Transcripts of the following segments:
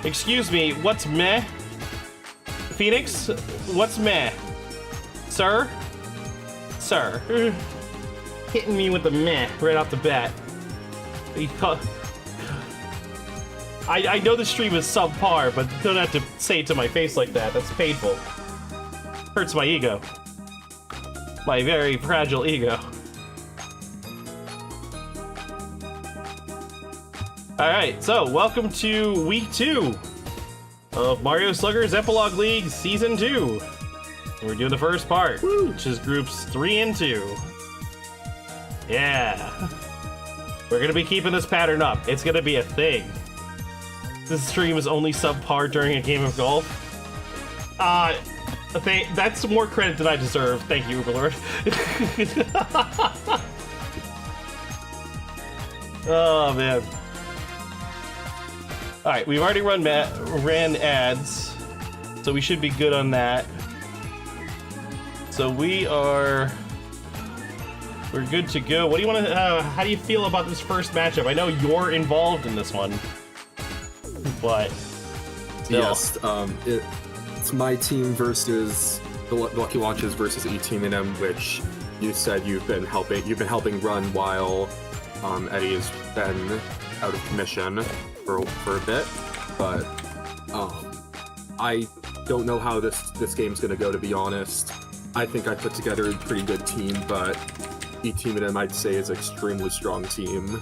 Excuse me, what's meh? Phoenix, what's meh? Sir? Sir. Hitting me with the meh right off the bat. I know the stream is subpar, but don't have to say it to my face like that. That's painful. Hurts my ego. My very fragile ego. Alright, so welcome to week 2 of Mario Sluggers Epilogue League Season 2. We're doing the first part, which is groups 3 and 2. Yeah. We're gonna be keeping this pattern up. It's gonna be a thing. This stream is only subpar during a game of golf. That's more credit than I deserve. Thank you, Overlord. Oh, man. Alright, we've already ran ads, so we should be good on that. So we're good to go. What do you want to, how do you feel about this first matchup? I know you're involved in this one, but still. Yes, it's my team versus the Lucky Launches versus eTeamonym, which you said you've been helping run while Eddie has been out of commission for a bit, but I don't know how this game's gonna go, to be honest. I think I put together a pretty good team, but eTeamonym, I'd say, is an extremely strong team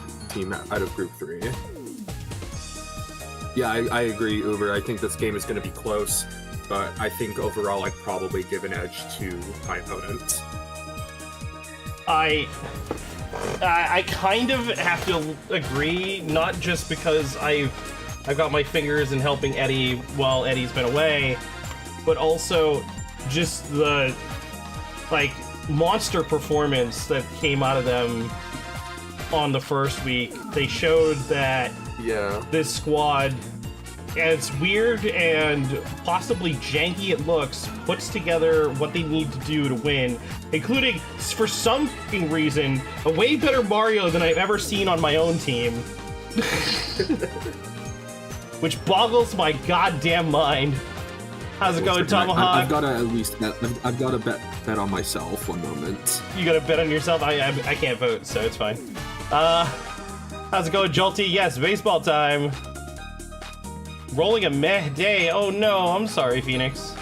out of Group 3. Yeah, I agree, Uber. I think this game is going to be close, but I think overall I'd probably give an edge to my opponent. I kind of have to agree, not just because I've got my fingers in helping Eddie while Eddie's been away, but also just the monster performance that came out of them on the first week. They showed that this squad, as weird and possibly janky it looks, puts together what they need to do to win, including, for some reason, a way better Mario than I've ever seen on my own team. Which boggles my goddamn mind. How's it going, Tomahawk? I've got to at least I've got to bet on myself. One moment. You got to bet on yourself? I can't vote, so it's fine. How's it going, Jolty? Yes, baseball time. Rolling a meh day. Oh no, I'm sorry, Phoenix.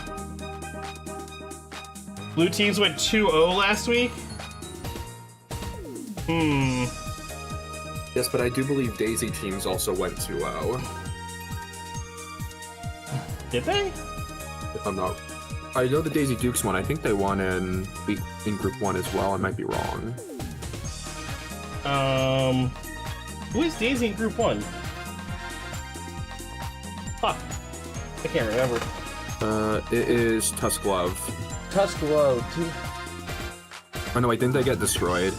Blue teams went 2-0 last week? Yes, but I do believe Daisy teams also went 2-0. Did they? If I'm not... I know the Daisy Dukes won. I think they won in Group 1 as well. I might be wrong. Who is Daisy in Group 1? Fuck. I can't remember. It is Tusk Love. Tusk Love. Oh no, wait, didn't they get destroyed?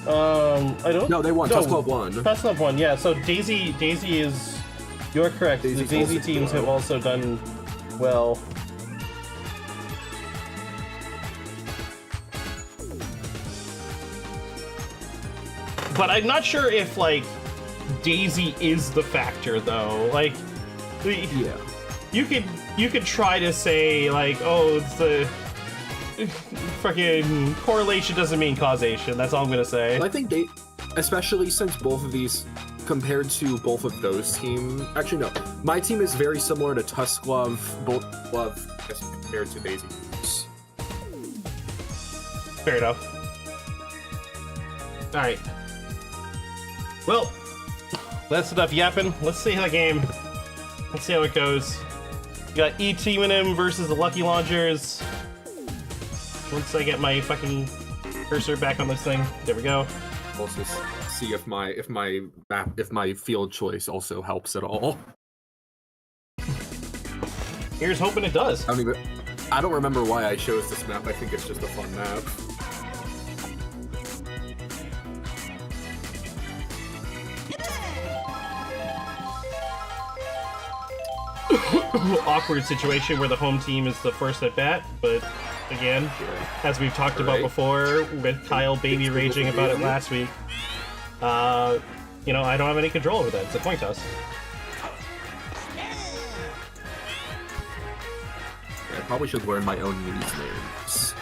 I don't... No, they won. No, Tusk Love won. Tusk Love won, yeah. So Daisy is... You're correct. The Daisy teams have also done well. But I'm not sure if, Daisy is the factor, though. Yeah. You could try to say, oh, it's the... Fucking correlation doesn't mean causation. That's all I'm gonna say. I think especially since both of these, compared to both of those teams... Actually, no. My team is very similar to Tusk Love, as compared to Daisy. Fair enough. Alright. Well, that's enough yapping. Let's see how the game... Let's see how it goes. We got eTeamonym versus the Lucky Launchers. Once I get my fucking cursor back on this thing. There we go. Also see if my field choice also helps at all. Here's hoping it does. I don't remember why I chose this map. I think it's just a fun map. Awkward situation where the home team is the first at bat, but again, as we've talked about before, with Kyle baby raging about it last week, I don't have any control over that. It's a coin toss. I probably should learn my own minis names.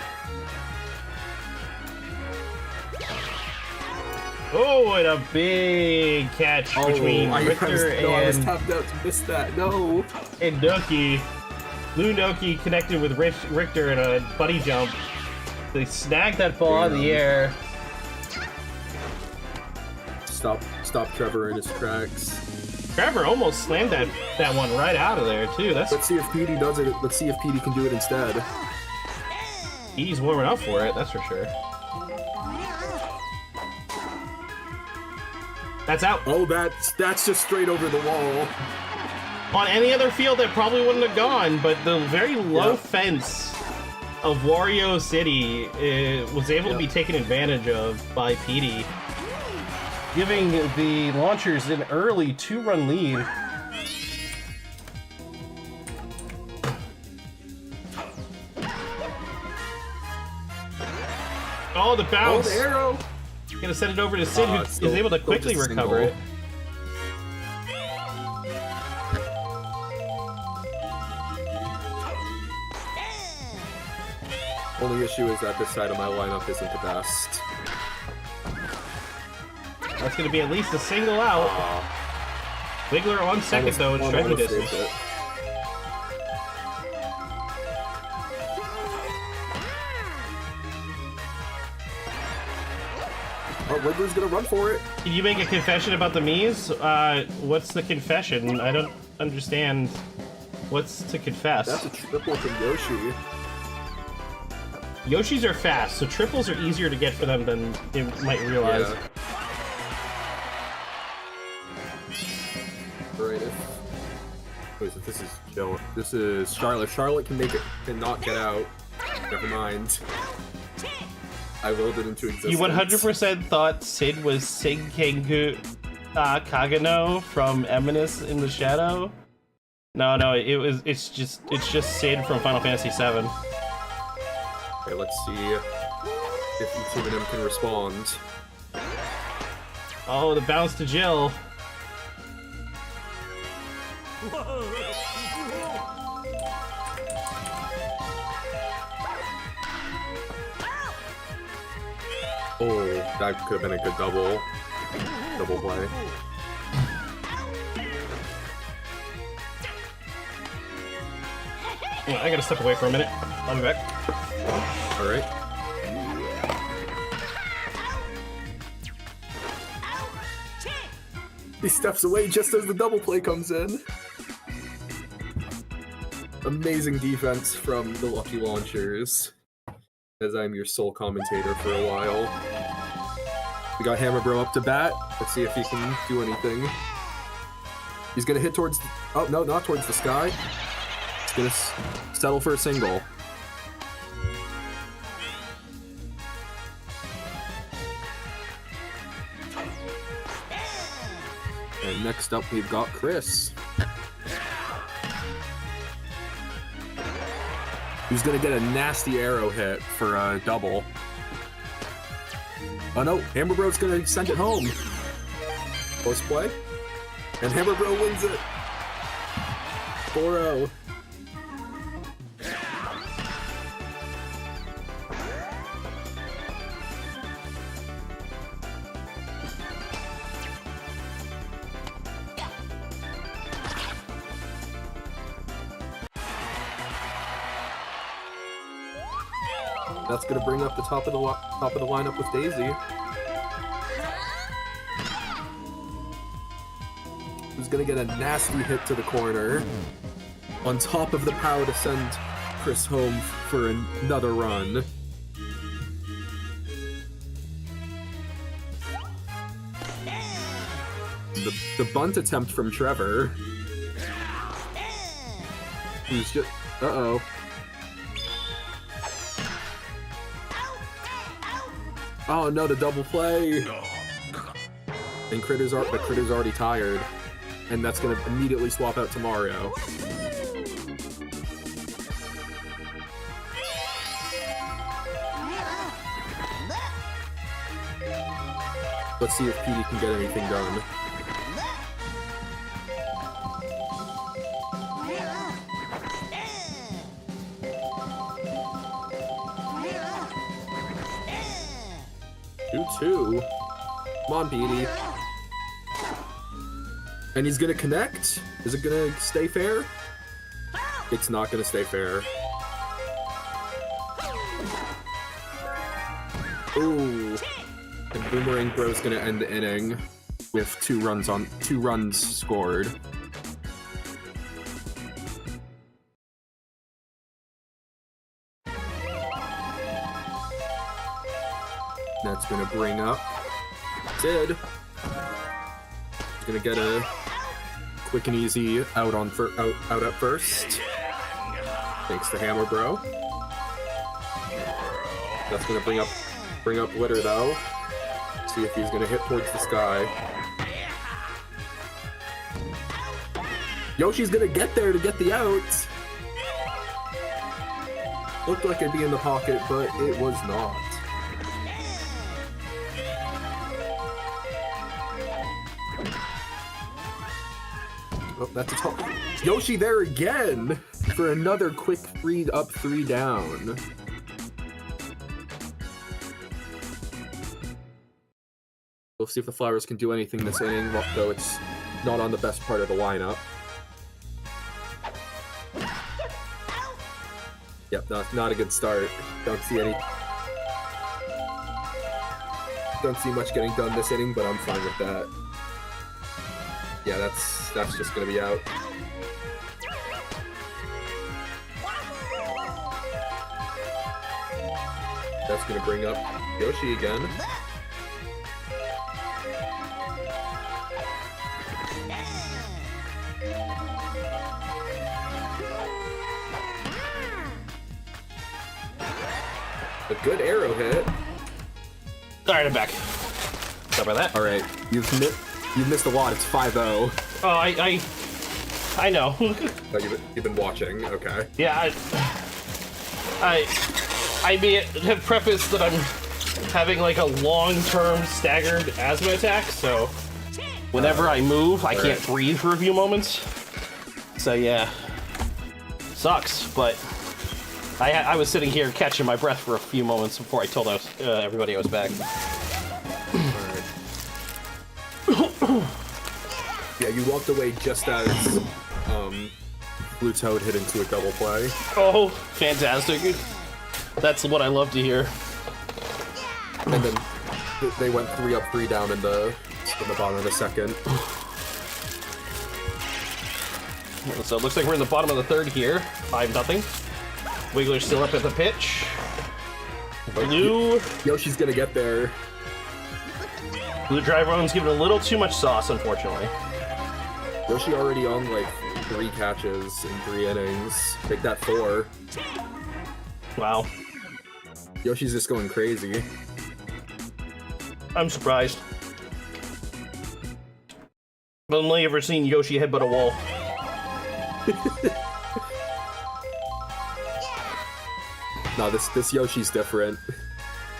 Oh, and a big catch between Richter and... I was tapped out to miss that, no! And Noki. Blue Noki connected with Richter in a buddy jump. They snagged that ball in the air. Stop Trevor in his tracks. Trevor almost slammed that one right out of there, too. Let's see if Petey does it. Let's see if Petey can do it instead. He's warming up for it, that's for sure. That's out. Oh, that's just straight over the wall. On any other field, that probably wouldn't have gone, but the very low fence of Wario City was able to be taken advantage of by Petey, giving the launchers an early 2-run lead. Oh, the bounce! Oh, the arrow! Gonna send it over to Sid, who is able to quickly recover it. Only issue is that this side of my lineup isn't the best. That's gonna be at least a single out. Wiggler on second though, in striking distance. Oh, Wiggler's gonna run for it. Can you make a confession about the Miis? What's the confession? I don't understand. What's to confess? That's a triple from Yoshi. Yoshis are fast, so triples are easier to get for them than they might realize. Yeah. Right. Wait, so this is Joe. This is Charlotte. Charlotte can make it, cannot get out. Never mind. I willed it into existence. You 100% thought Sid was Senkenku Kagano from Eminence in the Shadow? No, it's just Sid from Final Fantasy VII. Okay, let's see if eTeamonym can respond. Oh, the bounce to Jill. Oh, that could have been a good double play. I gotta step away for a minute. I'll be back. Alright. He steps away just as the double play comes in. Amazing defense from the Lucky Launchers, as I'm your sole commentator for a while. We got Hammer Bro up to bat. Let's see if he can do anything. He's gonna hit towards... Oh, no, not towards the sky. He's gonna settle for a single. And next up, we've got Chris, who's gonna get a nasty arrow hit for a double. Oh no, Hammer Bro's gonna send it home. Close play. And Hammer Bro wins it. 4-0. That's gonna bring up the top of the lineup with Daisy, who's gonna get a nasty hit to the corner, on top of the power to send Chris home for another run. The bunt attempt from Trevor, who's just... Uh-oh. Oh no, the double play! And the Critter's already tired. And that's gonna immediately swap out to Mario. Let's see if Petey can get anything done. 2-2. Come on, Petey. And he's gonna connect? Is it gonna stay fair? It's not gonna stay fair. Ooh. And Boomerang Bro's gonna end the inning with 2 runs scored. That's gonna bring up Sid. He's gonna get a quick and easy out at first. Thanks to Hammer Bro. That's gonna bring up Litter though. See if he's gonna hit towards the sky. Yoshi's gonna get there to get the out. Looked like it'd be in the pocket, but it was not. Oh, that's a tough. Yoshi there again for another quick 3-up, 3-down. We'll see if the Flowers can do anything this inning, though it's not on the best part of the lineup. Yep, not a good start. Don't see much getting done this inning, but I'm fine with that. Yeah, that's just gonna be out. That's gonna bring up Yoshi again. A good arrow hit. Alright, I'm back. Sorry about that. Alright, you've missed a lot. It's 5-0. Oh, I know. Oh, you've been watching. Okay. Yeah, I may have prefaced that I'm having like a long-term staggered asthma attack, so whenever I move, I can't breathe for a few moments. So yeah, sucks. But I was sitting here catching my breath for a few moments before I told everybody I was back. Yeah, you walked away just as Blue Toad hit into a double play. Oh, fantastic. That's what I love to hear. And then they went 3-up, 3-down in the bottom of the second. So it looks like we're in the bottom of the third here. 5-0. Wiggler's still up at the pitch. Blue. Yoshi's gonna get there. Blue Drive Run's giving a little too much sauce, unfortunately. Yoshi already on like 3 catches in 3 innings. Make that 4. Wow. Yoshi's just going crazy. I'm surprised. I've only ever seen Yoshi headbutt a wall. No, this Yoshi's different.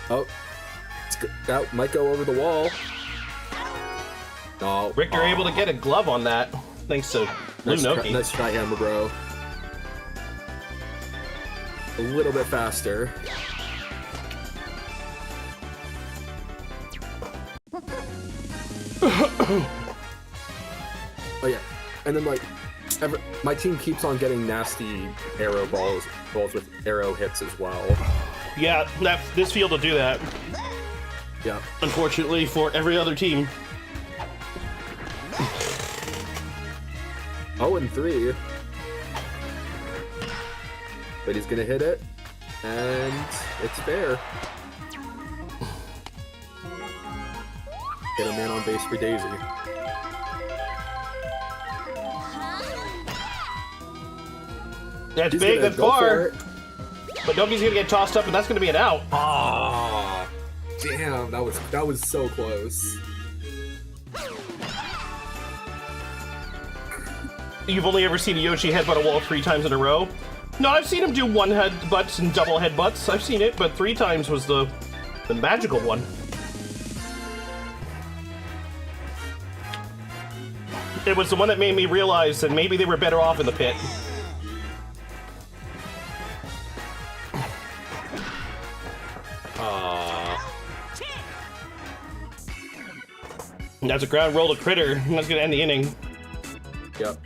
Oh, that might go over the wall. No. Richter able to get a glove on that, thanks to Blue Noki. Nice try, Hammer Bro. A little bit faster. Oh yeah, and then like, my team keeps on getting nasty arrow balls with arrow hits as well. Yeah, this field will do that. Yeah. Unfortunately for every other team. 0-3. But he's gonna hit it, and it's fair. Get a man on base for Daisy. That's big, that's far. But Noki's gonna get tossed up, and that's gonna be an out. Ah, damn, that was so close. You've only ever seen Yoshi headbutt a wall 3 times in a row? No, I've seen him do 1 headbutts and double headbutts. I've seen it, but 3 times was the magical one. It was the one that made me realize that maybe they were better off in the pit. That's a ground roll to critter. That's gonna end the inning. Yep.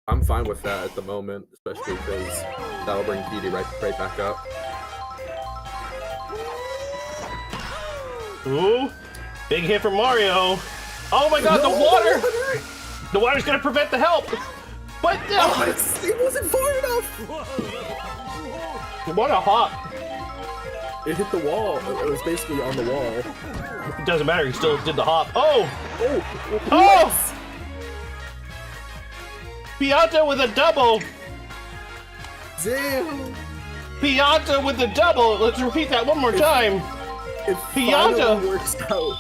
I'm fine with that at the moment, especially because that'll bring Petey right back up. Ooh, big hit from Mario. Oh my god, no, the water! The water's gonna prevent the help! But it wasn't far enough! What a hop! It hit the wall. It was basically on the wall. It doesn't matter, he still did the hop. Oh! Oh! Pianta with a double! Damn! Pianta with the double! Let's repeat that one more time! It Pianta finally works out.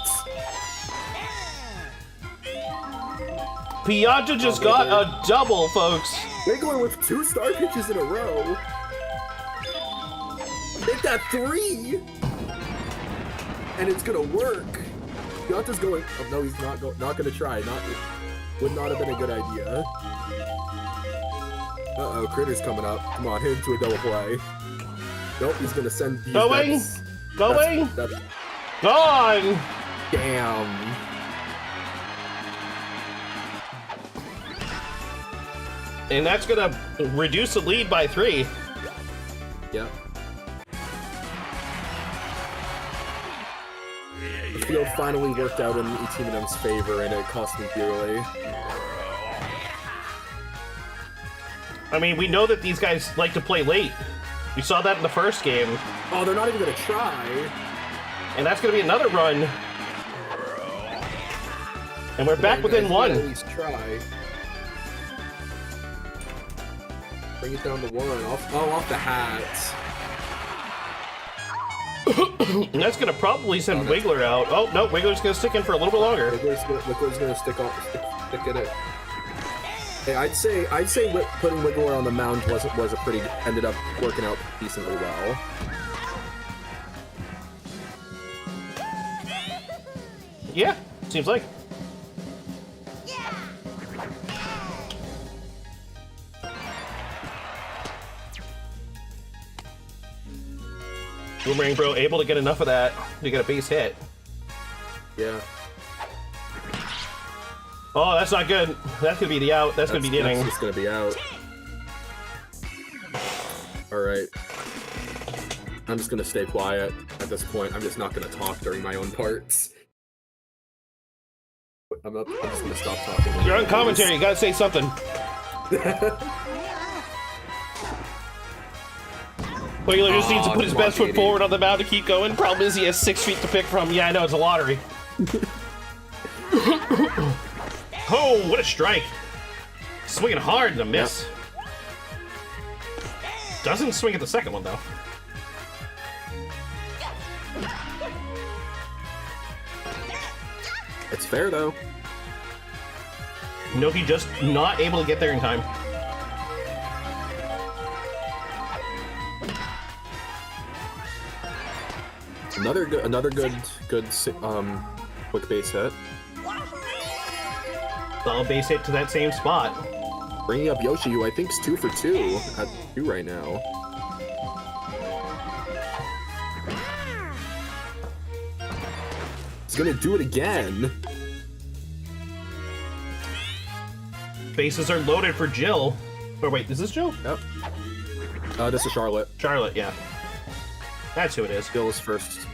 Pianta just got a double, folks. They're going with 2 star pitches in a row. Hit that 3, and it's gonna work. Pianta's going. Oh no, he's not gonna try. Would not have been a good idea. Uh-oh, Critter's coming up. Come on, hit into a double play. Nope, he's gonna send these. Going. That's Gone. damn. And that's gonna reduce the lead by 3. Yep. The field finally worked out in eTeamonym's favor, and it cost me dearly. I mean, we know that these guys like to play late. We saw that in the first game. Oh, they're not even gonna try. And that's gonna be another run. And we're back within 1. At least try. Bring it down to 1. Off the hat. And that's gonna probably send Wiggler out. Oh no, Wiggler's gonna stick in for a little bit longer. Wiggler's gonna stick in it. Hey, I'd say putting Wiggler on the mound ended up working out decently well. Yeah, seems like. Boomerang Bro able to get enough of that to get a base hit. Yeah. Oh, that's not good. That's gonna be the out. That's gonna be the inning. That's just gonna be out. Alright. I'm just gonna stay quiet at this point. I'm just not gonna talk during my own parts. I'm just gonna stop talking. You're on commentary, you gotta say something. Wiggler just needs to put his best foot forward on the mound to keep going. Problem is he has 6 feet to pick from. Yeah, I know, it's a lottery. Oh, what a strike. Swinging hard and a miss. Yep. Doesn't swing at the second one, though. It's fair, though. Noki just not able to get there in time. Another good quick base hit. Solid base hit to that same spot. Bringing up Yoshi, who I think is 2 for 2 at 2 right now. He's gonna do it again. Bases are loaded for Jill. Oh wait, is this Jill? Yep. This is Charlotte. Charlotte, yeah. That's who it is. Jill is first.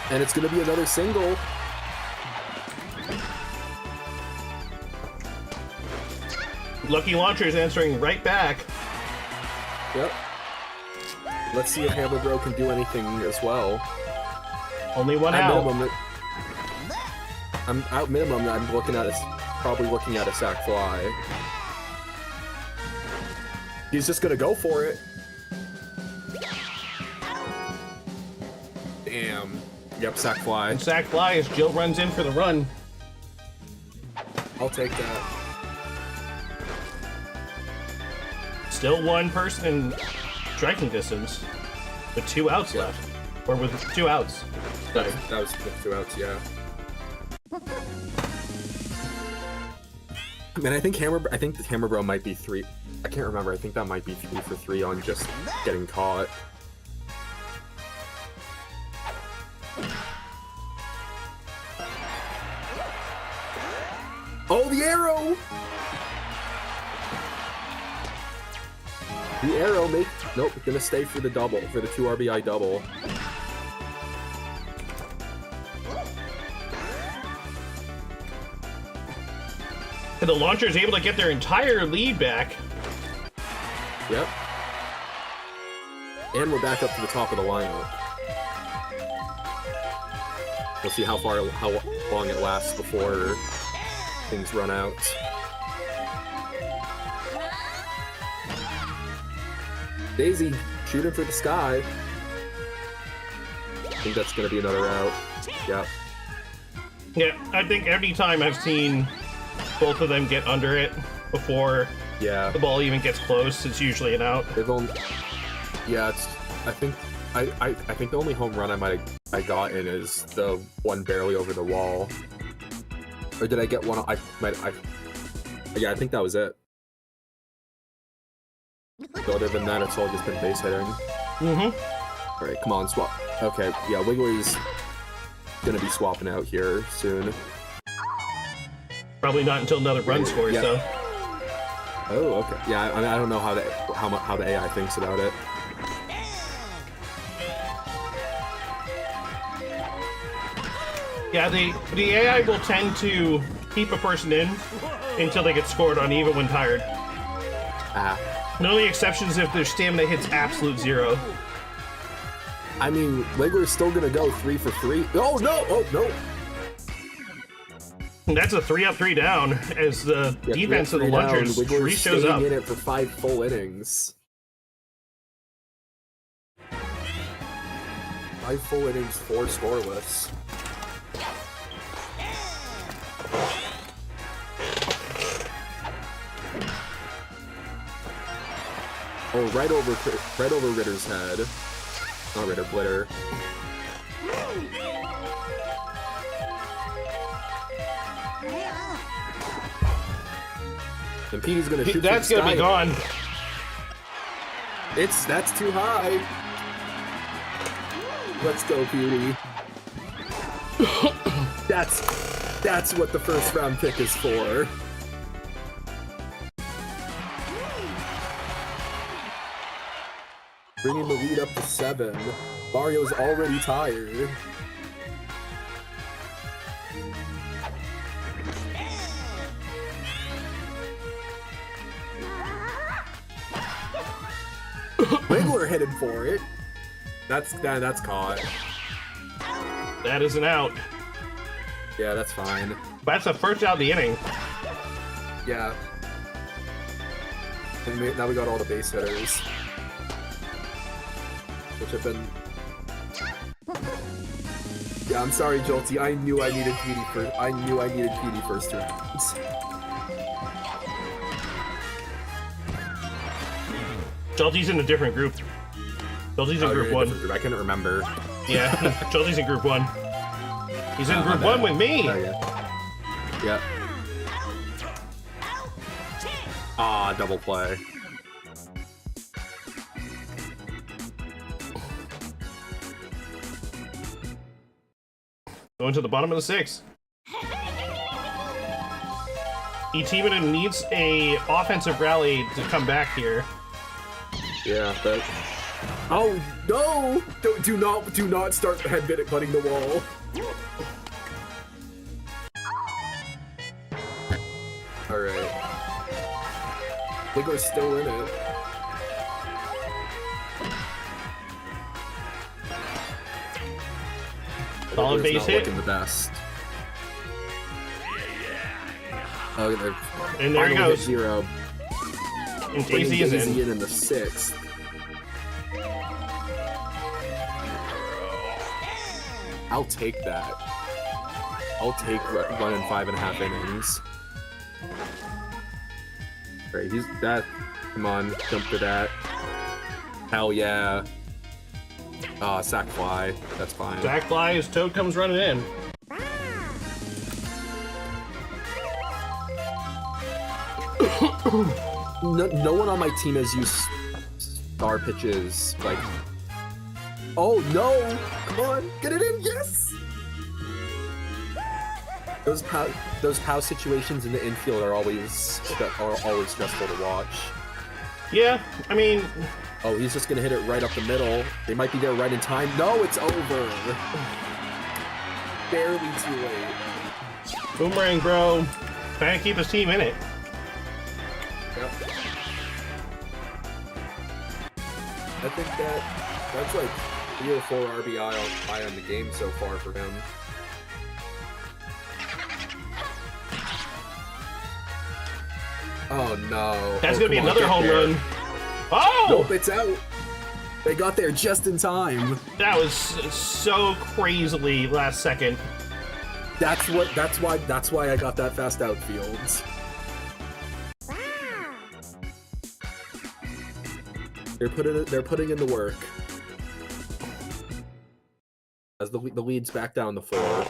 And it's gonna be another single. Lucky Launcher's answering right back. Yep. Let's see if Hammer Bro can do anything as well. Only one out. I'm probably looking at a sack fly. He's just gonna go for it. Damn. Yep, sack fly. And sack fly as Jill runs in for the run. I'll take that. Still one person in striking distance, with 2 outs left. Or with 2 outs. That was with 2 outs, yeah. I mean, I think the Hammer Bro might be 3. I can't remember. I think that might be 3 for 3 on just getting caught. Oh, the arrow! The arrow nope, gonna stay for the double, for the 2 RBI double. And the launcher is able to get their entire lead back. Yep. And we're back up to the top of the lineup. We'll see how long it lasts before things run out. Daisy, shooting for the sky. I think that's gonna be another out. Yep. Yeah, I think every time I've seen both of them get under it before the ball even gets close, it's usually an out. Yeah, I think the only home run I got in is the one barely over the wall. Or did I get one? Yeah, I think that was it. So other than that, it's all just been base hitting. Mm-hmm. Alright, come on, swap. Okay, yeah, Wiggly's gonna be swapping out here soon. Probably not until another run scores, though. Oh, okay. Yeah, I mean, I don't know how the AI thinks about it. Yeah, the AI will tend to keep a person in until they get scored on, even when tired. The only exception is if their stamina hits absolute 0. I mean, Wiggler's still gonna go 3 for 3. Oh no! Oh no! That's a 3 up, 3 down as the defense of the Luggers shows up. In it for 5 full innings. 5 full innings, 4 scoreless. Oh, right over Ritter's head. Not Ritter, Blitter. And Petey's gonna shoot. That's gonna be gone. That's too high. Let's go, Petey. That's what the first round pick is for. Bringing the lead up to 7. Mario's already tired. Wiggler headed for it. That's caught. That is an out. Yeah, that's fine. That's the first out of the inning. Yeah. And now we got all the base hitters. Which have been... Yeah, I'm sorry, Jolty. I knew I needed Petey first rounds. Jolty's in a different group. Jolty's in group 1. I couldn't remember. Yeah, Jolty's in group 1. He's in group 1 with me. Oh, yeah. Yep. Ah, double play. Going to the bottom of the 6th. eTeamonym needs a offensive rally to come back here. Yeah, but... Oh, no! Do not start headbutting the wall. Alright. Wiggler's still in it. Solid base hit. Looking the best. Oh, and there he goes. 0. And Daisy is in the 6th. I'll take that. I'll take running 5.5 innings. Right, he's that. Come on, jump to that. Hell yeah. Sack fly. That's fine. Sack fly as Toad comes running in. No one on my team has used star pitches. Like, oh no! Come on, get it in! Yes! Those POW situations in the infield are always stressful to watch. Yeah, I mean... Oh, he's just gonna hit it right up the middle. They might be there right in time. No, it's over! Barely too late. Boomerang, bro. Trying to keep his team in it. Yep. I think that's like 3 or 4 RBI on the game so far for him. Oh no. That's gonna be another home run. Oh! Nope, it's out. They got there just in time. That was so crazily last second. That's why I got that fast outfield. They're putting in the work. As the lead's back down the floor.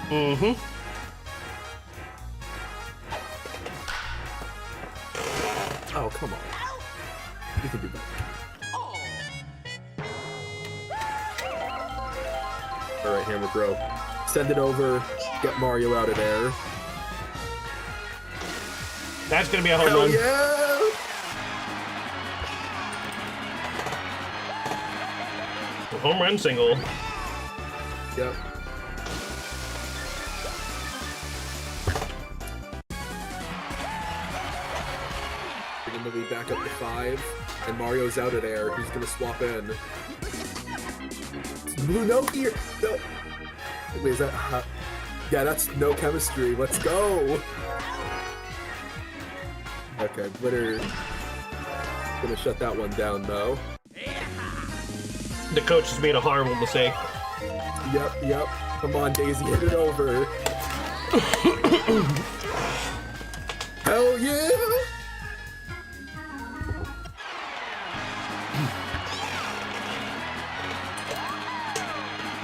Mm-hmm. Oh, come on. You can do better. Alright, Hammer Bro. Send it over. Get Mario out of there. That's gonna be a home run. Yeah! A home run single. Yep. Bringing the lead back up to 5, and Mario's out of there. He's gonna swap in. No here. No. Wait, is that? Yeah, that's no chemistry. Let's go. Okay, Glitter. Gonna shut that one down though. The coach has made a horrible mistake. Yep. Come on, Daisy, hit it over. Hell yeah!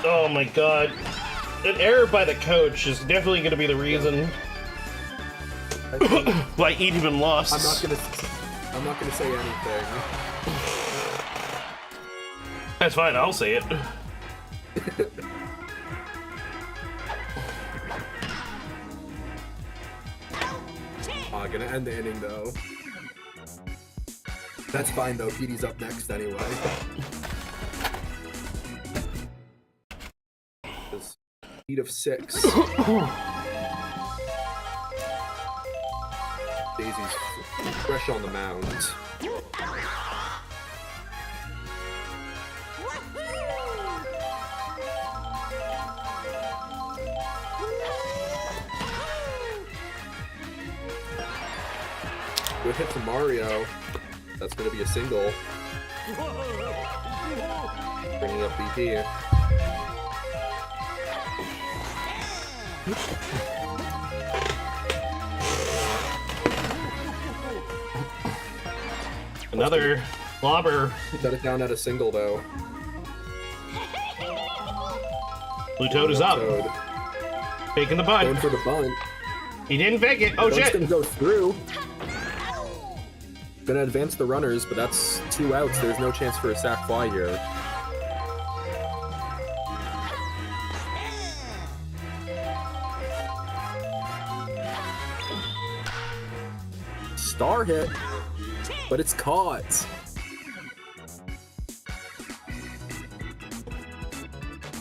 Oh my god. An error by the coach is definitely going to be the reason why eTeamonym lost. I'm not gonna say anything. That's fine, I'll say it. Gonna end the inning though. That's fine though, Petey's up next anyway. Lead of 6. Daisy's fresh on the mound. Good hit to Mario. That's going to be a single. Bringing up BP. Another lobber. Got it down at a single though. Blue Toad is up. Faking the bunt. Going for the bunt. He didn't fake it. Oh shit! Gonna go through. Gonna advance the runners, but that's 2 outs. There's no chance for a sac fly here. Star hit, but it's caught.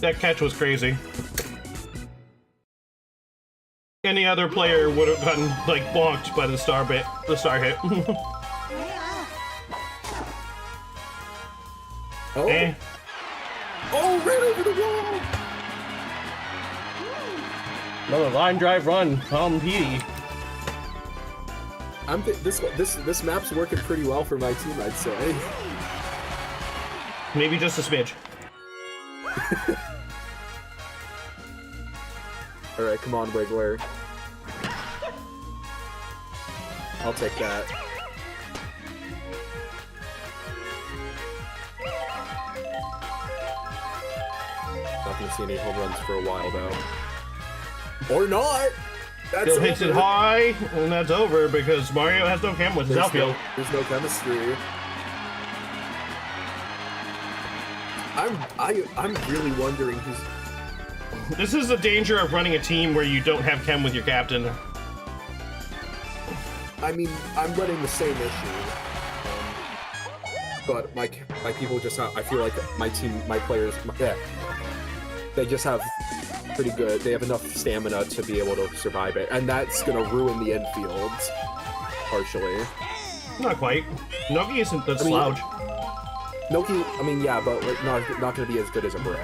That catch was crazy. Any other player would have gotten like blocked by the star hit. Oh! Eh. Oh, right over the wall! Another line drive run, Tom Petey. This map's working pretty well for my team, I'd say. Maybe just a smidge. All right, come on, Wiggler. I'll take that. Not gonna see any home runs for a while, though. Or not! That's Still hits it high, and that's over because Mario has no chem with his outfield. There's no chemistry. I'm really wondering This is the danger of running a team where you don't have Kem with your captain. I mean, I'm running the same issue. But my people just have, I feel like my players, they just have pretty good, they have enough stamina to be able to survive it. And that's gonna ruin the infield, partially. Not quite. Noki isn't that slouch. Noki, I mean, yeah, but like, not gonna be as good as a bro.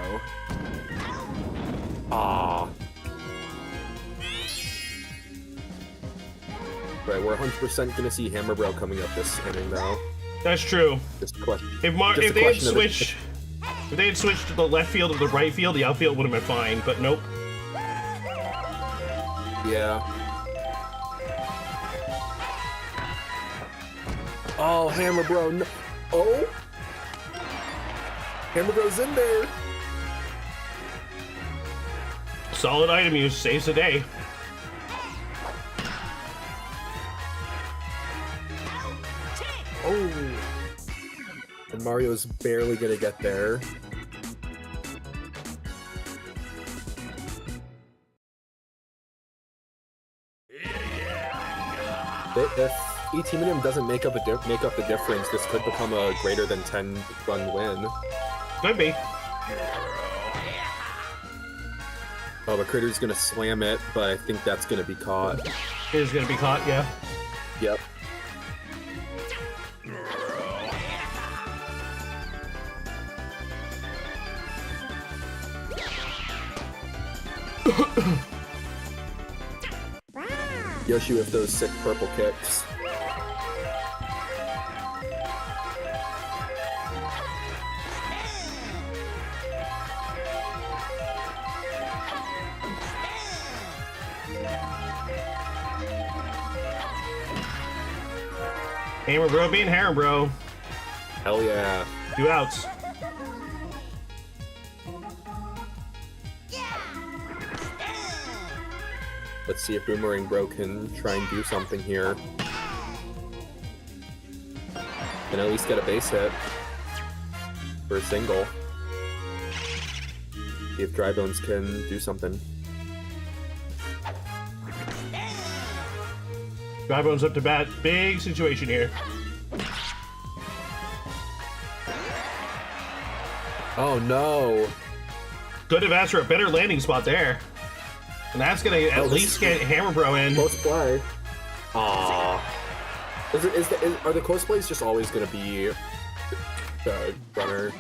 Ah. Right, we're 100% gonna see Hammer Bro coming up this inning, though. That's true. Just a question. If they had switched to the left field or the right field, the outfield would have been fine, but nope. Yeah. Oh, Hammer Bro. No. Oh! Hammer Bro's in there. Solid item use saves the day. Oh! And Mario's barely gonna get there. If eTeamonym doesn't make up the difference, this could become a greater than 10-run win. Could be. Oh, the Critter's gonna slam it, but I think that's gonna be caught. It is gonna be caught, yeah. Yep. Yoshi with those sick purple kicks. Hammer Bro being Hammer Bro. Hell yeah. 2 outs. Let's see if Boomerang Bro can try and do something here. And at least get a base hit. For a single. See if Dry Bones can do something. Dry Bones up to bat. Big situation here. Oh no. Could have asked for a better landing spot there. And that's gonna at least get Hammer Bro in. Close play. Aww. Are the close plays just always gonna be the runner?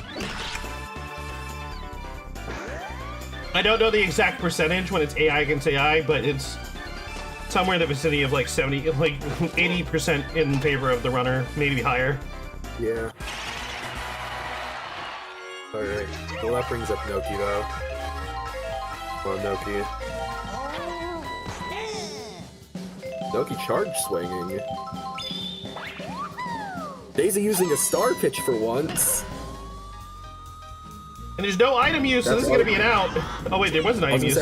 I don't know the exact percentage when it's AI against AI, but it's somewhere in the vicinity of like 70, like 80% in favor of the runner, maybe higher. Yeah. Alright. Well, that brings up Noki, though. Come on, Noki. Noki charge swinging. Daisy using a star pitch for once. And there's no item use, so this is going to be an out. Oh wait, there was an item use.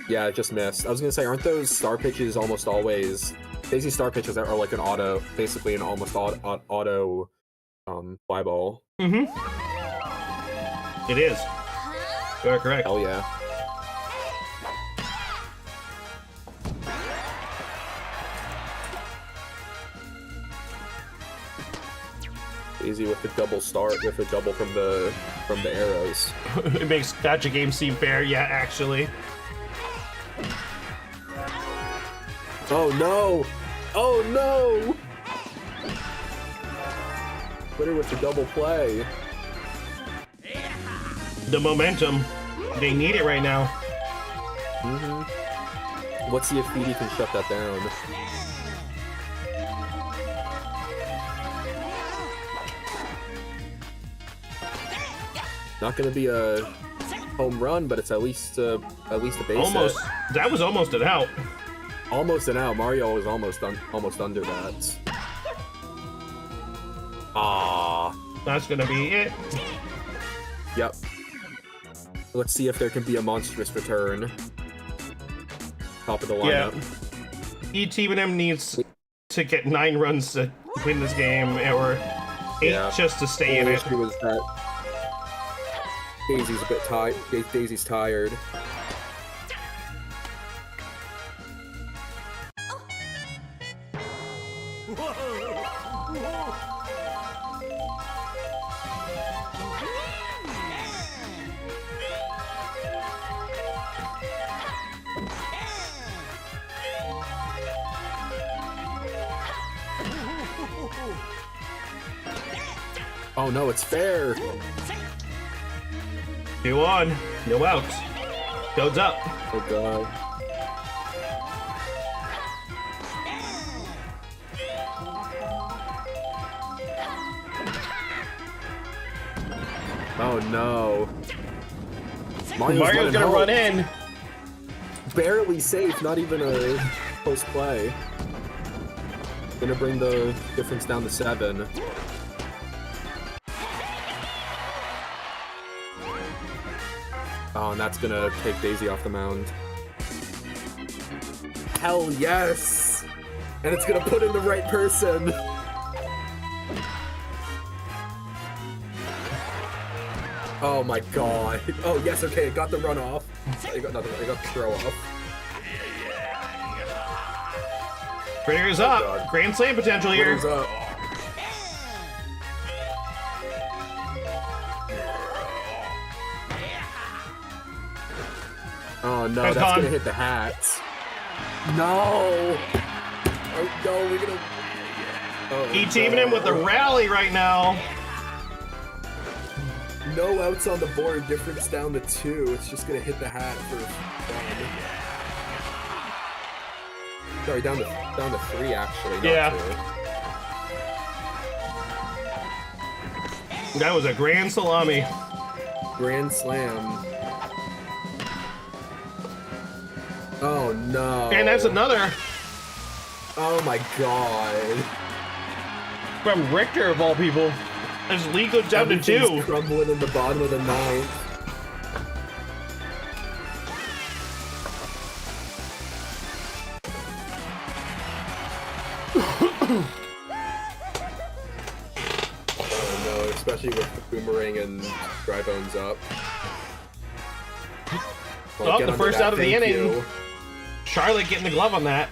Yeah, it just missed. I was going to say, aren't those star pitches almost always... Daisy star pitches are like an auto, basically an almost auto fly ball. Mm-hmm. It is. You are correct. Hell yeah. Easy with the double start, with a double from the arrows. It makes Gacha games seem fair, yeah, actually. Oh no! Oh no! Twitter with the double play. The momentum. They need it right now. Mm-hmm. Let's see if Feedy can shut that down. Not gonna be a home run, but it's at least a base almost hit. That was almost an out. Almost an out. Mario was almost under that. Ah. That's gonna be it. Yep. Let's see if there can be a monstrous return. Top of the lineup. Yeah. eTeamonym needs to get 9 runs to win this game, or 8 just to stay in it. Daisy's a bit tired. Daisy's tired. Oh no, it's fair! 2-on, no outs. Goes up. Oh god. Oh no. Mario's gonna run in. Barely safe, not even a close play. Gonna bring the difference down to 7. Oh, and that's gonna take Daisy off the mound. Hell yes! And it's gonna put in the right person! Oh my god. Oh yes, okay, it got the run off. It got the throw off. Critters up! God. Grand Slam potential here. Critters up. Oh no, that's gonna hit the hats. No! Oh no, we're gonna... Oh, eTeamonym with the rally right now. No outs on the board, difference down to 2. It's just gonna hit the hat for fun. Sorry, down to 3 actually, not 2. That was a grand salami. Grand slam. Oh no. And that's another. Oh my god. From Richter of all people. As lead goes down to 2. Crumbling in the bottom of the 9th. Oh no, especially with the Boomerang and Dry Bones up. Well, the first out of the inning. Charlotte getting the glove on that.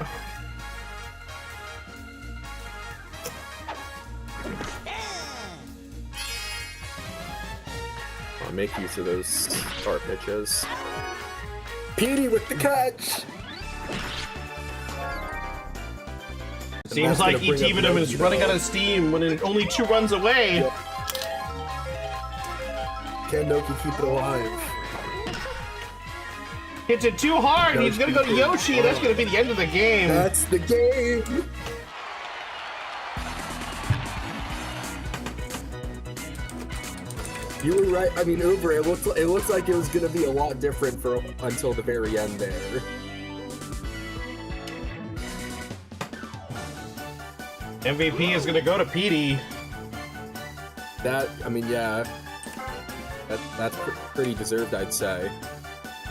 I'll make use of those start pitches. Petey with the catch! Seems like eTeamonym is running out of steam when it's only 2 runs away. Yep. Can Noki keep it alive? Hits it too hard. He's gonna go to Yoshi. That's gonna be the end of the game. That's the game. You were right. I mean, Uber. It looks like it was gonna be a lot different until the very end there. MVP is gonna go to Petey. I mean, yeah. That's pretty deserved, I'd say.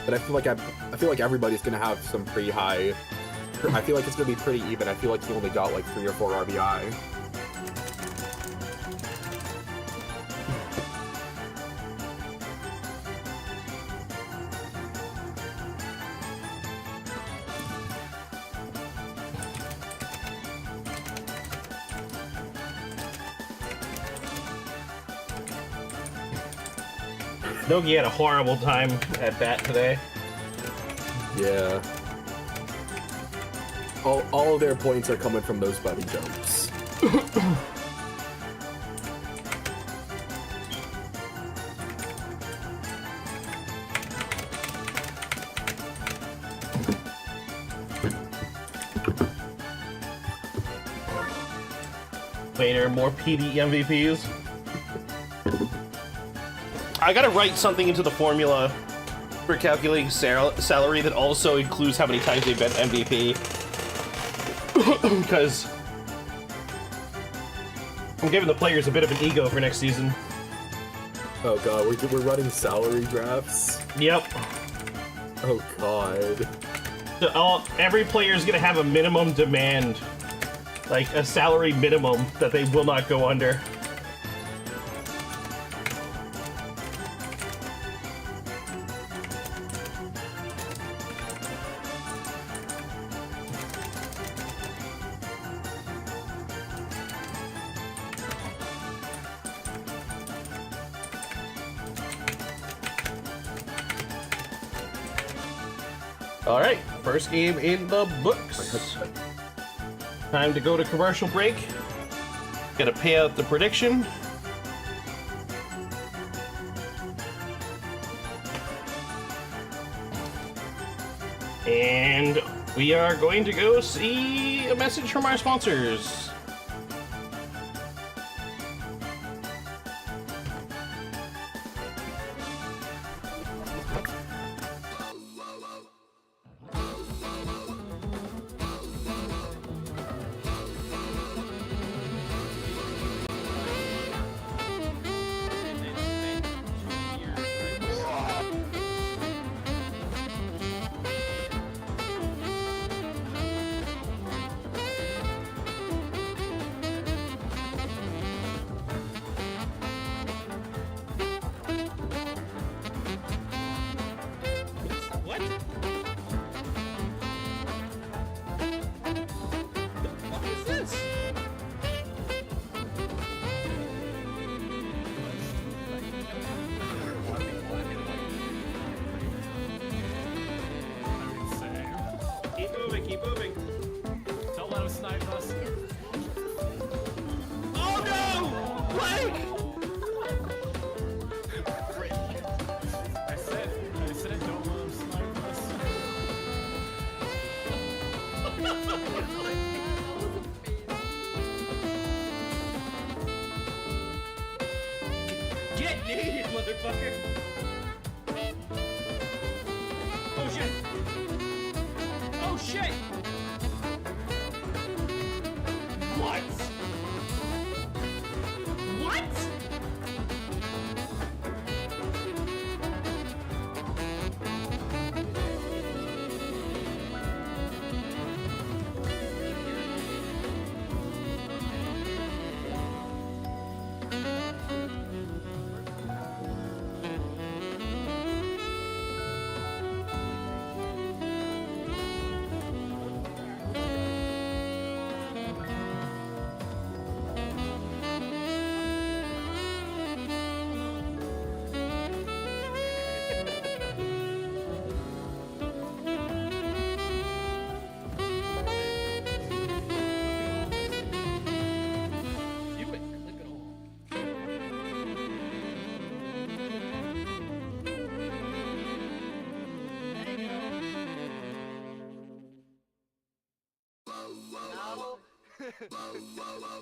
But I feel like everybody's gonna have some pretty high. I feel like it's gonna be pretty even. I feel like he only got like 3 or 4 RBI. Nogi had a horrible time at bat today. Yeah. All of their points are coming from those buddy jumps. Later, more PD MVPs. I gotta write something into the formula for calculating salary that also includes how many times they've been MVP. Because I'm giving the players a bit of an ego for next season. Oh god, we're running salary drafts? Yep. Oh god. So every player is gonna have a minimum demand. Like a salary minimum that they will not go under. Alright, first game in the books. Time to go to commercial break. Gotta pay out the prediction. And we are going to go see a message from our sponsors.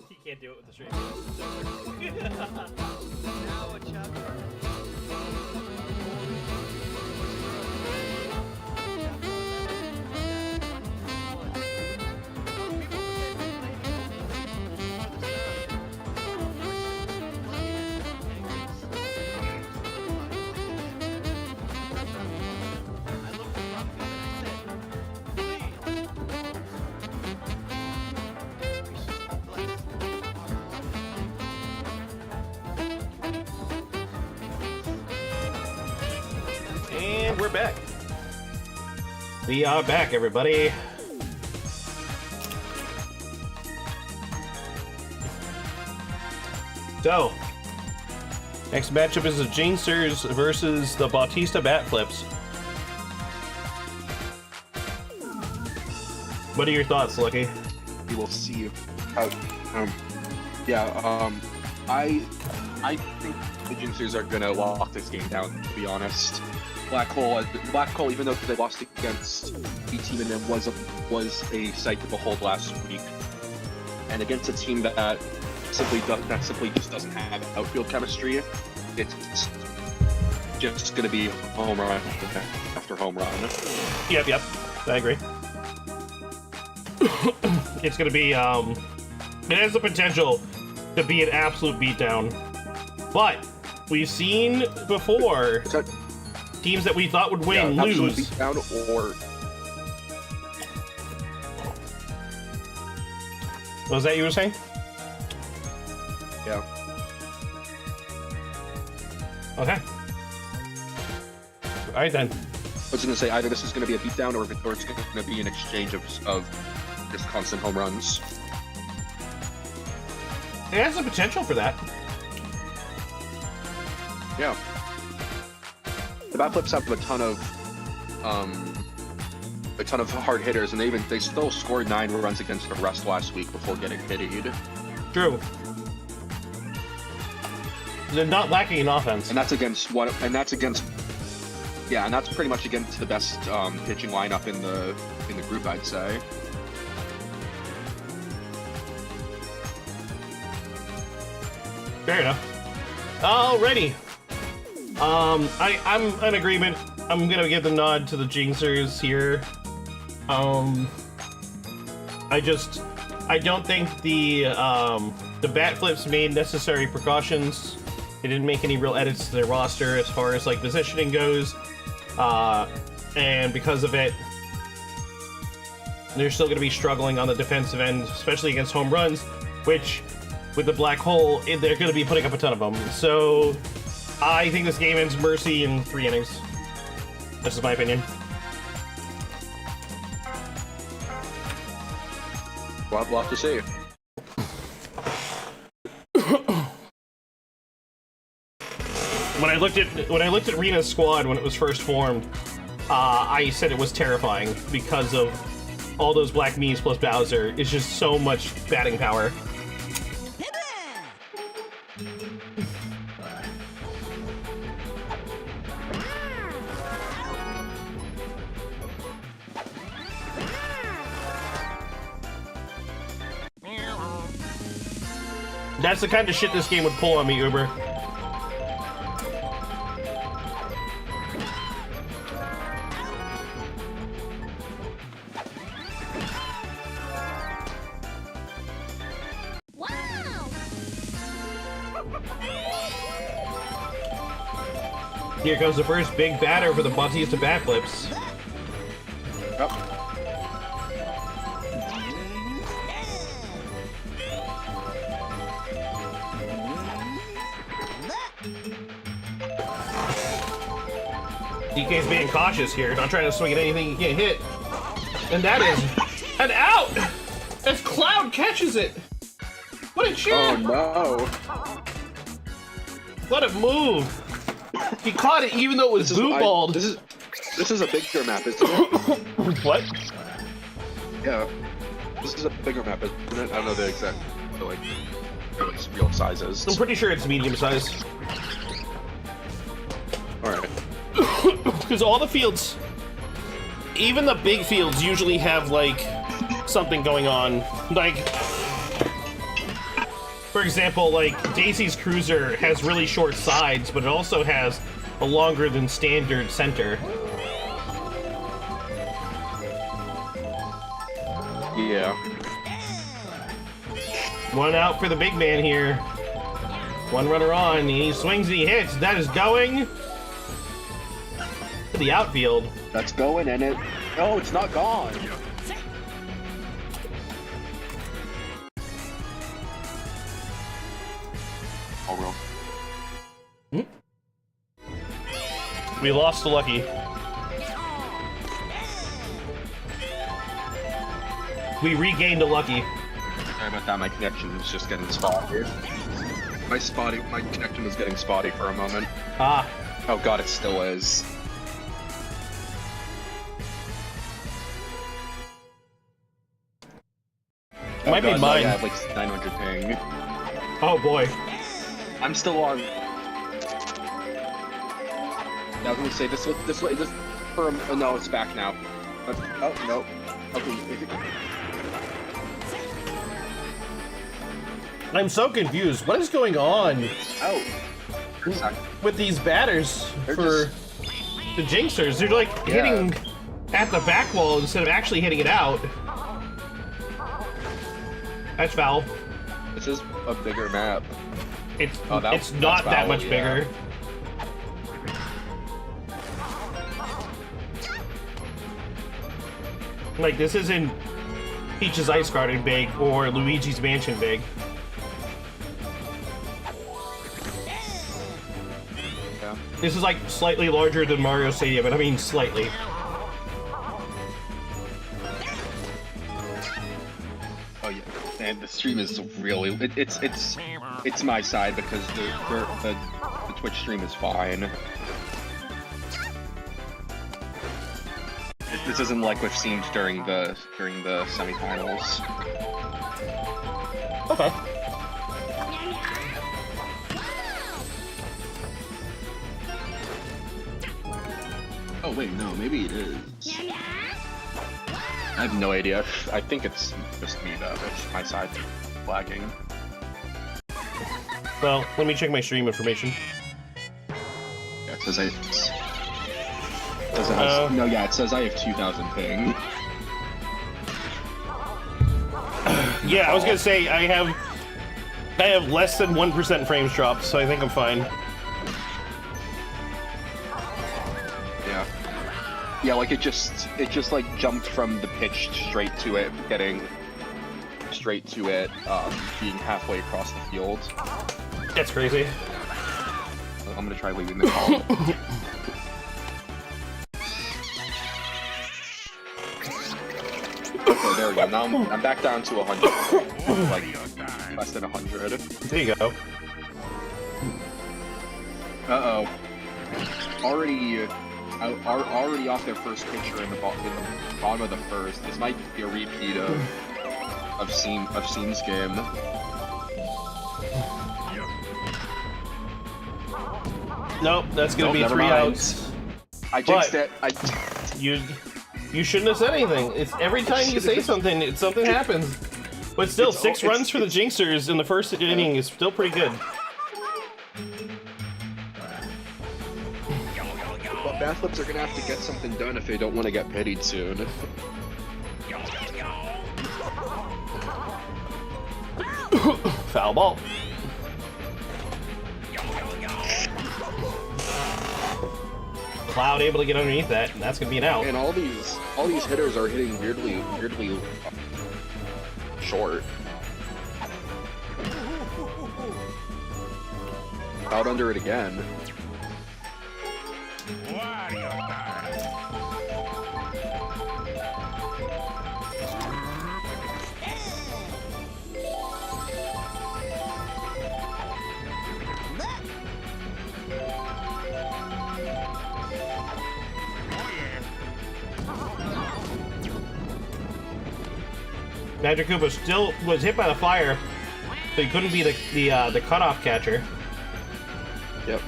He can't do it with the straight face. Now a chapter. And we're back. We are back, everybody. So, next matchup is the Jingsers versus the Bautista Bat Flips. What are your thoughts, Lucky? We will see how. I think the Jingsers are gonna lock this game down. To be honest, Black Hole, even though they lost against eTeamonym, was a sight to behold last week, and against a team that simply just doesn't have outfield chemistry, it's just gonna be home run after home run. Yep, I agree. It's gonna be, it has the potential to be an absolute beatdown. But we've seen before teams that we thought would win lose. Beatdown or... What was that you were saying? Yeah. Okay. Alright then. I was gonna say either this is gonna be a beatdown or it's gonna be an exchange of just constant home runs. It has the potential for that. Yeah. The Bat Flips have a ton of a ton of hard hitters, and they still scored 9 runs against the rest last week before getting pitted. True. They're not lacking in offense. And that's against yeah, and that's pretty much against the best pitching lineup in the group, I'd say. Fair enough. Alrighty. I'm in agreement. I'm gonna give the nod to the Jingsers here. I don't think the bat flips made necessary precautions. They didn't make any real edits to their roster as far as like positioning goes, and because of it, they're still going to be struggling on the defensive end, especially against home runs, which with the black hole, they're going to be putting up a ton of them. So I think this game ends mercy in 3 innings. This is my opinion. We'll have to see. When I looked at Rena's squad when it was first formed, I said it was terrifying because of all those black me's plus Bowser. It's just so much batting power. That's the kind of shit this game would pull on me, Uber. Here comes the first big batter for the Bautista backflips. Yep. DK's being cautious here, not trying to swing at anything he can't hit. And that is an out! As Cloud catches it! What a chance! Oh no! Let it move! He caught it even though it was blue-balled. This is a bigger map, isn't it? What? Yeah. This is a bigger map, isn't it? I don't know the exact real sizes. I'm pretty sure it's medium size. Alright. Because all the fields, even the big fields, usually have like something going on. Like, for example, like Daisy's Cruiser has really short sides, but it also has a longer than standard center. Yeah. One out for the big man here. One runner on. He swings and he hits. That is going to the outfield. That's going in it. No, it's not gone. Oh, real. We lost to Lucky. We regained a Lucky. Sorry about that, my connection was just getting spotty. My connection was getting spotty for a moment. Ah. Oh god, it still is. It might be mine. I have like 900 ping. Oh boy. I'm still on. Yeah, I was gonna say this for no, it's back now. Oh no. Okay. I'm so confused. What is going on? Oh. With these batters for the Jingsers? They're like hitting at the back wall instead of actually hitting it out. That's foul. This is a bigger map. It's not that much bigger. Like, this isn't Peach's Ice Garden big or Luigi's Mansion big. Yeah. This is like slightly larger than Mario Stadium, and I mean slightly. Oh yeah, and the stream is really it's my side because the Twitch stream is fine. This isn't like we've seen during the semifinals. Okay. Oh wait, no, maybe it is. I have no idea. I think it's just me though. It's my side flagging. Well, let me check my stream information. Yeah, it says it has, no, yeah, it says I have 2,000 ping. Yeah, I was gonna say I have less than 1% frames dropped, so I think I'm fine. Yeah. Yeah, like it just like jumped from the pitch straight to it, getting straight to it, being halfway across the field. That's crazy. I'm gonna try leaving the call. Okay, there we go. Now I'm back down to 100. Like, less than 100. There you go. Uh-oh. Already off their first picture in the bottom of the first. This might be a repeat of Seam's game. Nope, that's gonna be never 3 mind. outs. I jinxed it. You shouldn't have said anything. It's every time you say something, something happens. But still, 6 runs for the Jingsers in the first inning is still pretty good. But Bathlips are gonna have to get something done if they don't want to get pitied soon. Foul ball. Cloud able to get underneath that, and that's gonna be an out. And all these hitters are hitting weirdly short. Out under it again. Magic Koopa still was hit by the fire, but he couldn't be the cutoff catcher. Yep.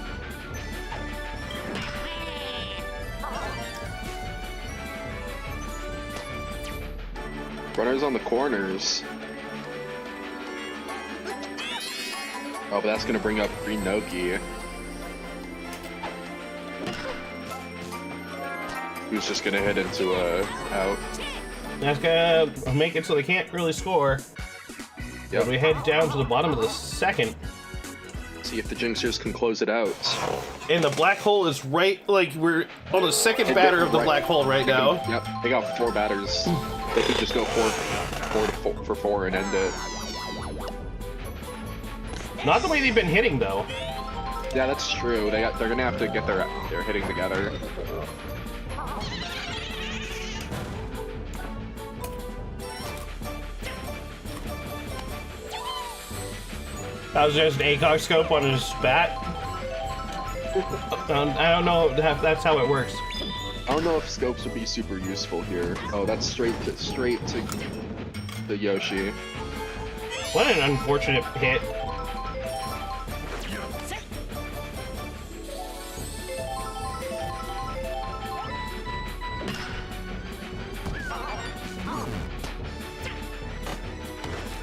Runners on the corners. Oh, but that's gonna bring up Green Noki, who's just gonna hit into a out. That's gonna make it so they can't really score. Yep. But we head down to the bottom of the second. See if the Jingsers can close it out. And the black hole is right, like, we're on the second batter of the black hole right now. Yep, they got 4 batters. They could just go 4 for 4 and end it. Not the way they've been hitting, though. Yeah, that's true. They're gonna have to get their hitting together. That was just an ACOG scope on his bat. I don't know if that's how it works. I don't know if scopes would be super useful here. Oh, that's straight to the Yoshi. What an unfortunate hit.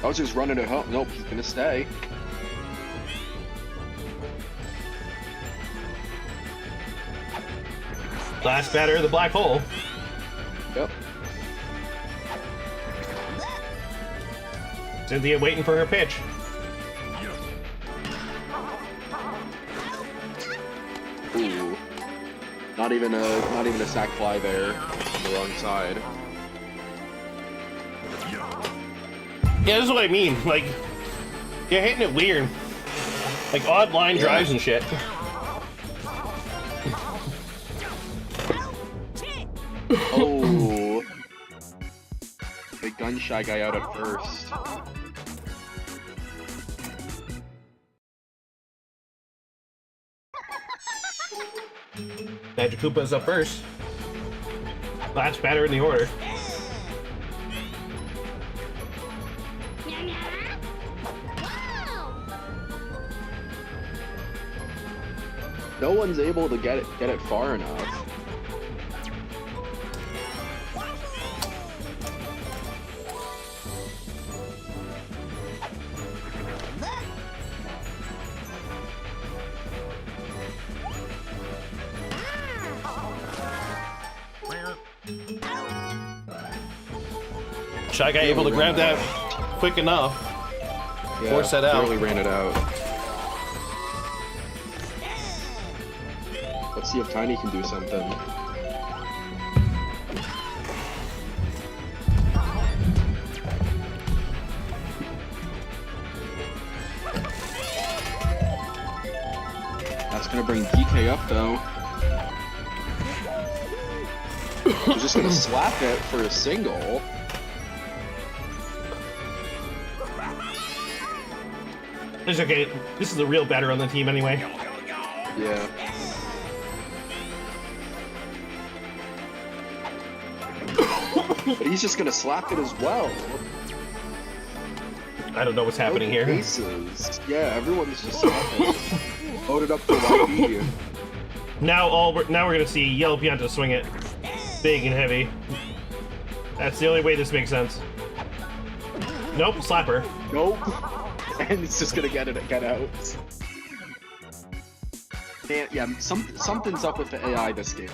I was just running it home. Nope, he's gonna stay. Last batter of the black hole. Yep. Cynthia waiting for her pitch. Ooh. Not even a sac fly there on the wrong side. Yeah, this is what I mean. Like, you're hitting it weird. Like odd line drives and shit. Oh. The gun shy guy out at first. Magic Koopa's up first. That's better in the order. No one's able to get it far enough. Shy Guy able to grab that quick enough. Yeah, Force that out. Really ran it out. Let's see if Tiny can do something. That's gonna bring DK up though. He's just gonna slap it for a single. It's okay. This is the real batter on the team anyway. Yeah. But he's just gonna slap it as well. I don't know what's happening here. Aces. Yeah, everyone's just slapping. Loaded up for YP. Now we're gonna see Yellow Pianta swing it big and heavy. That's the only way this makes sense. Nope, slapper. Nope. And it's just gonna get out. Yeah, something's up with the AI this game.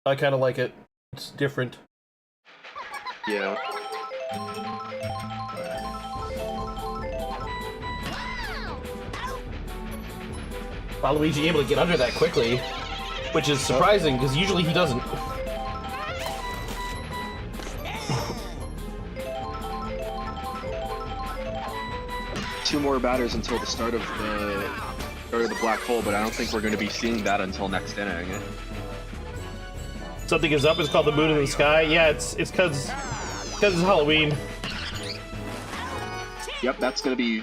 I kind of like it. It's different. Yeah. Waluigi able to get under that quickly, which is surprising because usually he doesn't. Two more batters until the start of the black hole, but I don't think we're going to be seeing that until next inning. Something is up. It's called the moon in the sky. Yeah, it's because it's Halloween. Yep, that's going to be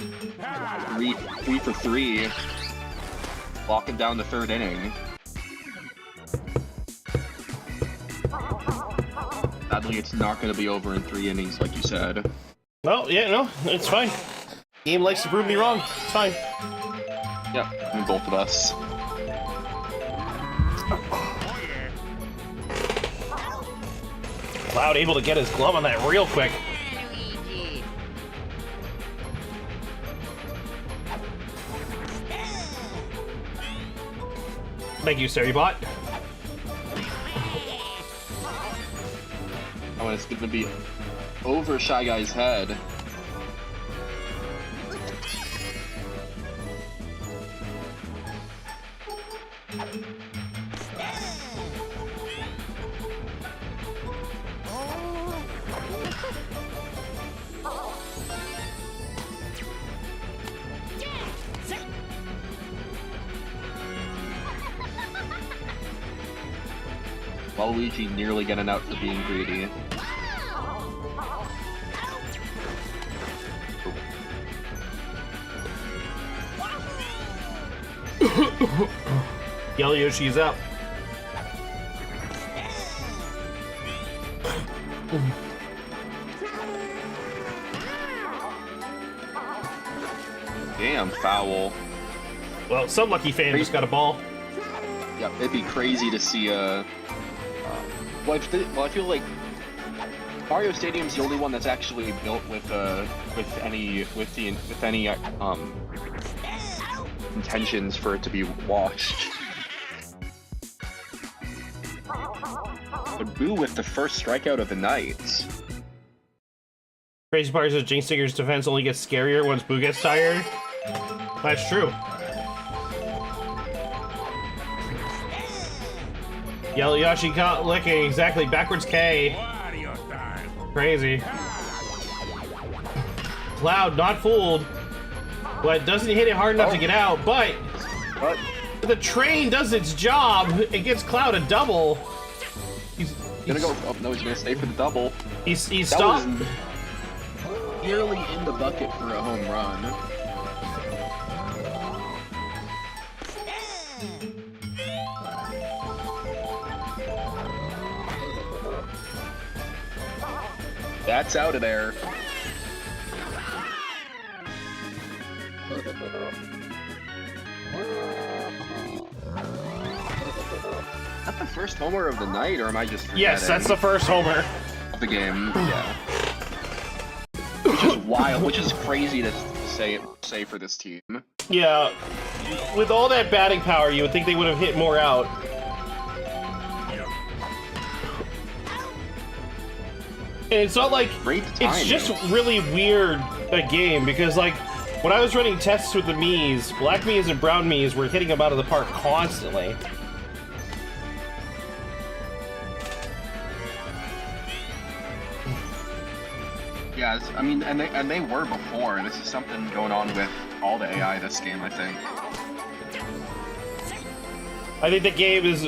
three for three, locking down the third inning. Sadly, it's not going to be over in 3 innings, like you said. Well, yeah, no, it's fine. Game likes to prove me wrong. It's fine. Yep, I mean, both of us. Cloud able to get his glove on that real quick. Thank you, Seribot. Oh, and it's going to be over Shy Guy's head. Waluigi nearly getting out for being greedy. Yellow Yoshi is up. Damn, foul. Well, some lucky fan just got a ball. Yeah, it'd be crazy to see well, I feel like Mario Stadium's the only one that's actually built with any intentions for it to be watched. But Boo with the first strikeout of the night. Crazy part is that Jingsers' defense only gets scarier once Boo gets tired. That's true. Yellow Yoshi caught licking exactly backwards K. Crazy. Cloud not fooled, but doesn't hit it hard enough to get out. But the train does its job. It gets Cloud a double. He's gonna go. Oh no, he's gonna stay for the double. He's stopped. Nearly in the bucket for a home run. That's out of there. Is that the first homer of the night, or am I just forgetting? Yes, that's the first homer of the game. Yeah. Which is wild, which is crazy to say for this team. Yeah, with all that batting power, you would think they would have hit more out. And it's not like, it's just really weird, a game, because like, when I was running tests with the Miis, black Miis and brown Miis were hitting them out of the park constantly. Yeah, I mean, and they were before. This is something going on with all the AI this game, I think. I think the game is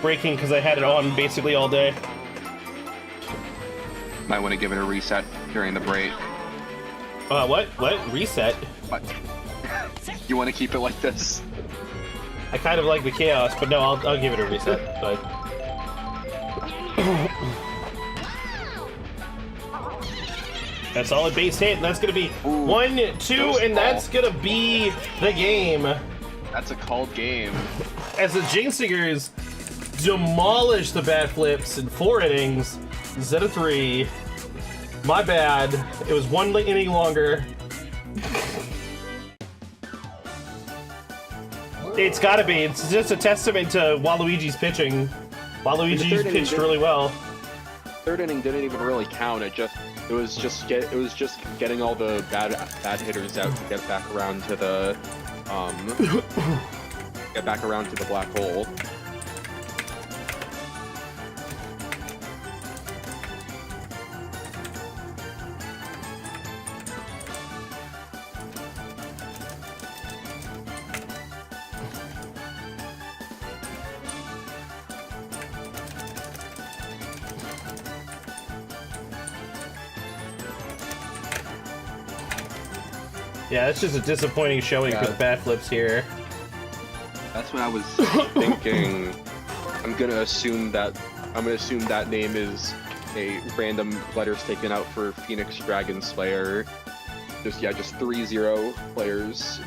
breaking because I had it on basically all day. Might want to give it a reset during the break. What? Reset? What? You want to keep it like this? I kind of like the chaos, but no, I'll give it a reset. But a solid base hit, and that's gonna be 1-2, and that's gonna be the game. That's a called game. As the Jingsers demolish the bat flips in 4 innings instead of 3. My bad. It was 1 inning longer. It's gotta be. It's just a testament to Waluigi's pitching. Waluigi's pitched really well. Third inning didn't even really count. It was just getting all the bad hitters out to get back around to the black hole. Yeah, it's just a disappointing showing for the bat flips here. That's what I was thinking. I'm gonna assume that name is a random letters taken out for Phoenix Dragon Slayer. Just 3-0 players.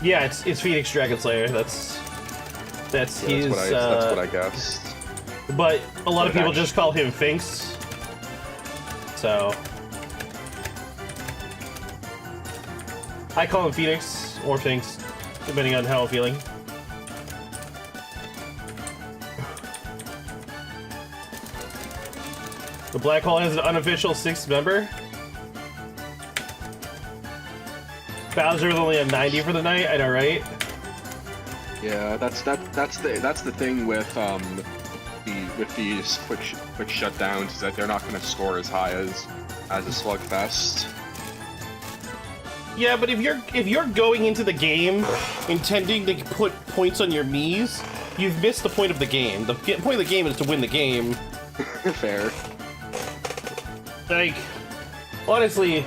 Yeah, it's Phoenix Dragon Slayer. That's his. That's what I guessed. But a lot of people just call him Finks. So I call him Phoenix or Finks, depending on how I'm feeling. The Black Hole has an unofficial 6th member. Bowser with only a 90 for the night. I know, right? Yeah, that's the thing with these quick shutdowns, is that they're not going to score as high as a slugfest. Yeah, but if you're going into the game intending to put points on your Miis, you've missed the point of the game. The point of the game is to win the game. Fair. Like, honestly,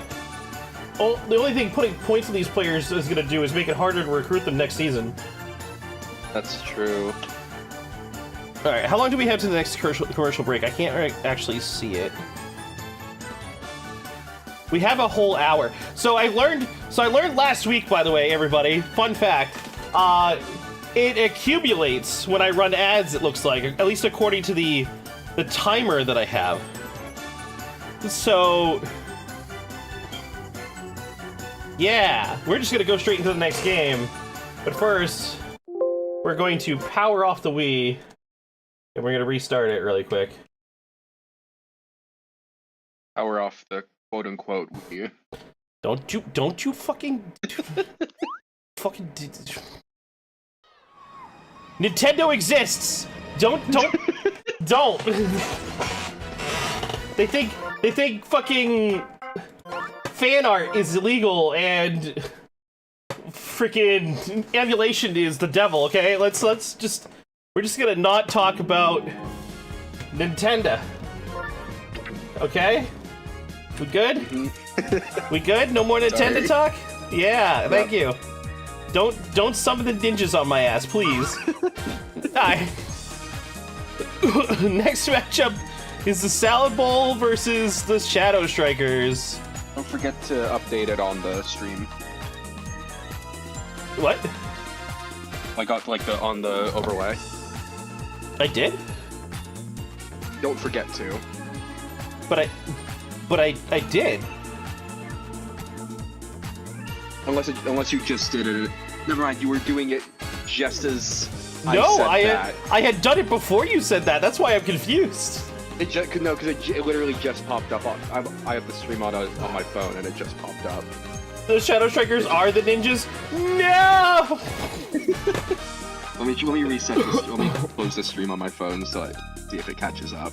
the only thing putting points on these players is going to do is make it harder to recruit them next season. That's true. Alright, how long do we have to the next commercial break? I can't actually see it. We have a whole hour. So I learned last week, by the way, everybody, fun fact, it accumulates when I run ads, it looks like, at least according to the timer that I have. So yeah, we're just gonna go straight into the next game. But first, we're going to power off the Wii. And we're gonna restart it really quick. Power off the quote-unquote Wii. Don't you fucking Nintendo exists. Don't. They think fucking fan art is illegal and freaking emulation is the devil. Okay, we're just gonna not talk about Nintendo. Okay? We good? We good? No more Nintendo talk? Yeah, thank you. Don't summon the ninjas on my ass, please. Hi. Next matchup is the Salad Bowl versus the Shadow Strikers. Don't forget to update it on the stream. What? On the overlay. I did? Don't forget to. But I did. Unless you just did it. Never mind, you were doing it just as No, I said I had done it before you said that. That's why I'm confused. because it literally just popped up. I have the stream on my phone, and it just popped up. The Shadow Strikers are the ninjas? No! Let me reset this. Let me close the stream on my phone so I see if it catches up.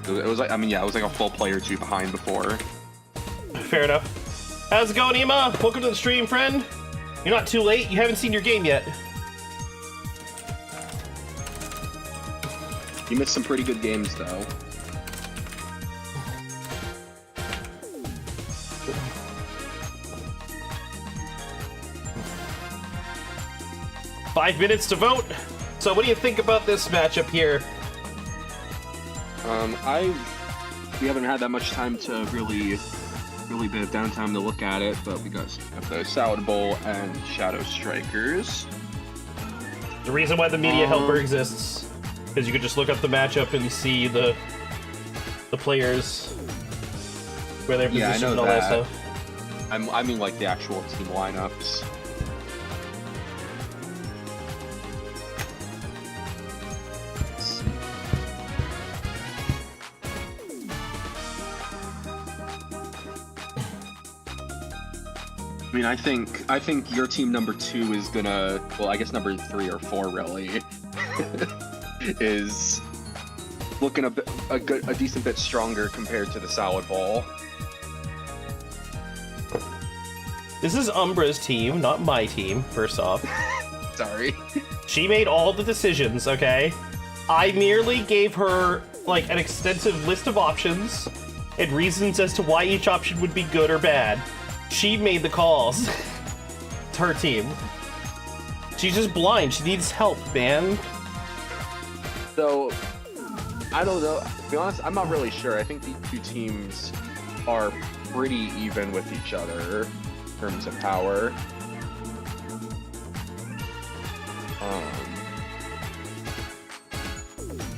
It was like, it was like a full player 2 behind before. Fair enough. How's it going, Ema? Welcome to the stream, friend. You're not too late. You haven't seen your game yet. You missed some pretty good games, though. Five minutes to vote. So what do you think about this matchup here? We haven't had that much time to really bit of downtime to look at it, but we got the Salad Bowl and Shadow Strikers. The reason why the media helper exists, because you could just look up the matchup and see the players, where they're positioned and all that stuff. I mean like the actual team lineups. I mean, I think your team number 2 is gonna, well, I guess number 3 or 4 really, is looking a decent bit stronger compared to the Salad Bowl. This is Umbra's team, not my team, first off. Sorry. She made all the decisions, okay? I merely gave her, like, an extensive list of options and reasons as to why each option would be good or bad. She made the calls. It's her team. She's just blind. She needs help, man. So, I don't know. To be honest, I'm not really sure. I think these two teams are pretty even with each other in terms of power.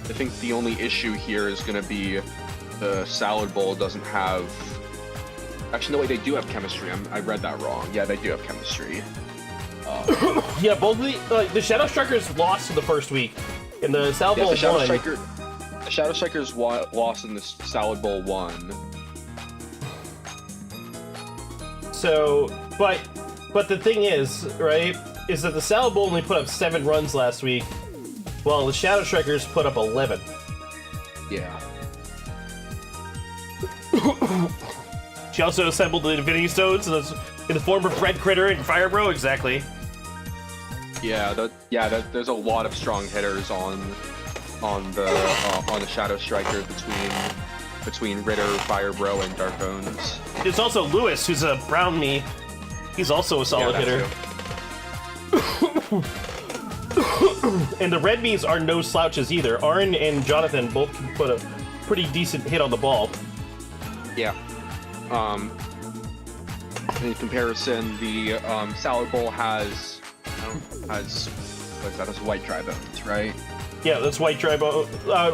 I think the only issue here is going to be the Salad Bowl doesn't have... Actually, no, wait, they do have chemistry. I read that wrong. Yeah, they do have chemistry. Yeah, both of the Shadow Strikers lost in the first week, and the Salad Bowl won. The Shadow Strikers lost in the Salad Bowl won. So, but the thing is, right, is that the Salad Bowl only put up 7 runs last week, while the Shadow Strikers put up 11. Yeah. She also assembled the Infinity Stones in the form of Red Critter and Fire Bro, exactly. Yeah, there's a lot of strong hitters on the Shadow Striker between Ritter, Fire Bro, and Dark Bones. There's also Lewis, who's a brown me. He's also a solid hitter. And the red me's are no slouches either. Arn and Jonathan both can put a pretty decent hit on the ball. Yeah. In comparison, the Salad Bowl has white dry bones, right? Yeah, that's white dry bones.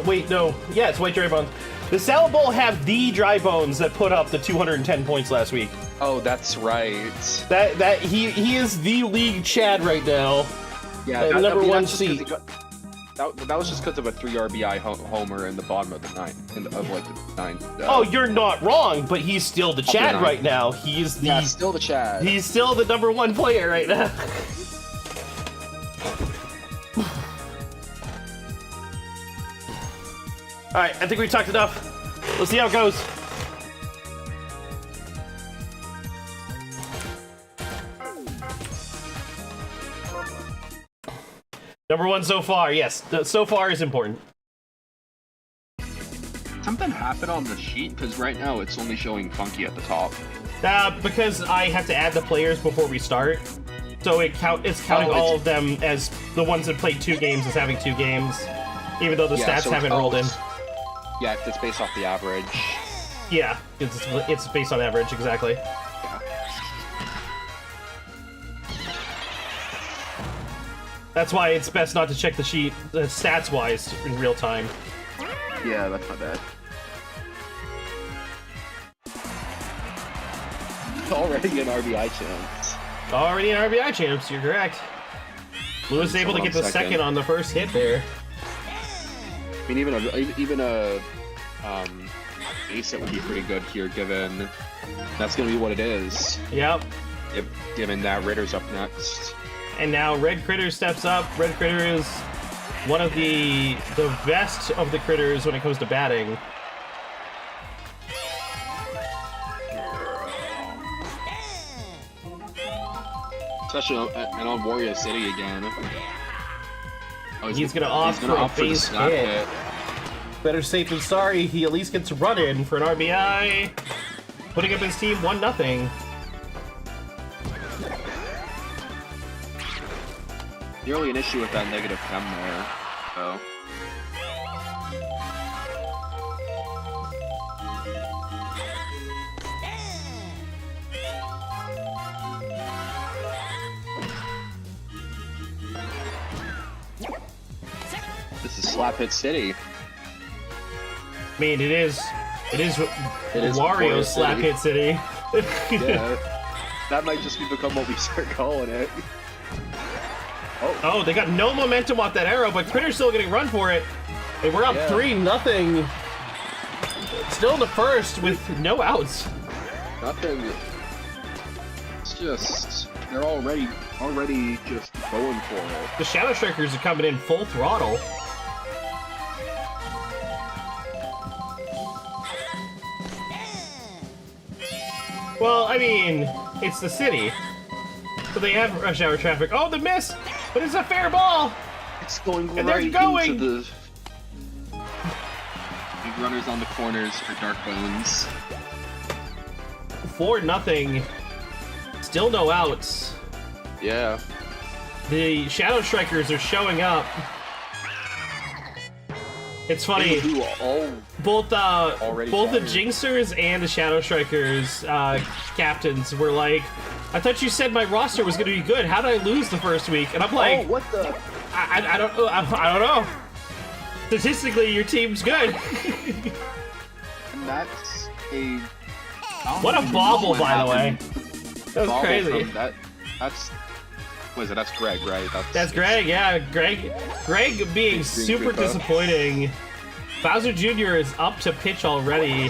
Wait, no. Yeah, it's white dry bones. The Salad Bowl have the dry bones that put up the 210 points last week. Oh, that's right. That he is the league Chad right now. Yeah, number one seat. That was just because of a 3 RBI homer in the bottom of the ninth. Oh, you're not wrong, but he's still the Chad right now. He's still the Chad. He's still the number 1 player right now. All right, I think we've talked enough. Let's see how it goes. Number 1 so far, yes. So far is important. Something happened on the sheet, because right now it's only showing Funky at the top. Because I have to add the players before we start. So it's counting all of them as the ones that played 2 games as having 2 games, even though the stats haven't rolled in. Yeah, it's based off the average. Yeah, it's based on average, exactly. Yeah. That's why it's best not to check the sheet stats-wise in real time. Yeah, that's not bad. Already an RBI chance. Already an RBI chance, you're correct. Lewis able to get the second on the first hit there. I mean, even a ace it would be pretty good here, given that's going to be what it is. Yep. Given that Ritter's up next. And now Red Critter steps up. Red Critter is one of the best of the critters when it comes to batting. Especially and on Warrior City again. Oh, he's gonna opt for a base hit. Better safe than sorry. He at least gets a run in for an RBI, putting up his team 1-0. Nearly an issue with that negative chem there, though. This is Slap Hit City. I mean, it is Wario Slap Hit City. Yeah, that might just become what we start calling it. Oh, they got no momentum off that arrow, but Critter's still getting run for it. And we're up 3-0. Still in the first with no outs. Nothing. It's just they're already just going for it. The Shadow Strikers are coming in full throttle. Well, I mean, it's the city. So they have rush hour traffic. Oh, the miss! But it's a fair ball! It's going and right they're going! Into the big runners on the corners for Dark Bones. 4-0. Still no outs. Yeah. The Shadow Strikers are showing up. It's funny. Both the Jingsers and the Shadow Strikers captains were like, I thought you said my roster was going to be good. How did I lose the first week? And I'm like, what the? I don't know. Statistically, your team's good. And that's a. What a bobble, by the way. That was crazy. That's Greg, right? That's Greg, yeah. Greg being super disappointing. Bowser Jr. is up to pitch already.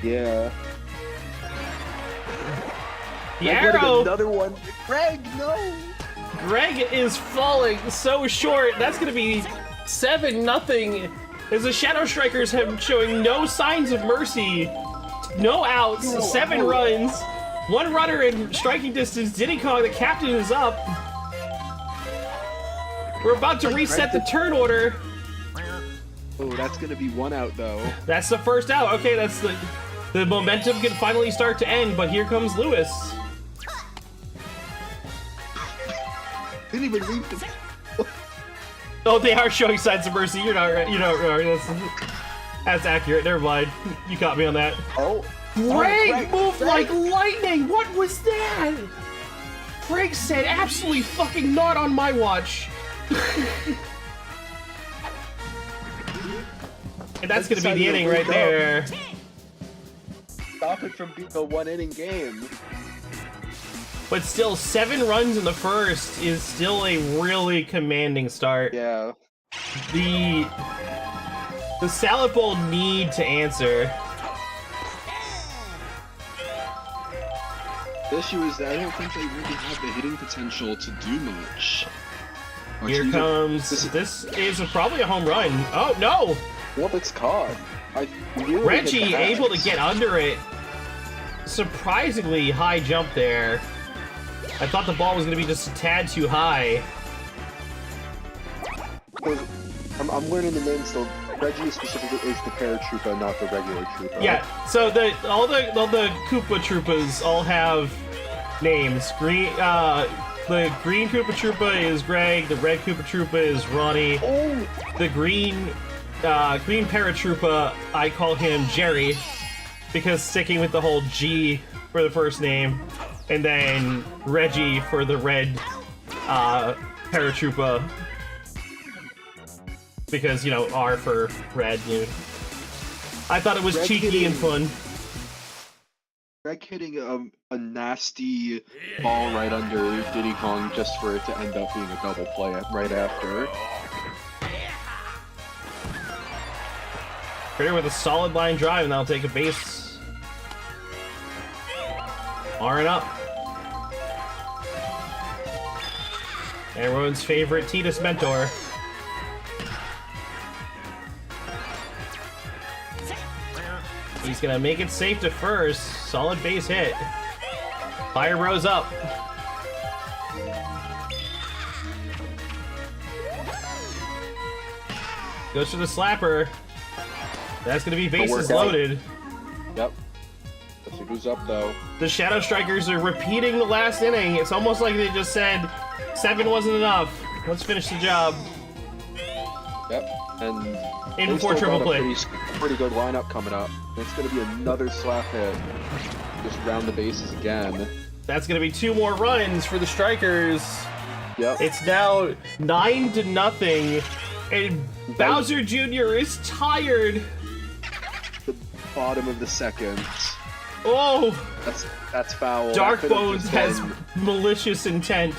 Yeah. The arrow! Another one. Greg, no! Greg is falling so short. That's going to be 7-0. As the Shadow Strikers have showing no signs of mercy. No outs, 7 runs. 1 runner in striking distance. Diddy Kong, the captain, is up. We're about to reset the turn order. Oh, that's gonna be 1 out though. That's the first out. Okay, that's the momentum can finally start to end. But here comes Lewis. Didn't even read the. Oh, they are showing signs of mercy. You're not right. You're not right. That's accurate. Never mind. You caught me on that. Oh. Greg moved like lightning! What was that? Greg said, absolutely fucking not on my watch. And that's gonna be the inning right there. Stop it from being a 1-inning game. But still, 7 runs in the first is still a really commanding start. Yeah. The Salad Bowl need to answer. The issue is that I don't think they really have the hitting potential to do much. Here comes... This is probably a home run. Oh, no! Well, it's caught. Reggie able to get under it. Surprisingly high jump there. I thought the ball was going to be just a tad too high. I'm learning the name still. Reggie specifically is the paratroopa, not the regular troopa. Yeah, so all the Koopa Troopas all have names. The green Koopa Troopa is Greg. The red Koopa Troopa is Ronnie. Oh! The green Paratroopa, I call him Jerry, because sticking with the whole G for the first name, and then Reggie for the red Paratroopa, because, you know, R for red. You know. I thought it was cheeky and fun. Greg hitting a nasty ball right under Diddy Kong just for it to end up being a double play right after. Critter with a solid line drive, and that'll take a base. R and up. Everyone's favorite Tidus mentor. He's gonna make it safe to first. Solid base hit. Fire rose up. Goes for the slapper. That's gonna be bases loaded. Yep. That's who's up though. The Shadow Strikers are repeating the last inning. It's almost like they just said 7 wasn't enough. Let's finish the job. Yep. And in before triple play. Pretty good lineup coming up. It's going to be another slap hit. Just round the bases again. That's going to be 2 more runs for the Strikers. Yep. It's now 9-0, and Bowser Jr. is tired. The bottom of the second. Oh! That's foul. Dark Bones has malicious intent.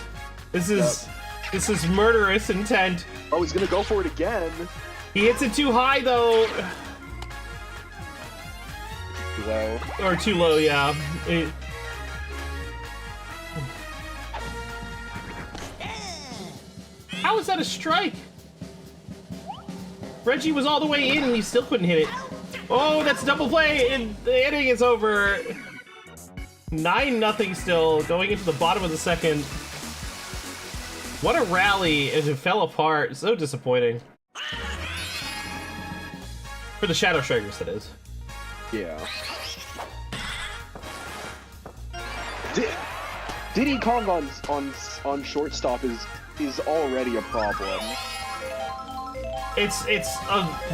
This is murderous intent. Oh, he's gonna go for it again. He hits it too high though. Too low. Or too low, yeah. How is that a strike? Reggie was all the way in and he still couldn't hit it. Oh, that's double play, and the inning is over. 9-0 still, going into the bottom of the second. What a rally, and it fell apart. So disappointing. For the Shadow Strikers, that is. Yeah. Diddy Kong on shortstop is already a problem. It's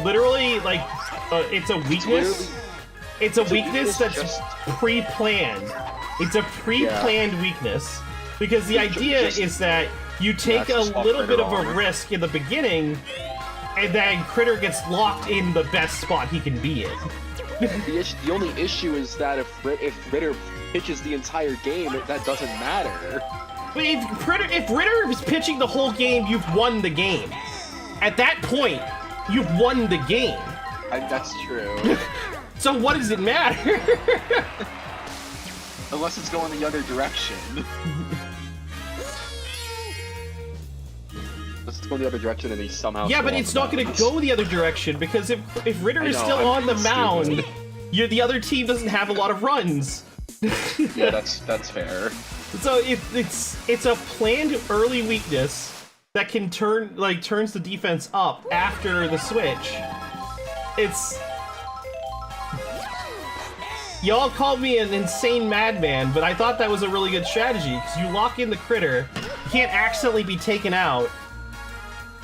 literally like it's a weakness. It's a weakness that's pre-planned. It's a pre-planned weakness because the idea is that you take a little bit of a risk in the beginning, and then Critter gets locked in the best spot he can be in. The only issue is that if Ritter pitches the entire game, that doesn't matter. But if Ritter is pitching the whole game, you've won the game. At that point, you've won the game. That's true. So what does it matter? Unless it's going the other direction. Unless it's going the other direction and he somehow... Yeah, but it's not going to go the other direction, because if Ritter is still on the mound, the other team doesn't have a lot of runs. Yeah, that's fair. So it's a planned early weakness that can turns the defense up after the switch. Y'all called me an insane madman, but I thought that was a really good strategy, because you lock in the Critter, you can't accidentally be taken out,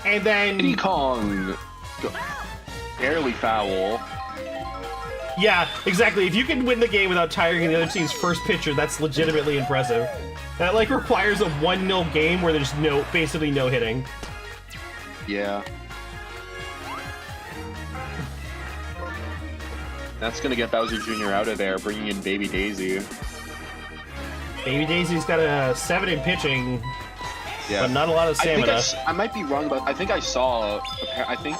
and then... Diddy Kong, barely foul. Yeah, exactly. If you can win the game without tiring the other team's first pitcher, that's legitimately impressive. That requires a 1-0 game where there's basically no hitting. Yeah. That's gonna get Bowser Jr. out of there, bringing in Baby Daisy. Baby Daisy's got a 7 in pitching, but not a lot of stamina. I might be wrong, but I think I saw. I think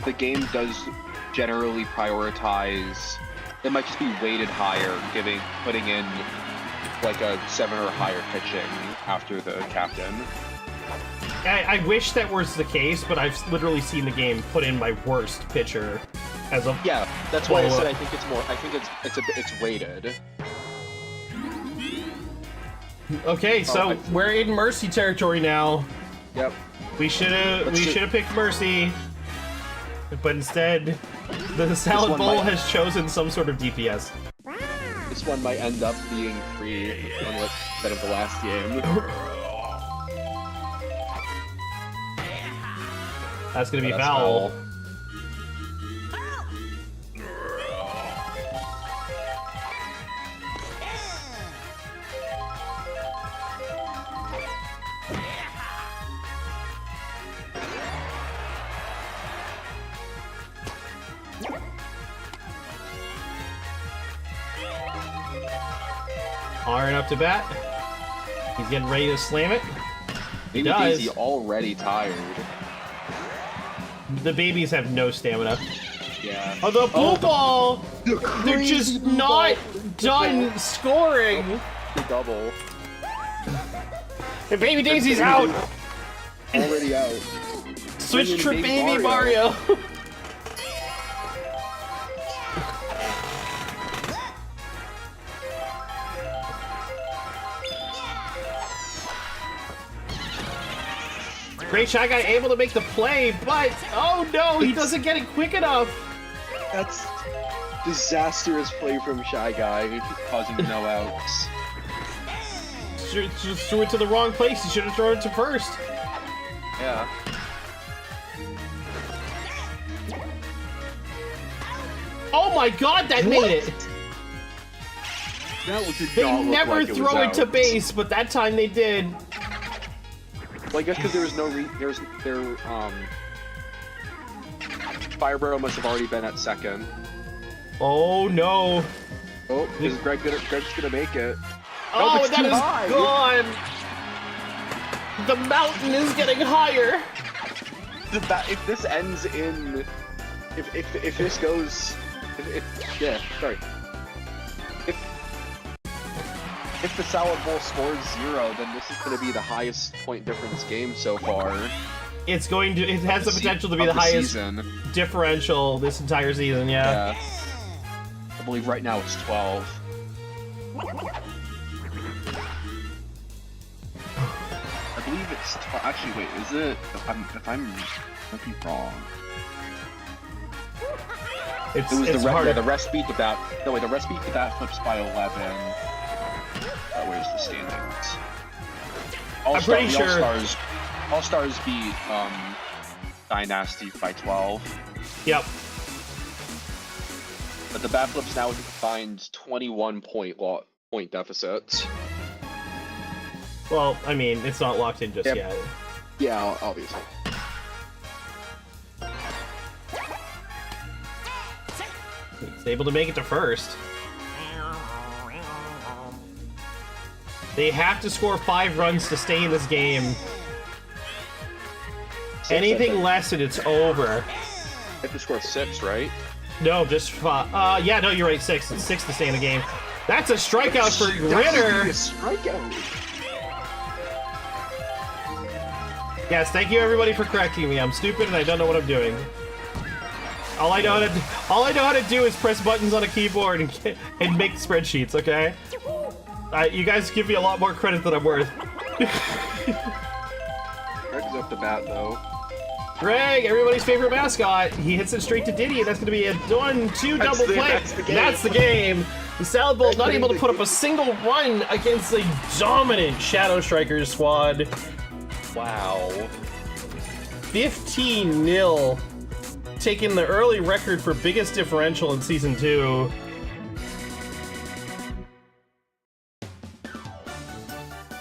the game does generally prioritize. It might just be weighted higher, putting in like a 7 or higher pitching after the captain. I wish that was the case, but I've literally seen the game put in my worst pitcher as a... Yeah, that's why I said I think it's more. I think it's weighted. Okay, so we're in Mercy territory now. Yep. We should have picked Mercy, but instead, the Salad Bowl has chosen some sort of DPS. this one might end up being 3 instead of the last game. That's gonna be foul. Iron up to bat. He's getting ready to slam it. Maybe Daisy already tired. The babies have no stamina. Yeah. Oh, the blue ball! They're just not done scoring! The double. And Baby Daisy's out! Already out. Switch to Baby Mario! Great Shy Guy able to make the play, but oh no, he doesn't get it quick enough. That's disastrous play from Shy Guy, causing no outs. Just threw it to the wrong place. He should have thrown it to first. Yeah. Oh my God, that made it. That did They not look never like it throw was it to out. base, but that time they did. Well, I guess because there was no Fire Barrel must have already been at second. Oh no. Oh, is Greg's gonna make it? Oh, that's that too is high. gone. The mountain is getting higher. If this ends in, if this goes, yeah, sorry. If the Salad Bowl scores 0, then this is going to be the highest point difference game so far. It's going to. It has the potential to be the highest season. differential this entire season. Yeah. I believe right now it's 12. I believe it's actually. Wait, is it? If I'm might be wrong. It's the the rest beat the bat. No wait, the rest beat the bat flips by 11. Where's the standings? I'm pretty sure All-Stars beat DyNasties by 12. Yep. But the bat flips now with a combined 21 point deficit. Well, I mean, it's not locked in just yet. Yeah, obviously. He's able to make it to first. They have to score 5 runs to stay in this game. Anything less and it's over. They have to score 6, right? No, just 5. Yeah, no, you're right. 6. It's 6 to stay in the game. That's a strikeout for Ritter. Strikeout. Yes, thank you everybody for correcting me. I'm stupid and I don't know what I'm doing. All I know how to do is press buttons on a keyboard and make spreadsheets. Okay. You guys give me a lot more credit than I'm worth. Greg's up the bat, though. Greg, everybody's favorite mascot. He hits it straight to Diddy, and that's going to be a 1-2 double play. That's the game. The Salad Bowl not able to put up a single run against a dominant Shadow Strikers squad. Wow. 15-0. Taking the early record for biggest differential in Season 2.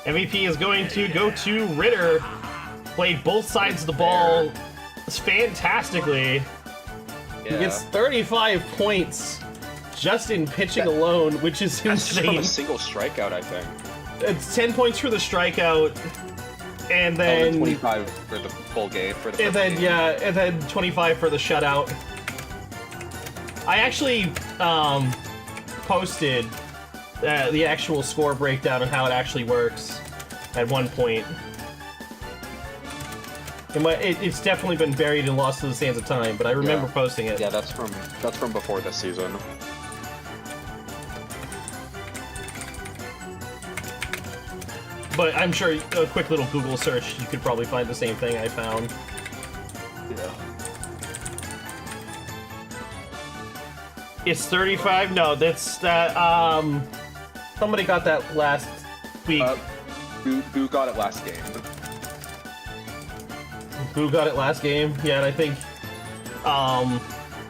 MVP is going to go to Ritter. Played both sides of the ball fantastically. Yeah. He gets 35 points just in pitching alone, which is insane. From a single strikeout, I think. It's 10 points for the strikeout, and then 25 for the full game. And then 25 for the shutout. I actually posted the actual score breakdown and how it actually works at one point. It's definitely been buried and lost to the sands of time, but I remember posting it. Yeah, that's from before this season. But I'm sure a quick little Google search, you could probably find the same thing I found. Yeah. It's 35. No, that's that. Somebody got that last week. Boo got it last game. Boo got it last game. Yeah, and I think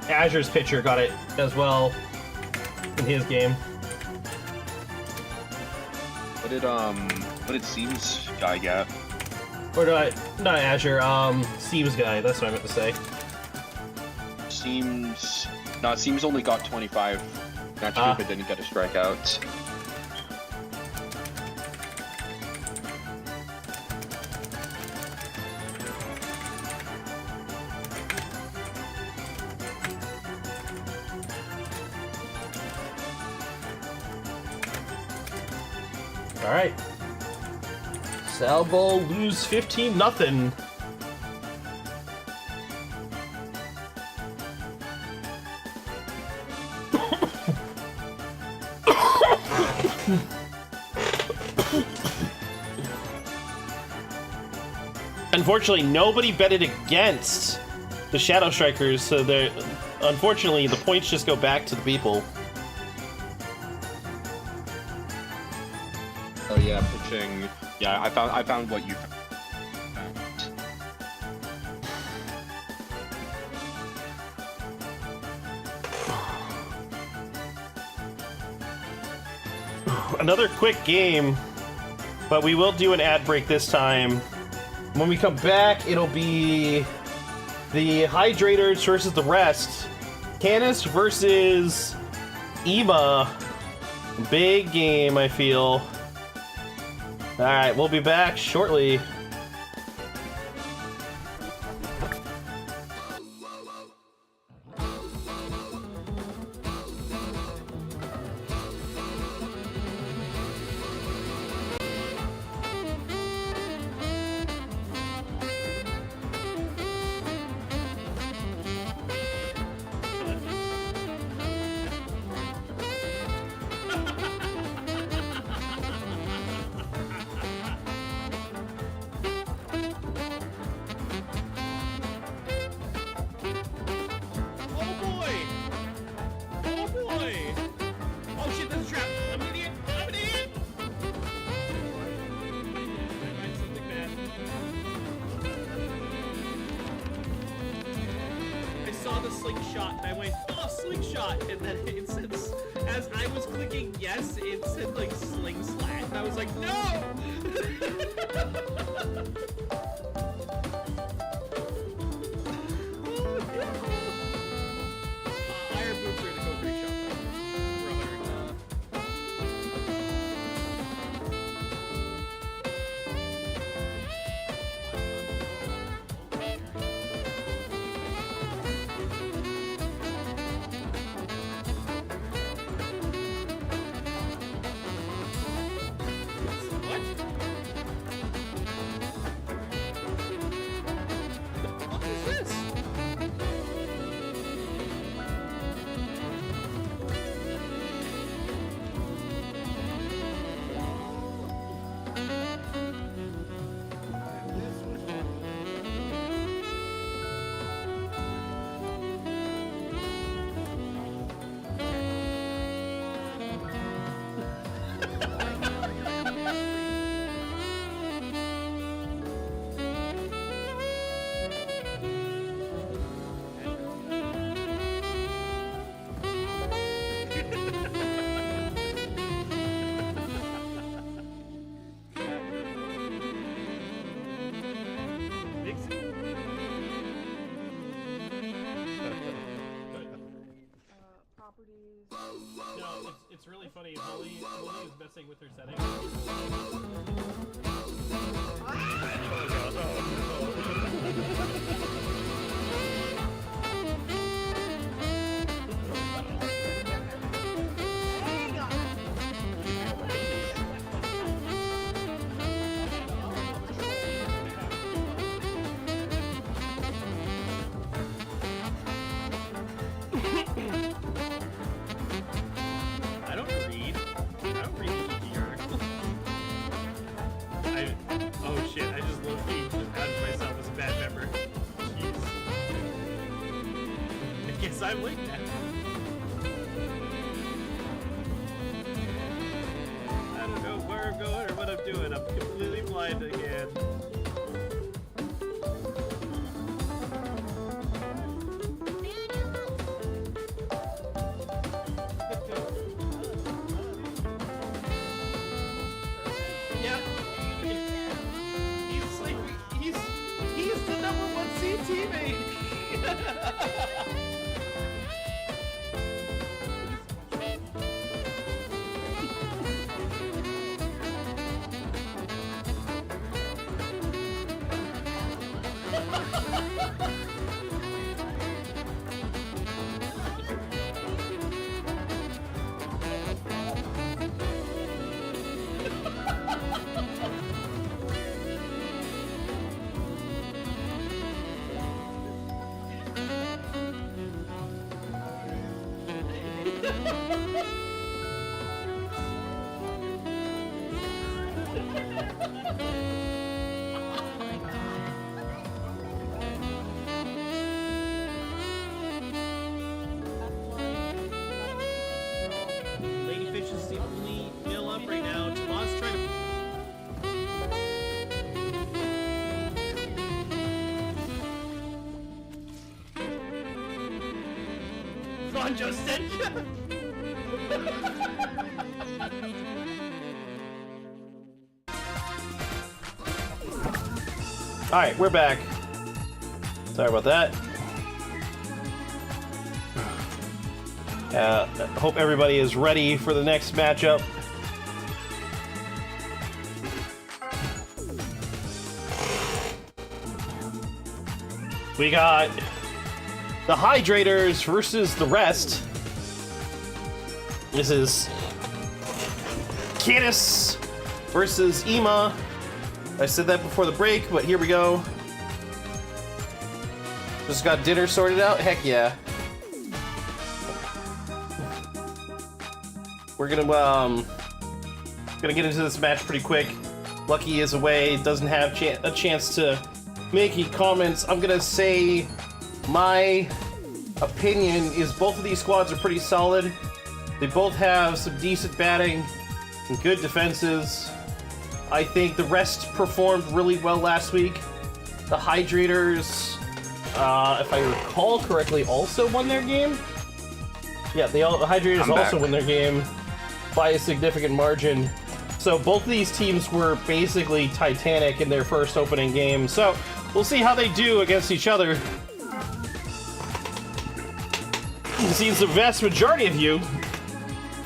Azure's pitcher got it as well in his game. What did Seams guy get? Or not Azure. Seams guy. That's what I meant to say. Seams only got 25. Not sure if it didn't get a strikeout. All right. Salvo lose 15-0. Unfortunately, nobody betted against the Shadow Strikers, so unfortunately the points just go back to the people. Oh yeah, pitching. Yeah, I found what you found. Another quick game, but we will do an ad break this time. When we come back, it'll be the Hydrators versus the rest. Canis versus Ema. Big game, I feel. Alright, we'll be back shortly. It's really funny. Holly is messing with her settings. I'm late now. blind. I'm completely blind again. Yeah. He's like, he's the #1 seed teammate. Ladyfish is the only mill up right now. Tomas trying to. Ron Justin. Alright, we're back. Sorry about that. Hope everybody is ready for the next matchup. We got the Hydrators versus the rest. This is Canis versus Ema. I said that before the break, but here we go. Just got dinner sorted out? Heck yeah. We're gonna get into this match pretty quick. Lucky is away, doesn't have a chance to make any comments. I'm gonna say my opinion is both of these squads are pretty solid. They both have some decent batting and good defenses. I think the rest performed really well last week. The Hydrators, if I recall correctly, also won their game. Yeah, the Hydrators also won their game by a significant margin. So both of these teams were basically Titanic in their first opening game. So we'll see how they do against each other. It seems the vast majority of you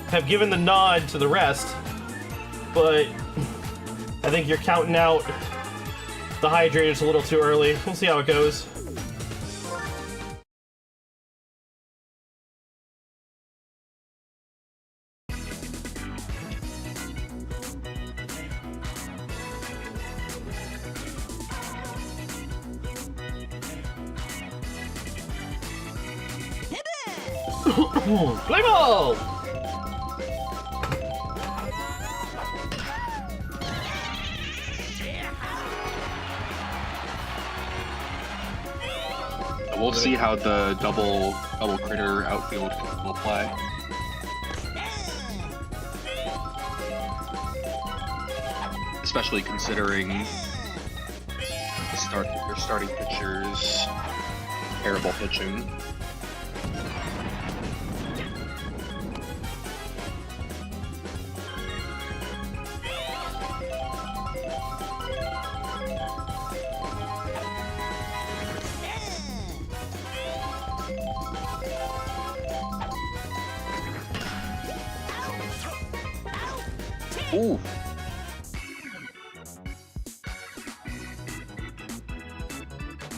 have given the nod to the rest, but I think you're counting out the Hydrators a little too early. We'll see how it goes. Play ball! We'll see how the double critter outfield will play. Especially considering their starting pitchers' terrible pitching. Ooh.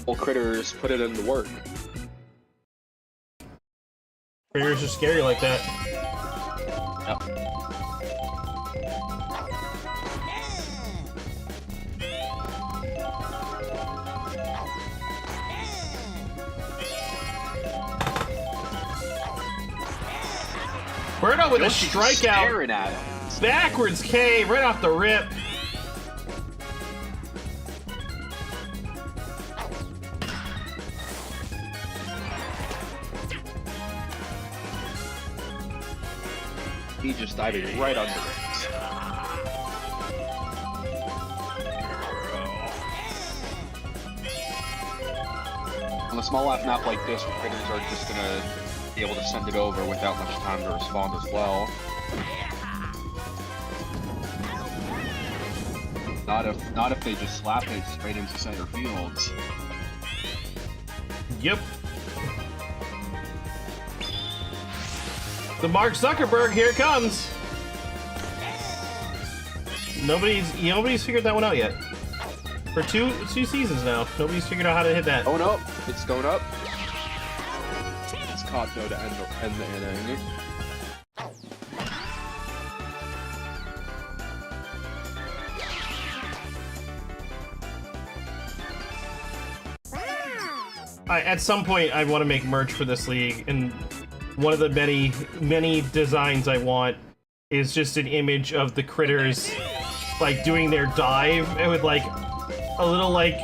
Well, critters put it into work. Critters are scary like that. Yep. Birdo with a strikeout. At him. Backwards K right off the rip. He just dived right under it. On a small map like this, the critters are just gonna be able to send it over without much time to respond as well. Not if they just slap it straight into center fields. Yep. The Mark Zuckerberg, here it comes. Nobody's figured that one out yet. For two seasons now, nobody's figured out how to hit that. Going up. It's going up. It's caught though to end the inning. At some point, I want to make merch for this league, and one of the many designs I want is just an image of the critters, like doing their dive, and with like a little like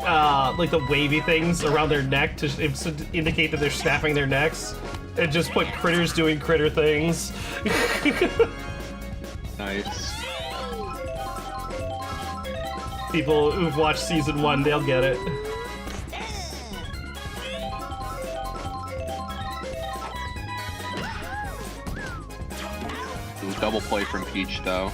the wavy things around their neck to indicate that they're snapping their necks, and just put critters doing critter things. Nice. People who've watched season 1, they'll get it. Double play from Peach, though.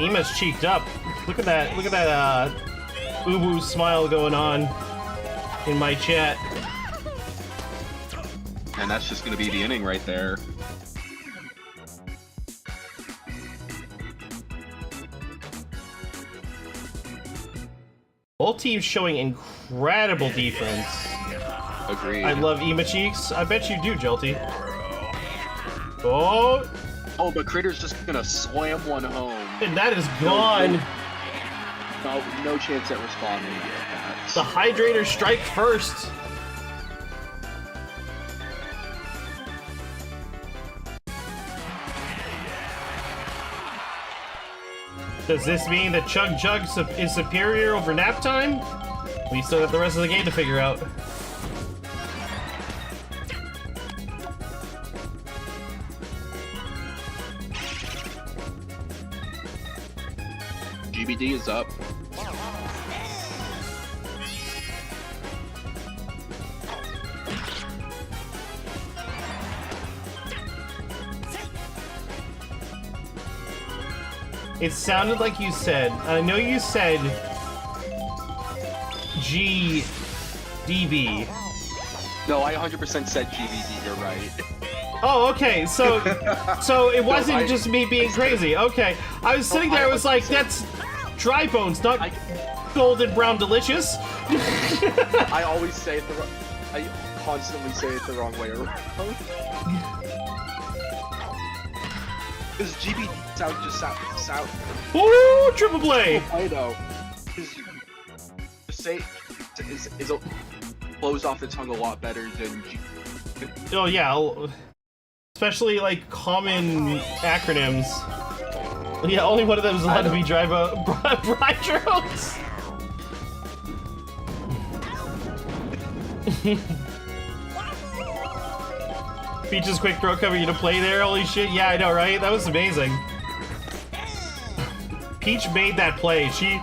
Ema's cheeked up. Look at that uwu smile going on in my chat. And that's just gonna be the inning right there. Both teams showing incredible defense. Agreed. I love Ema cheeks. I bet you do, Jelty. Oh! Oh, but Critter's just gonna slam one home. And that is gone. No chance at responding yet. The Hydrators strike first. Does this mean that Chug Jug is superior over nap time? We still have the rest of the game to figure out. GBD is up. It sounded like you said, I know you said GDB. No, I 100% said GBD, you're right. Oh, okay, so it wasn't just me being crazy. Okay, I was sitting there, I was like, that's dry bones, not golden brown delicious. I always say it I constantly say it the wrong way around. Because GBD sound. Ooh, triple play! I know. Say is blows off the tongue a lot better than G. Oh yeah, especially like common acronyms. Yeah, only one of them is allowed to be dry drones. Peach's quick throw coming into play there. Holy shit! Yeah, I know, right? That was amazing. Peach made that play. She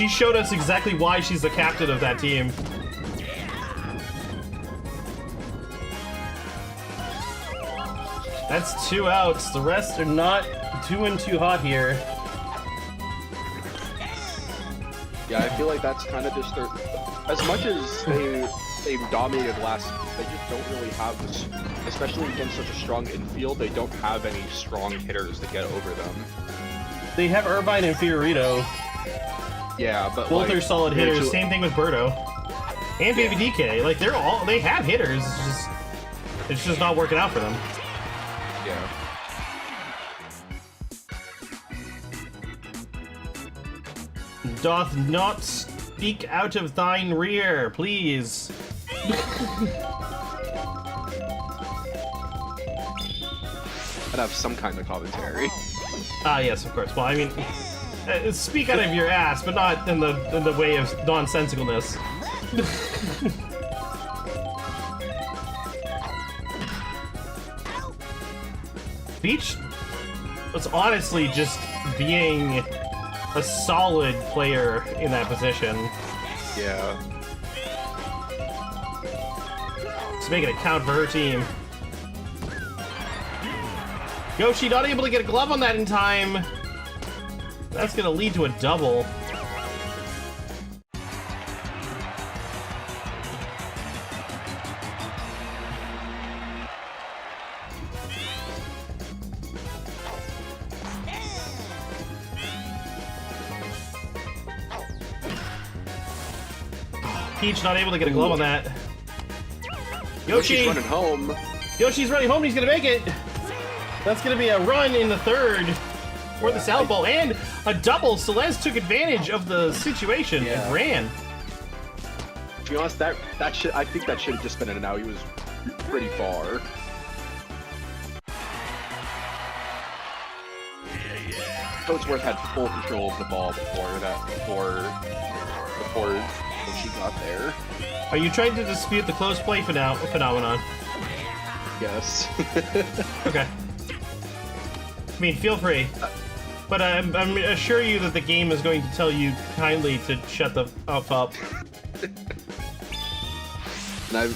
showed us exactly why she's the captain of that team. That's 2 outs. The rest are not doing too hot here. Yeah, I feel like that's kind of just their. As much as they dominated last, they just don't really have this. Especially against such a strong infield, they don't have any strong hitters to get over them. They have Irvine and Fiorito. Yeah, but both like, are solid hitters. Same thing with Birdo and Baby DK. Like they have hitters. It's just not working out for them. Yeah. Doth not speak out of thine rear, please. I'd have some kind of commentary. Ah, yes, of course. Well, I mean, speak out of your ass, but not in the way of nonsensicalness. Peach was honestly just being a solid player in that position. Yeah. Let's make it a count for her team. Yoshi not able to get a glove on that in time. That's gonna lead to a double. Peach not able to get a glove on that. Yoshi! Yoshi's running home. Yoshi's running home, he's gonna make it! That's gonna be a run in the third for the salad bowl, and a double. Celeste took advantage of the situation and ran. To be honest, I think that should have just been in and out. He was pretty far. Coatsworth had full control of the ball before she got there. Are you trying to dispute the close play phenomenon? Yes. Okay. I mean, feel free. But I'm assure you that the game is going to tell you kindly to shut the f up. And I've...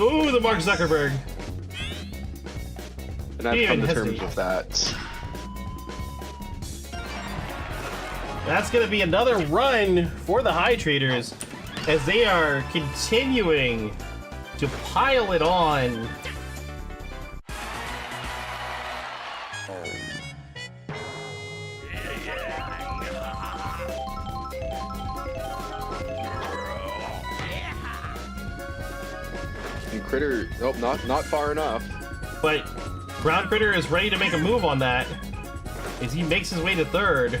Ooh, the Mark Zuckerberg. And I've come to terms with that. That's going to be another run for the Hydrators as they are continuing to pile it on. And Critter, oh, not far enough. But Brown Critter is ready to make a move on that as he makes his way to third.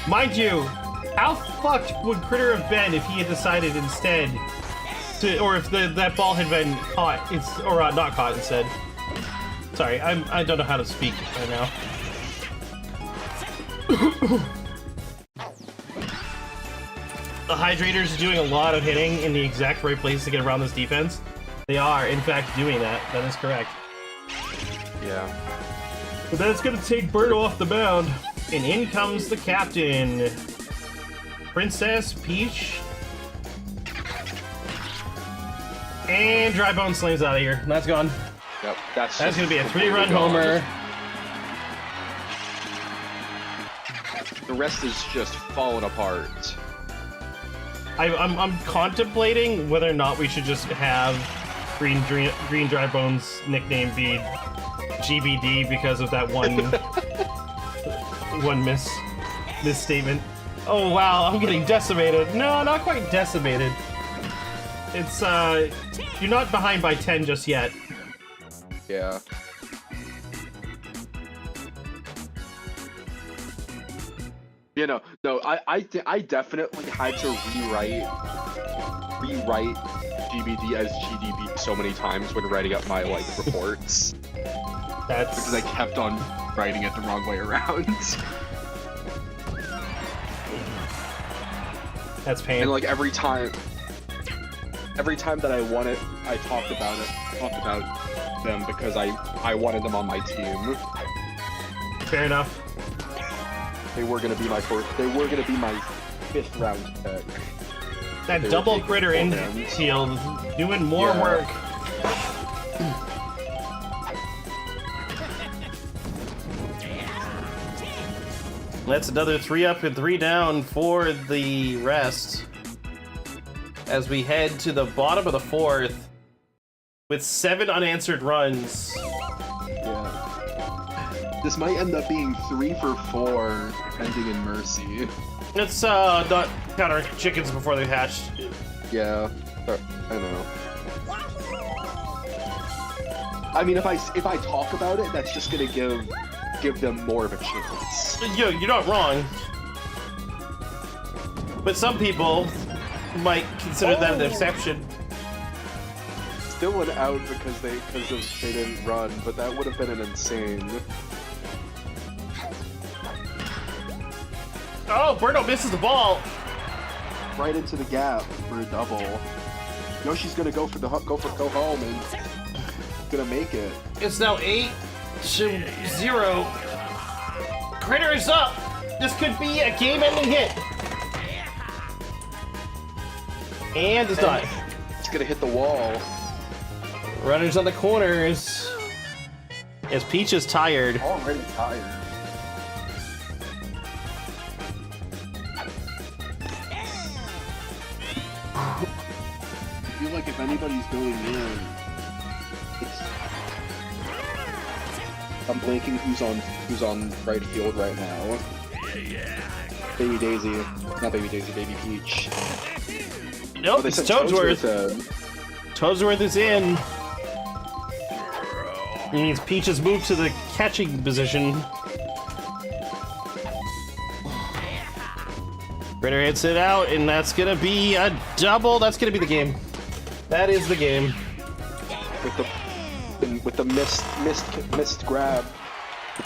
Mind you, how fucked would Critter have been if he had decided instead to, or if that ball had been caught, or not caught instead. Sorry, I don't know how to speak right now. The Hydrators are doing a lot of hitting in the exact right place to get around this defense. They are, in fact, doing that. That is correct. Yeah. But then it's going to take Bird off the mound. And in comes the captain. Princess Peach. And Dry Bone slings out of here. That's gone. Yep, that's going to be a 3-run homer. The rest is just falling apart. I'm contemplating whether or not we should just have Green Dry Bone's nickname be GBD because of that one misstatement. Oh wow, I'm getting decimated. No, not quite decimated. It's you're not behind by 10 just yet. Yeah. You know, no, I definitely had to rewrite GBD as GDB so many times when writing up my reports. That's because I kept on writing it the wrong way around. That's pain. And every time that I won it, I talked about them because I wanted them on my team. Fair enough. They were gonna be my fifth round pick. That double critter infield doing more work. That's another 3 up and 3 down for the rest. As we head to the bottom of the 4th with 7 unanswered runs. Yeah. This might end up being 3 for 4, ending in Mercy. Let's not count our chickens before they hatched. Yeah, I know. I mean, if I talk about it, that's just gonna give them more of a chance. You're not wrong. But some people might consider that an exception. Still an out because they didn't run, but that would have been an insane. Oh, Birdo misses the ball. Right into the gap for a double. Yoshi's gonna go home and gonna make it. It's now 8 0. Critter is up. This could be a game-ending hit. And it's not. It's gonna hit the wall. Runners on the corners. As Peach is tired. Already tired. I feel like if anybody's going in, it's... I'm blanking who's on right field right now. Baby Daisy, not Baby Daisy, Baby Peach. Nope, it's Toadsworth. Toadsworth is in. It means Peach has moved to the catching position. Critter hits it out, and that's gonna be a double. That's gonna be the game. That is the game. With the missed grab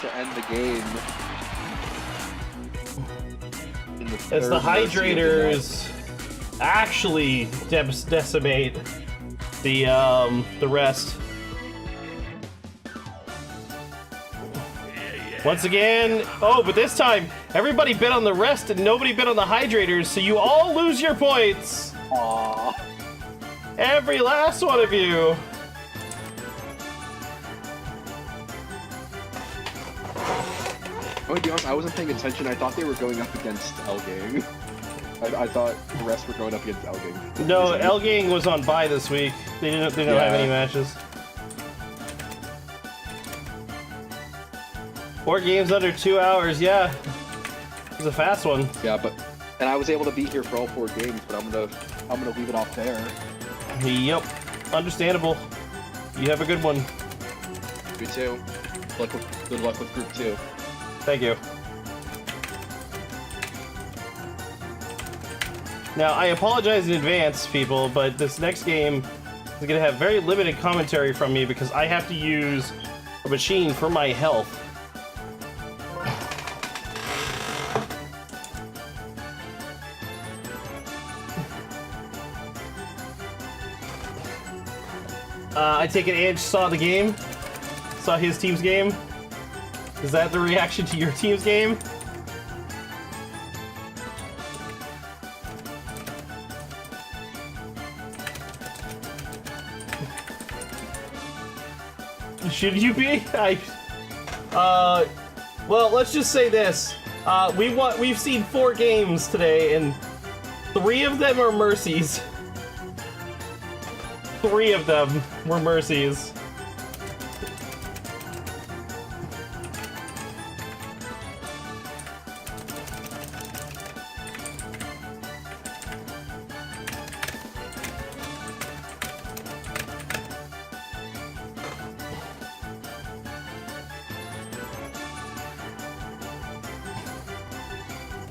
to end the game. As the Hydrators actually decimate the rest. Once again, oh, but this time everybody bid on the rest and nobody bid on the Hydrators, so you all lose your points. Aww. Every last one of you. I'm gonna be honest, I wasn't paying attention. I thought they were going up against L-Gang. I thought the rest were going up against L-Gang. No, L-Gang was on bye this week. They don't have any matches. 4 games under 2 hours, yeah. It was a fast one. Yeah, and I was able to be here for all 4 games, but I'm gonna leave it off there. Yep, understandable. You have a good one. You too. Good luck with Group 2. Thank you. Now, I apologize in advance, people, but this next game is going to have very limited commentary from me because I have to use a machine for my health. I take it Ange saw the game? Saw his team's game? Is that the reaction to your team's game? Should you be? Well, let's just say this. We've seen 4 games today, and 3 of them are mercies. 3 of them were mercies.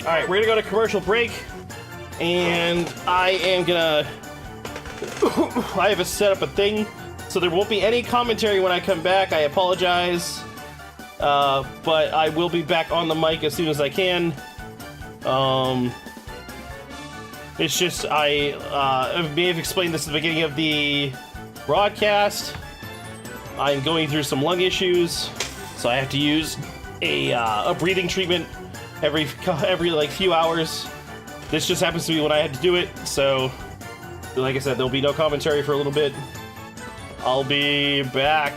Alright, we're gonna go to commercial break, and I am gonna... I have set up a thing, so there won't be any commentary when I come back. I apologize, but I will be back on the mic as soon as I can. It's just, I may have explained this at the beginning of the broadcast. I'm going through some lung issues, so I have to use a breathing treatment every like few hours. This just happens to be when I had to do it, so like I said, there'll be no commentary for a little bit. I'll be back.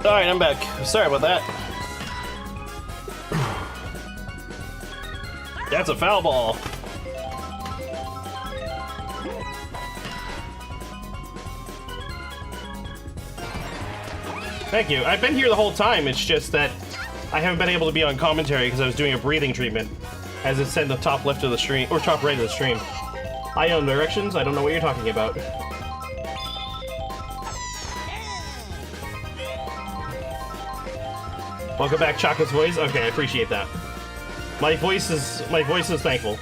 Alright, I'm back. Sorry about that. That's a foul ball. Thank you. I've been here the whole time. It's just that I haven't been able to be on commentary because I was doing a breathing treatment, as it said in the top left of the stream, or top right of the stream. I own directions. I don't know what you're talking about. Welcome back, Chaka's voice. Okay, I appreciate that. My voice is thankful.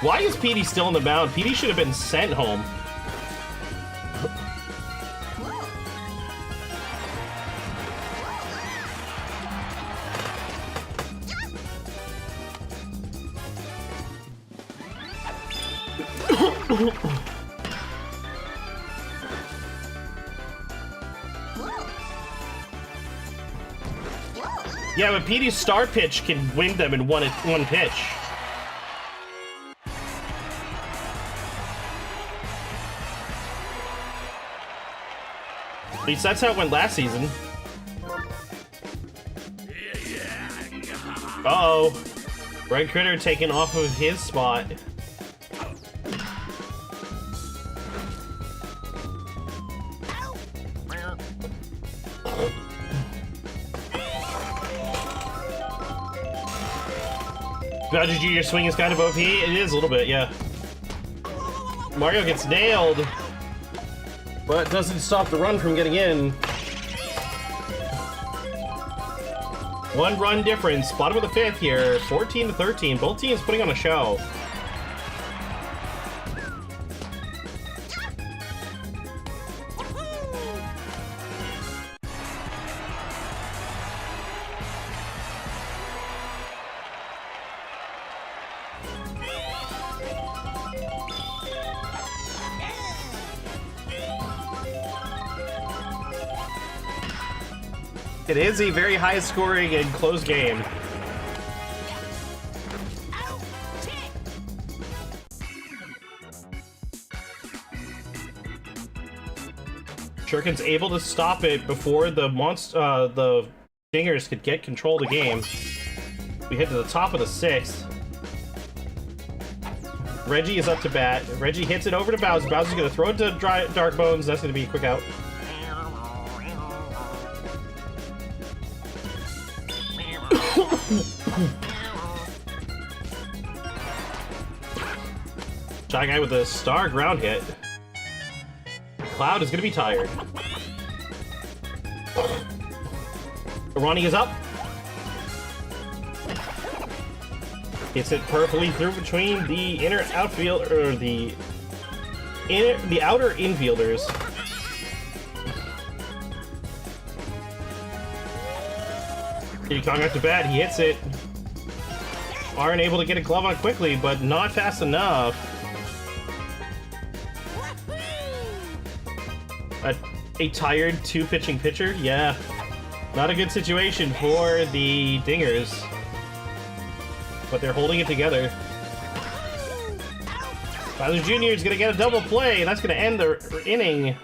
Why is Petey still on the mound? Petey should have been sent home. Yeah, but Petey's star pitch can win them in one pitch. At least that's how it went last season. Uh-oh. Red Critter taken off of his spot. Bowser Jr. swing is kind of OP. It is a little bit, yeah. Mario gets nailed, but doesn't stop the run from getting in. One run difference. Bottom of the fifth here. 14-13. Both teams putting on a show. It is a very high-scoring and close game. Shuriken's able to stop it before the Dingers could get control of the game. We hit to the top of the 6th. Reggie is up to bat. Reggie hits it over to Bowser. Bowser's gonna throw it to Dark Bones. That's gonna be a quick out. Shy Guy with a star ground hit. Cloud is gonna be tired. Ronnie is up. Hits it perfectly through between the inner outfield, or the outer infielders. Diddy Kong up to bat, he hits it. Aren't able to get a glove on quickly, but not fast enough. A tired 2-pitching pitcher? Yeah. Not a good situation for the Dingers. But they're holding it together. Bowser Jr. is gonna get a double play, and that's gonna end the inning.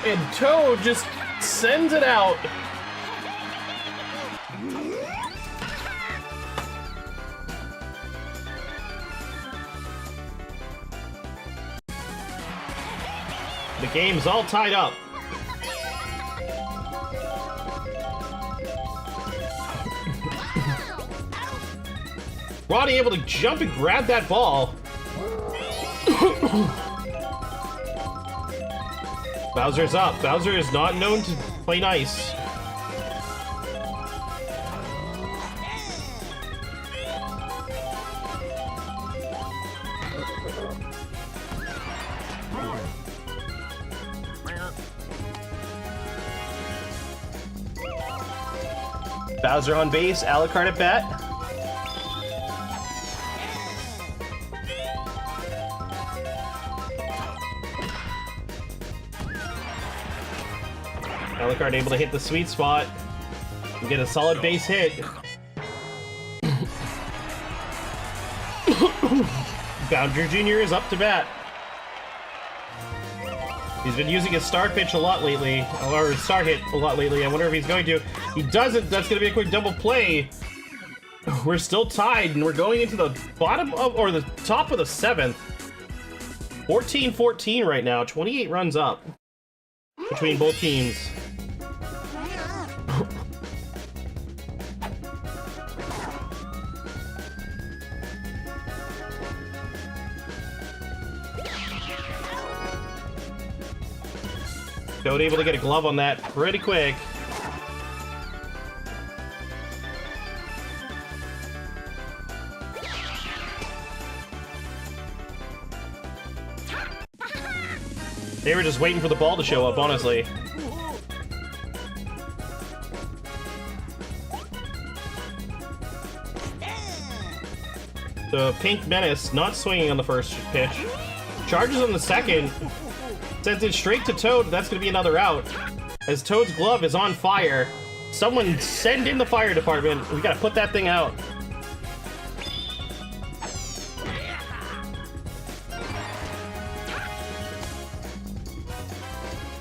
And Toad just sends it out. The game's all tied up. Roddy able to jump and grab that ball. Bowser's up. Bowser is not known to play nice. Bowser on base, Alucard at bat. Alucard able to hit the sweet spot and get a solid base hit. Bowser Jr. is up to bat. He's been using his star pitch a lot lately, or star hit a lot lately. I wonder if he's going to. He doesn't. That's going to be a quick double play. We're still tied, and we're going into the bottom of, or the top of the 7th. 14-14 right now. 28 runs up between both teams. Toad able to get a glove on that pretty quick. They were just waiting for the ball to show up, honestly. The Pink Menace not swinging on the first pitch. Charges on the second. Sends it straight to Toad. That's going to be another out. As Toad's glove is on fire. Someone send in the fire department. We got to put that thing out.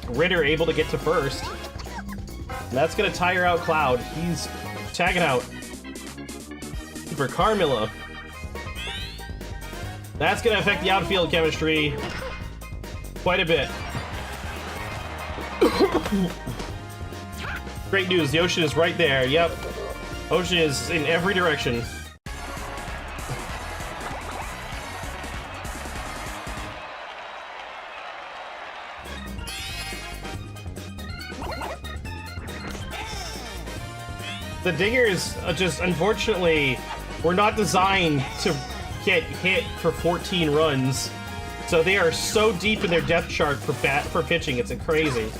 Ritter able to get to first. And that's going to tire out Cloud. He's tagging out for Carmilla. That's going to affect the outfield chemistry quite a bit. Great news, the ocean is right there. Yep. Ocean is in every direction. The Dingers just, unfortunately, were not designed to get hit for 14 runs. So they are so deep in their depth chart for pitching, it's crazy.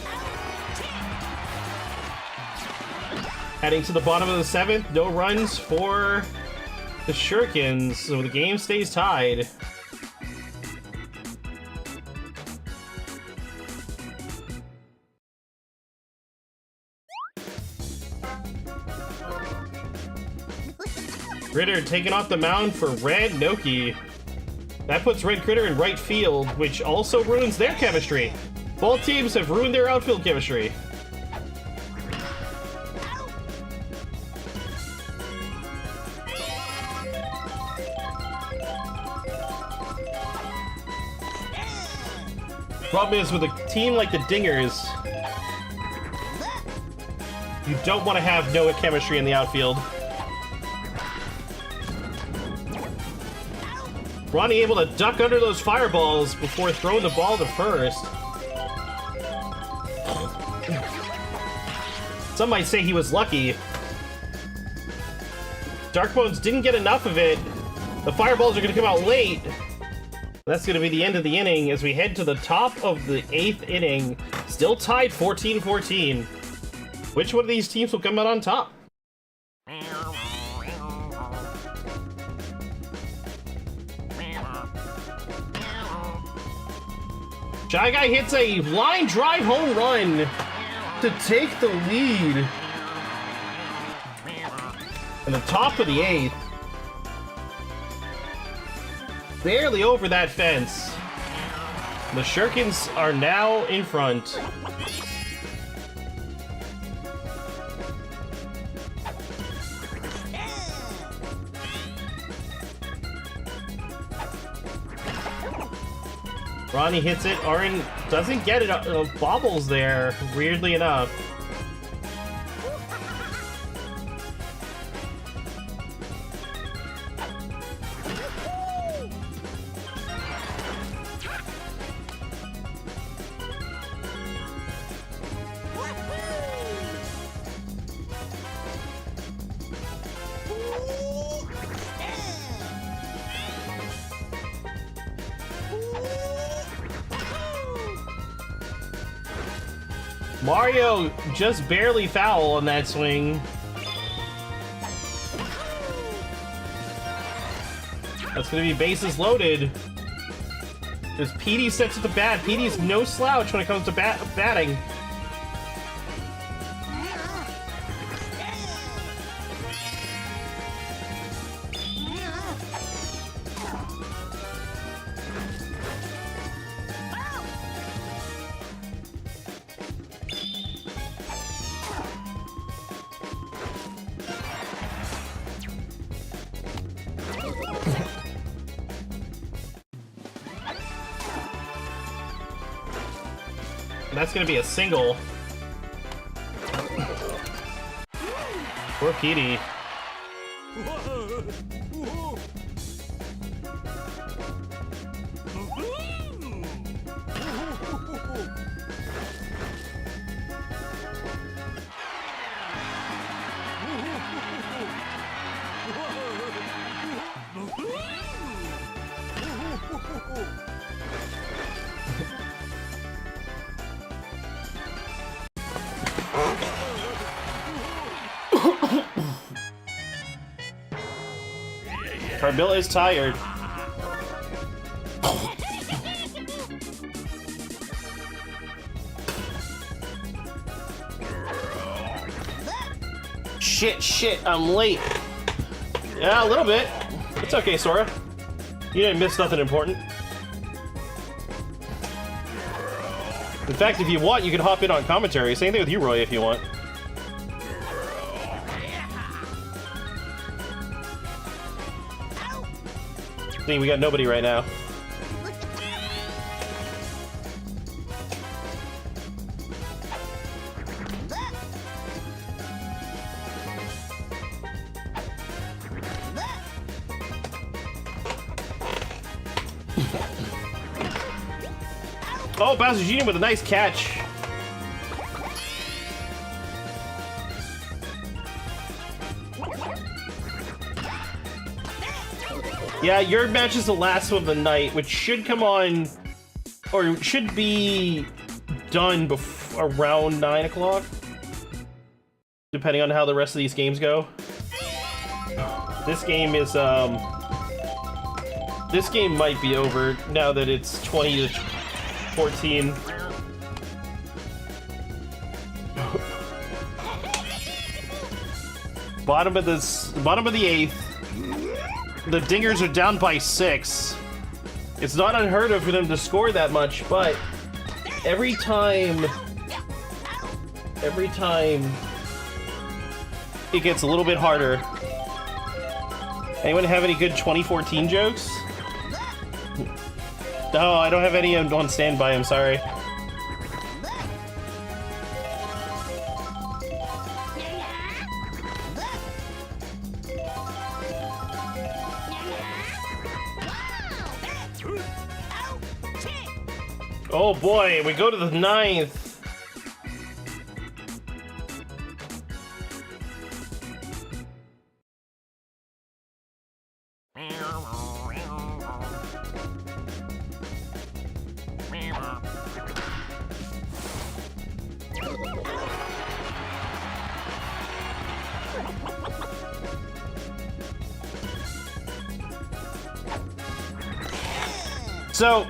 Heading to the bottom of the 7th, no runs for the Shurikens, so the game stays tied. Critter taking off the mound for Red Noki. That puts Red Critter in right field, which also ruins their chemistry. Both teams have ruined their outfield chemistry. Problem is, with a team like the Dingers, you don't want to have no chemistry in the outfield. Ronnie able to duck under those fireballs before throwing the ball to first. Some might say he was lucky. Darkbones didn't get enough of it. The fireballs are going to come out late. That's going to be the end of the inning as we head to the top of the 8th inning. Still tied 14-14. Which one of these teams will come out on top? Shy Guy hits a line drive home run to take the lead in the top of the 8th. Barely over that fence. The Shurikens are now in front. Ronnie hits it. Arin doesn't get it. Bobbles there, weirdly enough. Mario just barely foul on that swing. That's gonna be bases loaded. As Petey steps at the bat, Petey's no slouch when it comes to batting. That's gonna be a single. Poor Petey. Carbill is tired. Shit, I'm late. Yeah, a little bit. It's okay, Sora. You didn't miss nothing important. In fact, if you want, you can hop in on commentary. Same thing with you, Roy, if you want. See, we got nobody right now. Oh, Bowser Jr. with a nice catch. Yeah, your match is the last one of the night, which should come on, or should be done around 9 o'clock, depending on how the rest of these games go. This game is, this game might be over now that it's 20 to 14. Bottom of the 8th. The Dingers are down by 6. It's not unheard of for them to score that much, but every time it gets a little bit harder. Anyone have any good 2014 jokes? No, I don't have any on standby, I'm sorry. Oh boy, we go to the 9th. So,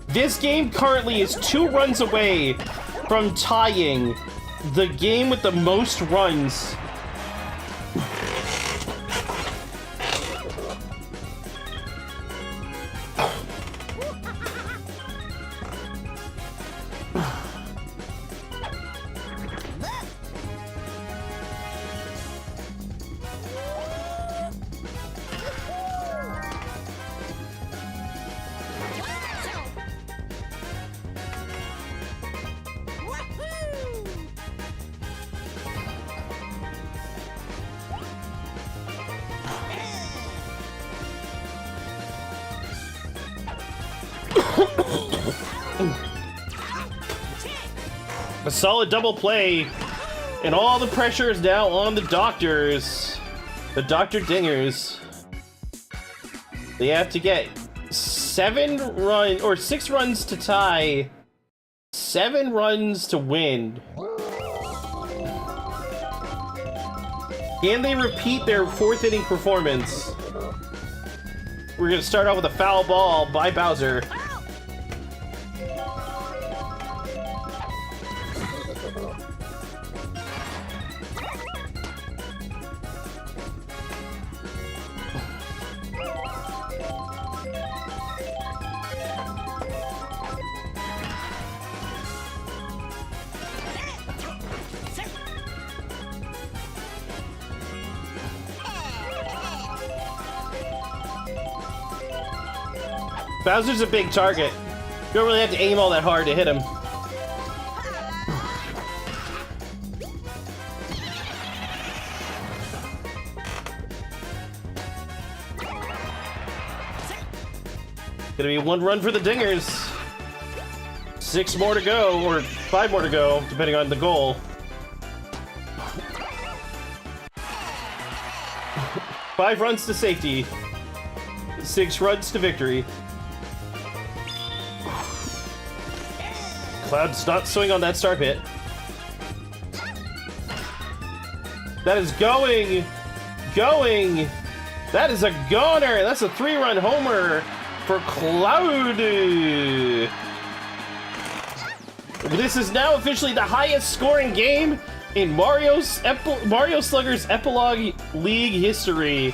this game currently is 2 runs away from tying the game with the most runs. A solid double play, and all the pressure is now on the Doctors. The Dr. Dingers. They have to get 6 runs to tie, 7 runs to win. Can they repeat their 4th inning performance? We're gonna start off with a foul ball by Bowser. Bowser's a big target. You don't really have to aim all that hard to hit him. Gonna be 1 run for the Dingers. 6 more to go, or 5 more to go, depending on the goal. 5 runs to safety. 6 runs to victory. Cloud's not swing on that star pit. That is going. That is a goner. That's a 3-run homer for Cloud. This is now officially the highest scoring game in Mario Sluggers Epilogue League history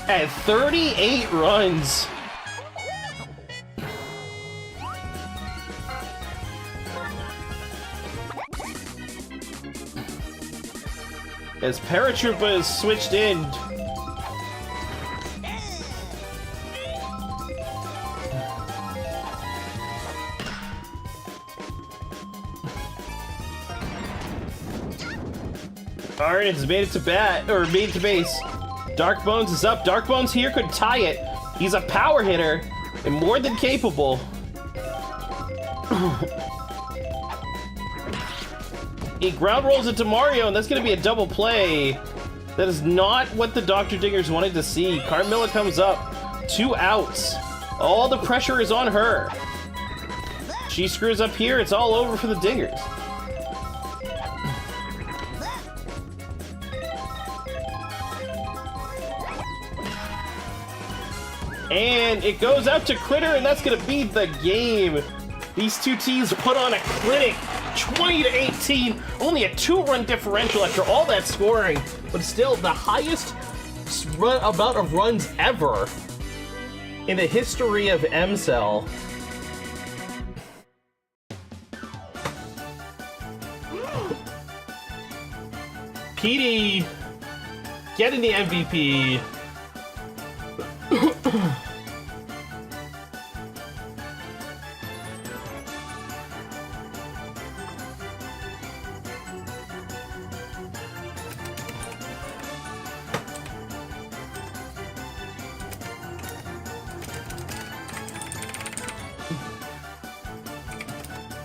at 38 runs. As Paratroopa is switched in. Arn has made it to made it to base. Dark Bones is up. Dark Bones here could tie it. He's a power hitter and more than capable. He ground rolls it to Mario, and that's going to be a double play. That is not what the Dr. Dingers wanted to see. Carmilla comes up. 2 outs. All the pressure is on her. She screws up here, it's all over for the Dingers. And it goes out to Critter, and that's going to be the game. These 2 teams put on a clinic. 20-18, only a 2-run differential after all that scoring, but still the highest amount of runs ever in the history of MCell. PD getting the MVP.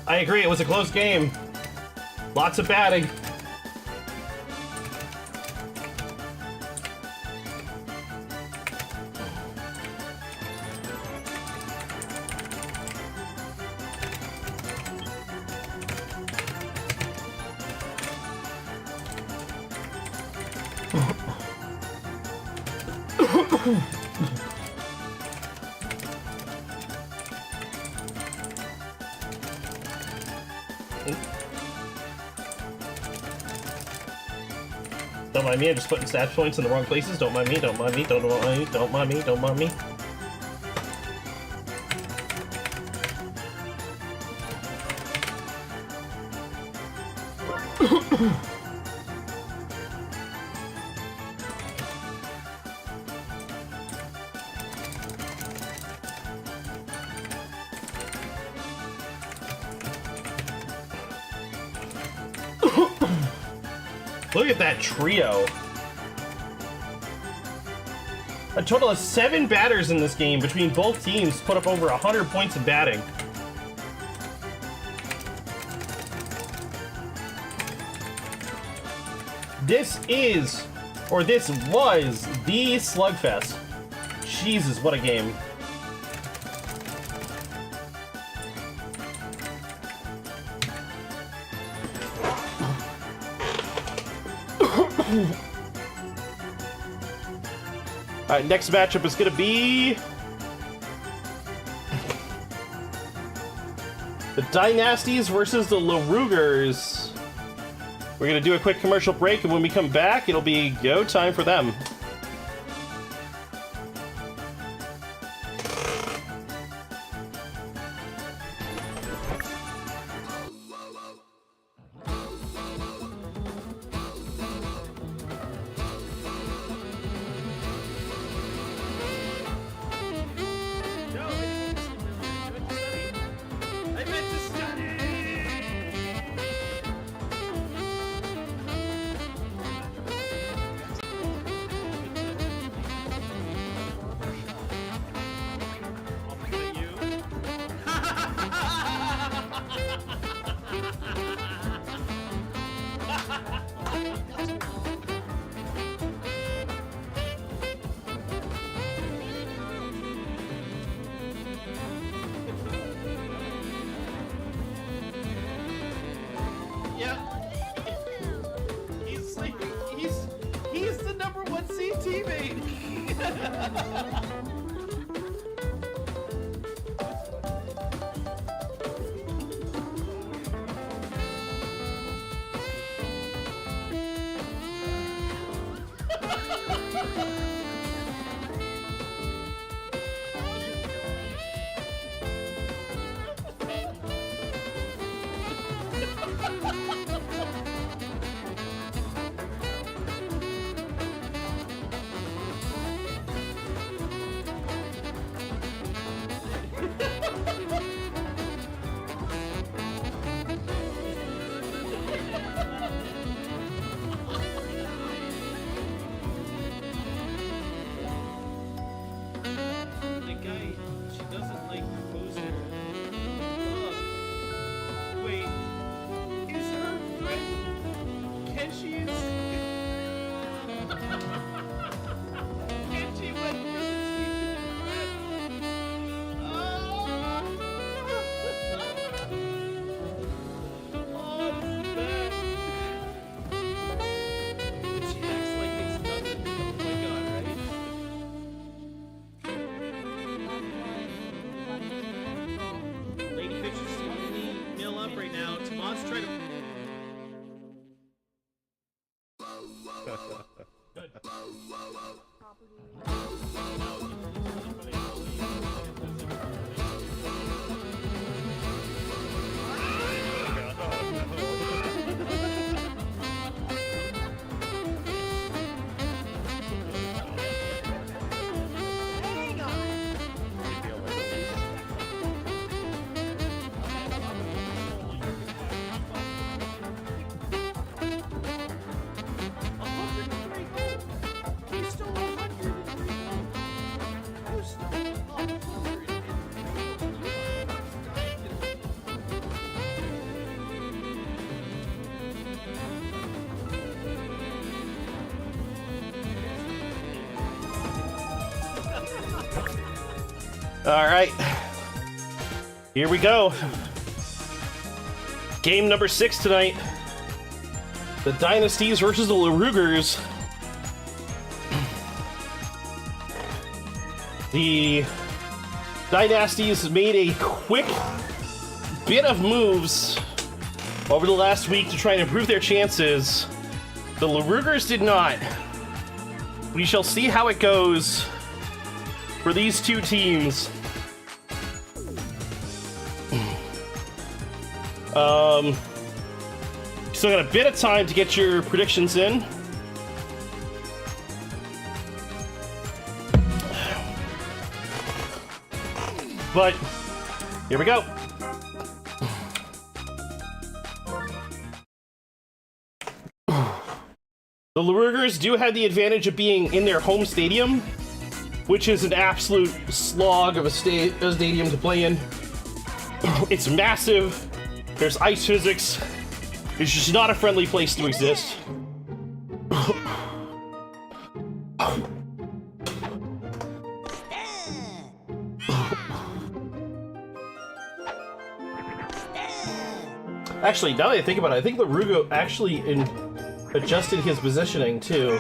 I agree, it was a close game. Lots of batting. Don't mind me, I'm just putting stat points in the wrong places. Don't mind me, don't mind me, don't mind me, don't mind me, don't mind me. Look at that trio. A total of 7 batters in this game between both teams put up over 100 points in batting. This was the Slugfest. Jesus, what a game. Alright, next matchup is going to be the DyNasties versus the Lahroogers. We're going to do a quick commercial break, and when we come back, it'll be go time for them. All right. Here we go. Game number 6 tonight. The DyNasties versus the Lahroogers. The DyNasties made a quick bit of moves over the last week to try and improve their chances. The Lahroogers did not. We shall see how it goes for these two teams. Still got a bit of time to get your predictions in. But here we go. The Lahroogers do have the advantage of being in their home stadium, which is an absolute slog of a stadium to play in. It's massive. There's ice physics. It's just not a friendly place to exist. Actually, now that I think about it, I think Lahroogers actually adjusted his positioning too.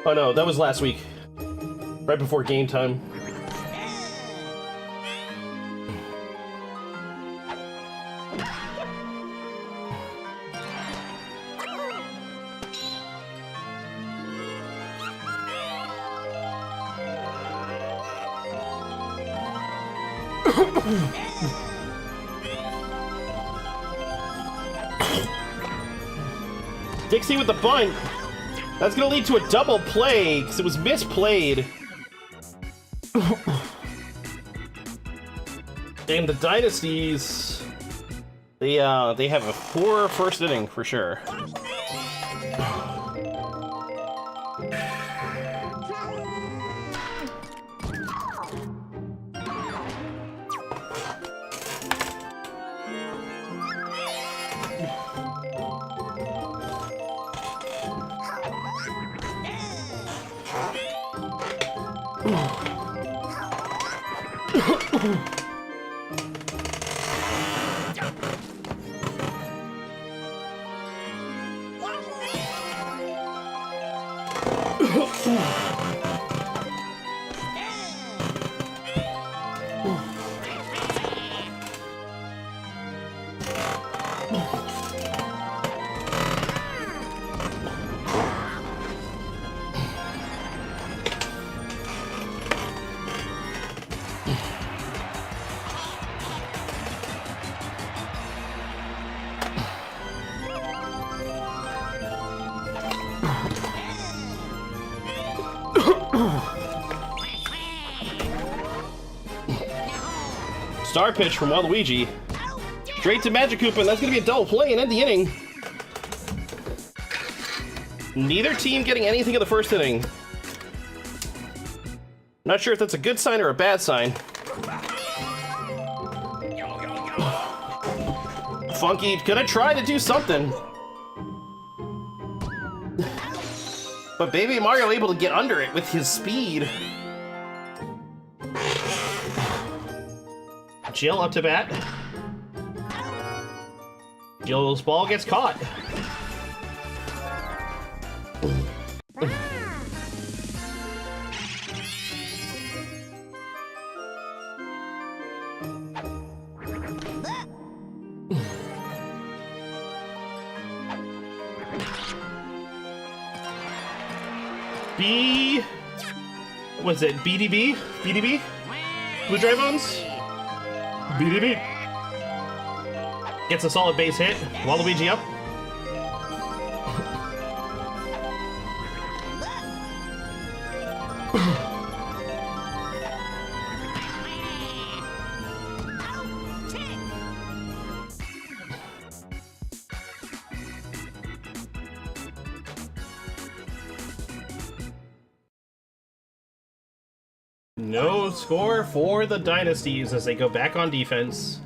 Oh no, that was last week. Right before game time. Dixie with the bunt. That's gonna lead to a double play because it was misplayed. And the DyNasties, they have a poor first inning for sure. Star pitch from Waluigi. Straight to Magikarp, and that's going to be a double play and end the inning. Neither team getting anything in the first inning. Not sure if that's a good sign or a bad sign. Funky gonna try to do something. But Baby Mario able to get under it with his speed. Jill up to bat. Jill's ball gets caught. Was it BDB? BDB? Blue Dry Bones? BDB. Gets a solid base hit. Waluigi up. No score for the DyNasties as they go back on defense.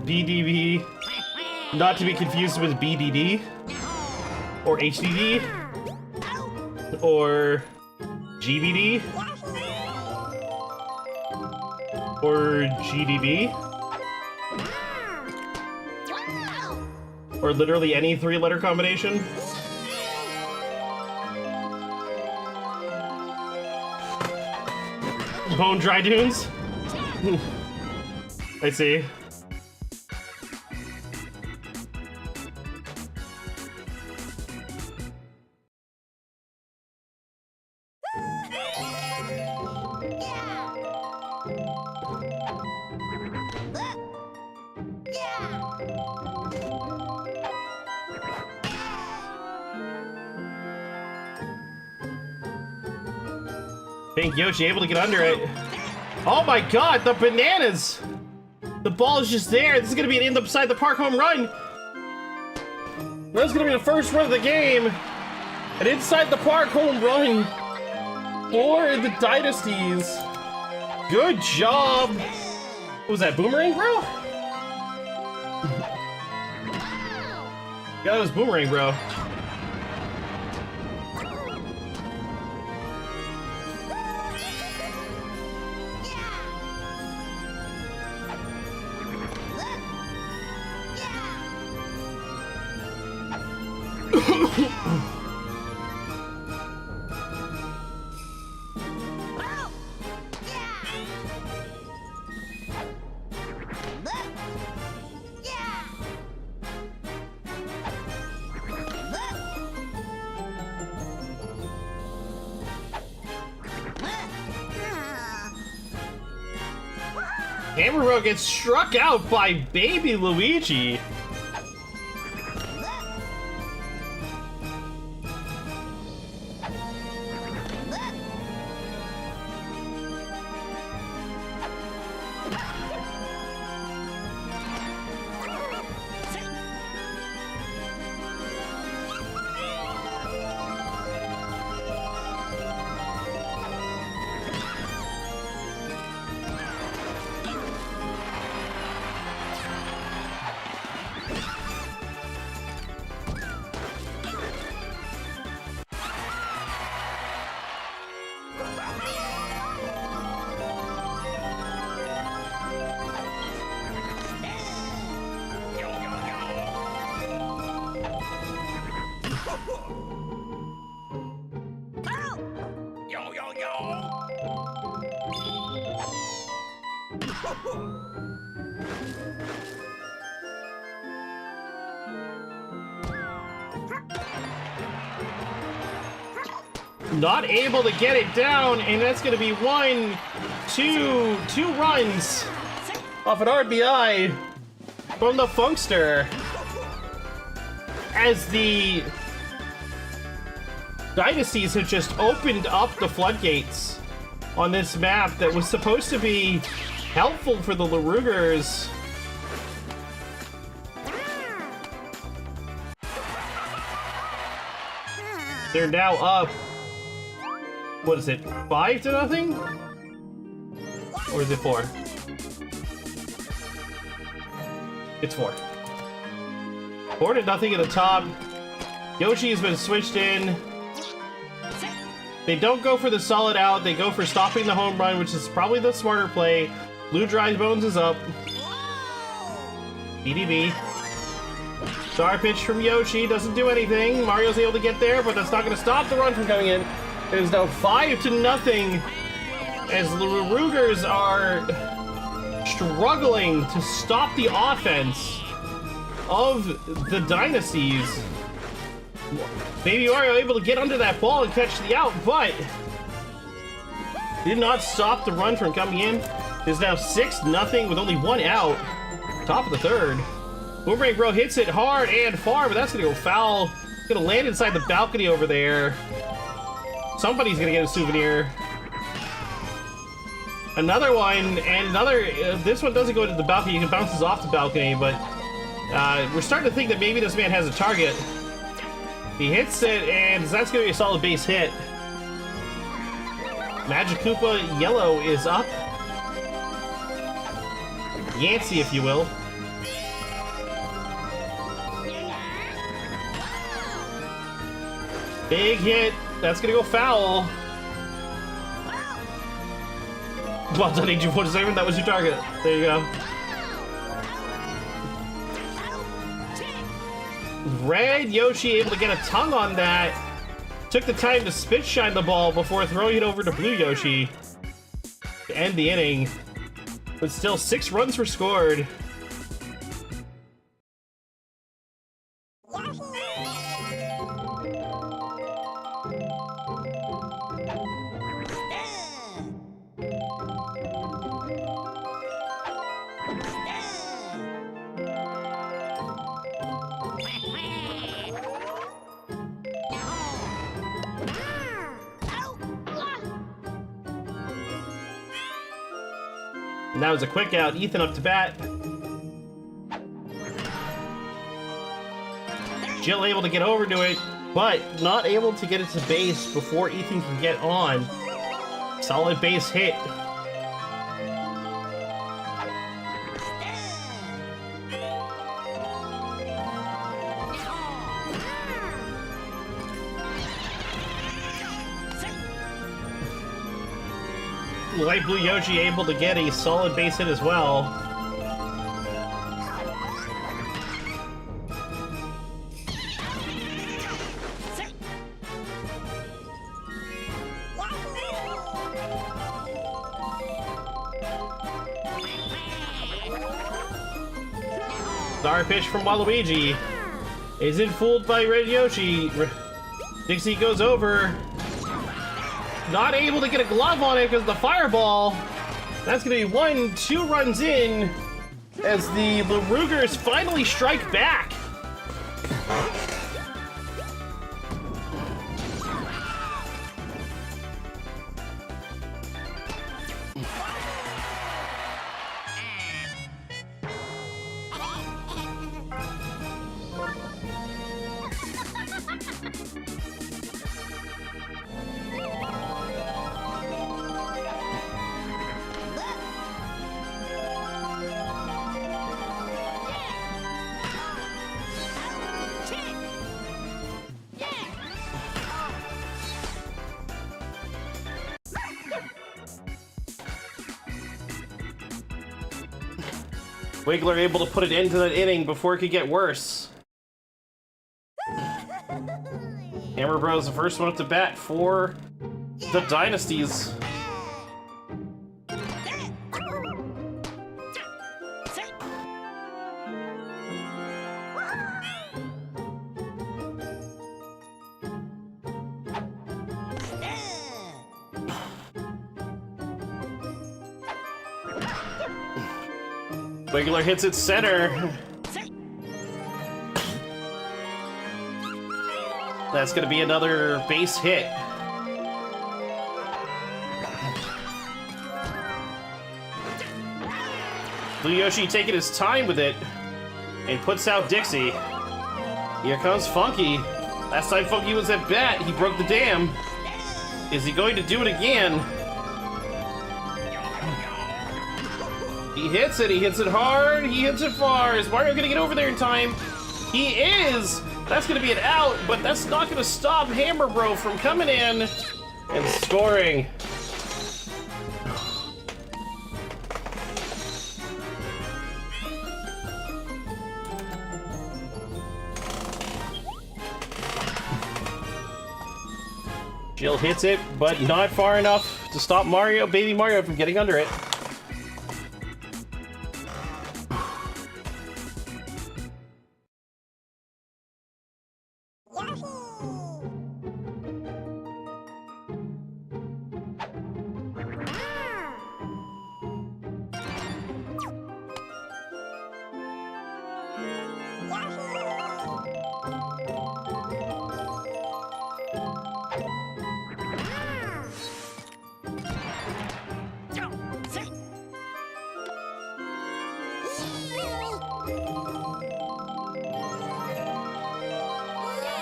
BDB Not to be confused with BDD, or HDD, or GBD, or GDB, or literally any three-letter combination. Bone Dry Dunes? I see. Pink Yoshi able to get under it. Oh my god, the bananas! The ball is just there. This is gonna be an inside the park home run. That's gonna be the first run of the game. An inside the park home run for the DyNasties. Good job. What was that, boomerang, bro? Yeah, that was boomerang, bro. Hammerrow gets struck out by baby Luigi. Not able to get it down, and that's going to be two runs off an RBI from the Funkster. As the DyNasties have just opened up the floodgates on this map that was supposed to be helpful for the Lahroogers. They're now up. What is it? 5-0? Or is it 4? It's 4. 4-0 at the top. Yoshi has been switched in. They don't go for the solid out. They go for stopping the home run, which is probably the smarter play. Blue Dry Bones is up. BDB. Star pitch from Yoshi doesn't do anything. Mario's able to get there, but that's not going to stop the run from coming in. It is now 5-0 as the Lahroogers are struggling to stop the offense of the DyNasties. Baby Mario able to get under that ball and catch the out, but did not stop the run from coming in. It is now 6-0 with only one out. Top of the third. Boomerang Bro hits it hard and far, but that's going to go foul. It's going to land inside the balcony over there. Somebody's going to get a souvenir. Another one, and another... this one doesn't go into the balcony. It bounces off the balcony, but we're starting to think that maybe this man has a target. He hits it, and that's going to be a solid base hit. Magic Koopa Yellow is up. Yancey, if you will. Big hit. That's gonna go foul. Well done, Agent 47. That was your target. There you go. Red Yoshi able to get a tongue on that. Took the time to spit shine the ball before throwing it over to Blue Yoshi to end the inning. But still, 6 runs were scored. And that was a quick out. Ethan up to bat. Jill able to get over to it, but not able to get it to base before Ethan can get on. Solid base hit. Light Blue Yoshi able to get a solid base hit as well. Star pitch from Waluigi. Isn't fooled by Red Yoshi. Dixie goes over. Not able to get a glove on it because of the fireball. That's going to be 1-2 runs in as the Lahroogers finally strike back. Wiggler able to put it into that inning before it could get worse. Hammer Bros the first one up to bat for the DyNasties. Wiggler hits it center. That's gonna be another base hit. Blue Yoshi taking his time with it and puts out Dixie. Here comes Funky. Last time Funky was at bat, he broke the dam. Is he going to do it again? He hits it hard, he hits it far. Is Mario gonna get over there in time? He is! That's gonna be an out, but that's not gonna stop Hammer Bro from coming in and scoring. Jill hits it, but not far enough to stop Mario, baby Mario, from getting under it.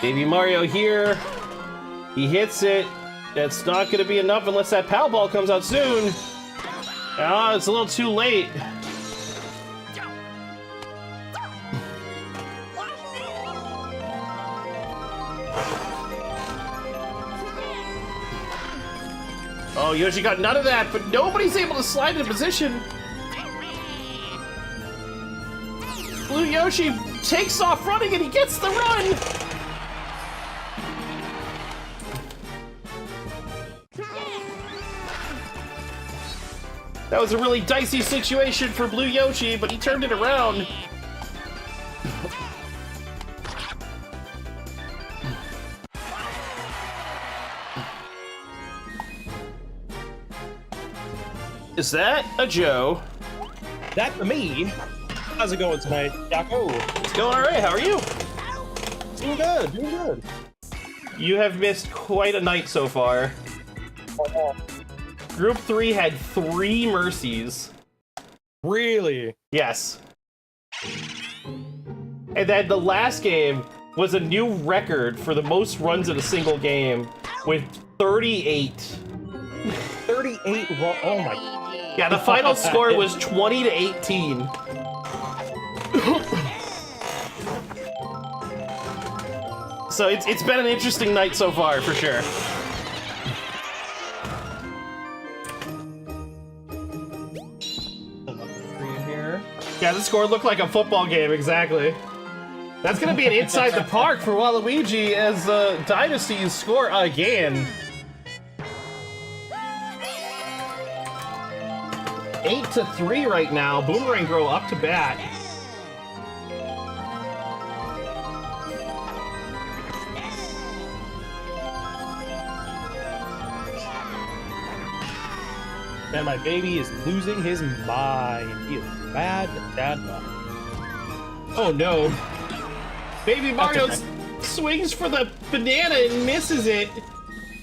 Baby Mario here. He hits it. That's not going to be enough unless that PAL ball comes out soon. Ah, it's a little too late. Oh, Yoshi got none of that, but nobody's able to slide into position. Blue Yoshi takes off running and he gets the run. That was a really dicey situation for Blue Yoshi, but he turned it around. Is that a Joe? That's me. How's it going tonight, Yako? It's going all right. How are you? Doing good, doing good. You have missed quite a night so far. Group 3 had 3 mercies. Really? Yes. And then the last game was a new record for the most runs in a single game with 38. 38 oh my. Yeah, the final score was 20 to 18. So it's been an interesting night so far, for sure. Here. Yeah, the score looked like a football game, exactly. That's gonna be an inside the park for Waluigi as DyNasties score again. 8-3 right now. Boomerang Grow up to bat. And my baby is losing his mind. He is mad, dad. Oh no. Baby Mario swings for the banana and misses it.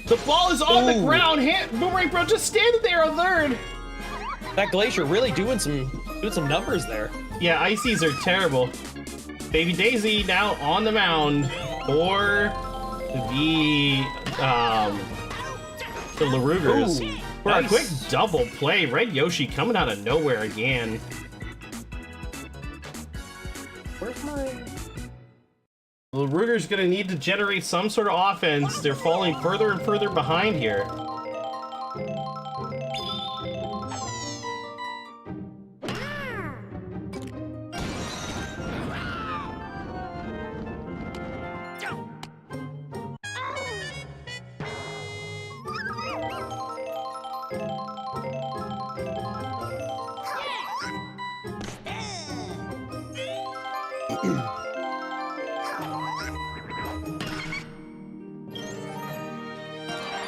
The ball is on the ground. Boomerang Bro just standing there on third. That Glacier really doing some numbers there. Yeah, Ices are terrible. Baby Daisy now on the mound for the Lahroogers. Ooh, For nice. a quick double play, Red Yoshi coming out of nowhere again. Where's my... Lahroogers gonna need to generate some sort of offense. They're falling further and further behind here.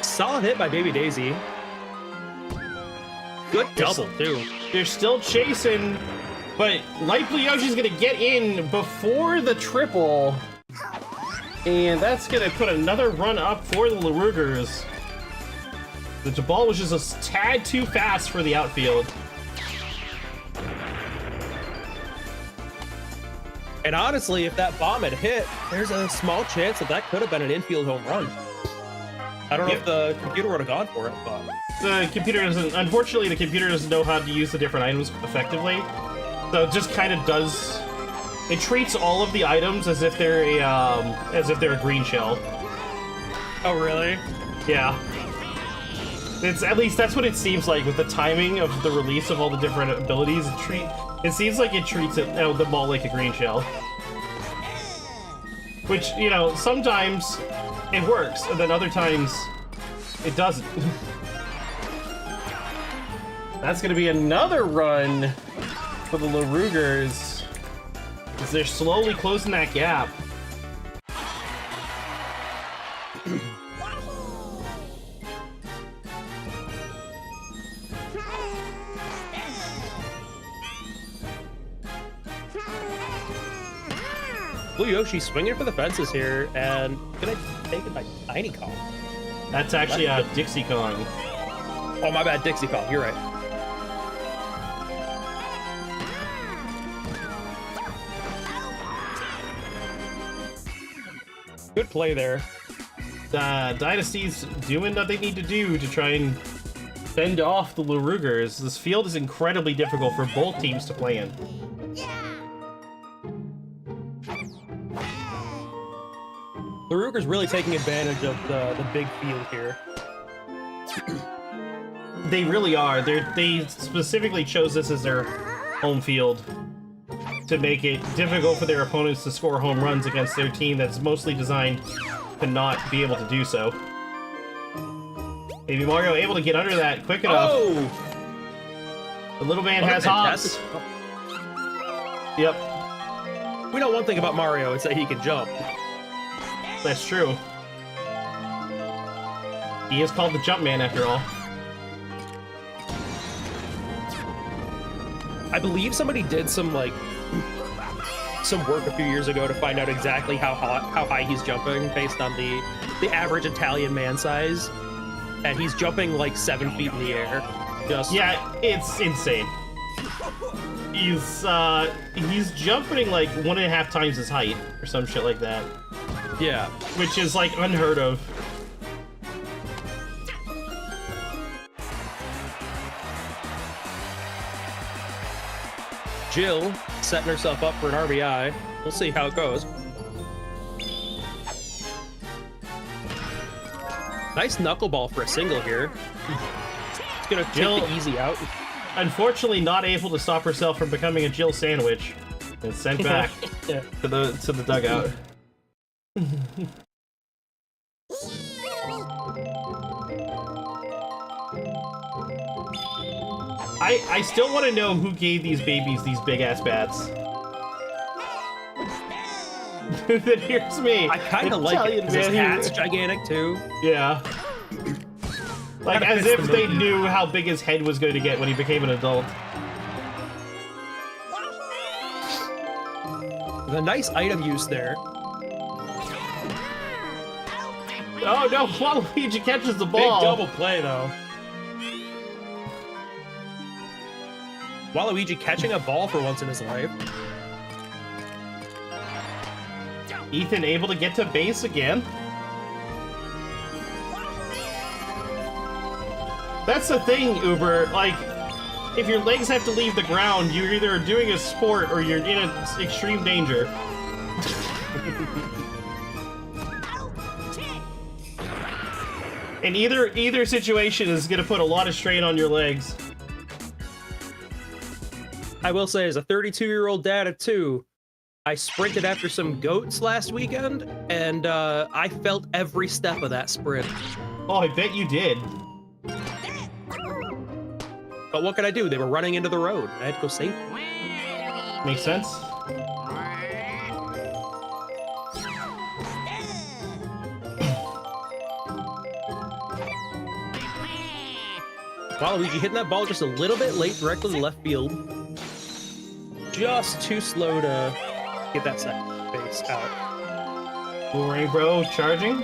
Solid hit by Baby Daisy. Good double, too. They're still chasing, but Light Blue Yoshi's gonna get in before the triple. And that's gonna put another run up for the Lahroogers. The ball was just a tad too fast for the outfield. And honestly, if that bomb had hit, there's a small chance that could have been an infield home run. I don't know if the computer would have gone for it, but... The computer doesn't, unfortunately, the computer doesn't know how to use the different items effectively. So it just kind of does, it treats all of the items as if they're a green shell. Oh, really? Yeah. It's, at least that's what it seems like with the timing of the release of all the different abilities. It seems like it treats the ball like a green shell. Which, you know, sometimes it works, and then other times it doesn't. That's gonna be another run for the Lahroogers as they're slowly closing that gap. Blue Yoshi swinging for the fences here, and gonna take it by Tiny Kong. That's actually a Dixie Kong. Oh, my bad, Dixie Kong, you're right. Good play there. DyNasties doing what they need to do to try and fend off the Lahroogers. This field is incredibly difficult for both teams to play in. Lahroogers really taking advantage of the big field here. They really are. They specifically chose this as their home field to make it difficult for their opponents to score home runs against their team that's mostly designed to not be able to do so. Baby Mario able to get under that quick enough. Oh! The little man has hops. Yep. We know one thing about Mario, it's that he can jump. That's true. He is called the Jump Man after all. I believe somebody did some work a few years ago to find out exactly how high he's jumping based on the average Italian man size, and he's jumping like 7 feet in the air. Yeah, it's insane. He's jumping like 1.5 times his height or some shit like that. Yeah, which is like unheard of. Jill setting herself up for an RBI. We'll see how it goes. Nice knuckleball for a single here. It's gonna take the easy out. Unfortunately, not able to stop herself from becoming a Jill sandwich, and sent back to the dugout. I still want to know who gave these babies these big ass bats. Then here's me. I kind of like it because his hat's gigantic too. Yeah. Like as if they knew how big his head was going to get when he became an adult. The nice item use there. Oh no, Waluigi catches the ball. Big double play though. Waluigi catching a ball for once in his life. Ethan able to get to base again. That's the thing, Uber. Like, if your legs have to leave the ground, you're either doing a sport or you're in extreme danger. And either situation is going to put a lot of strain on your legs. I will say, as a 32-year-old dad of 2, I sprinted after some goats last weekend, and I felt every step of that sprint. Oh, I bet you did. But what could I do? They were running into the road. I had to go save them. Makes sense. Waluigi hitting that ball just a little bit late, directly to left field. Just too slow to get that second base out. Boomerang Bro charging.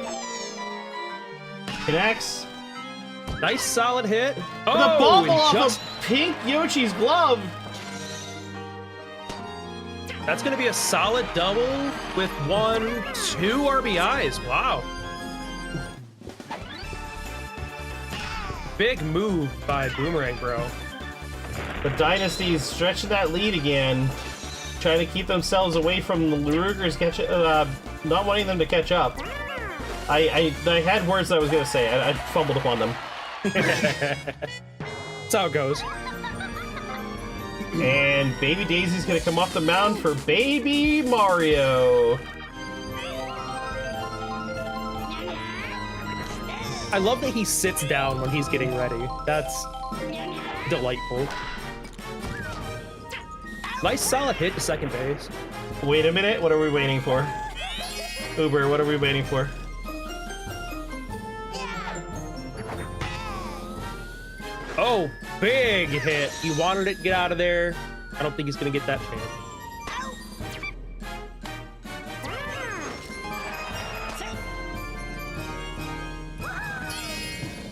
Connects. Nice solid hit. Oh, the ball off of Pink Yoshi's glove. That's going to be a solid double with 1-2 RBIs. Wow. Big move by Boomerang Bro. The DyNasties stretching that lead again, trying to keep themselves away from the Lahroogers not wanting them to catch up. I had words that I was going to say. I fumbled upon them. That's how it goes. And Baby Daisy's going to come off the mound for Baby Mario. I love that he sits down when he's getting ready. That's delightful. Nice solid hit to second base. Wait a minute, what are we waiting for? Uber, what are we waiting for? Oh, big hit. He wanted it to get out of there. I don't think he's going to get that chance.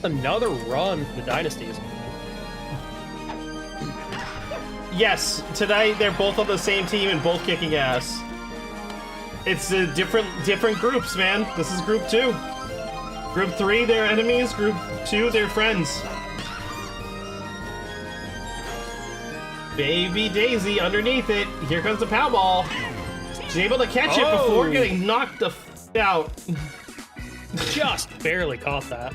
Another run for the DyNasties. Yes, tonight they're both on the same team and both kicking ass. It's different groups, man. This is Group 2. Group 3, they're enemies. Group 2, they're friends. Baby Daisy underneath it. Here comes the pow ball. She's able to catch it before getting knocked the f out. Just barely caught that.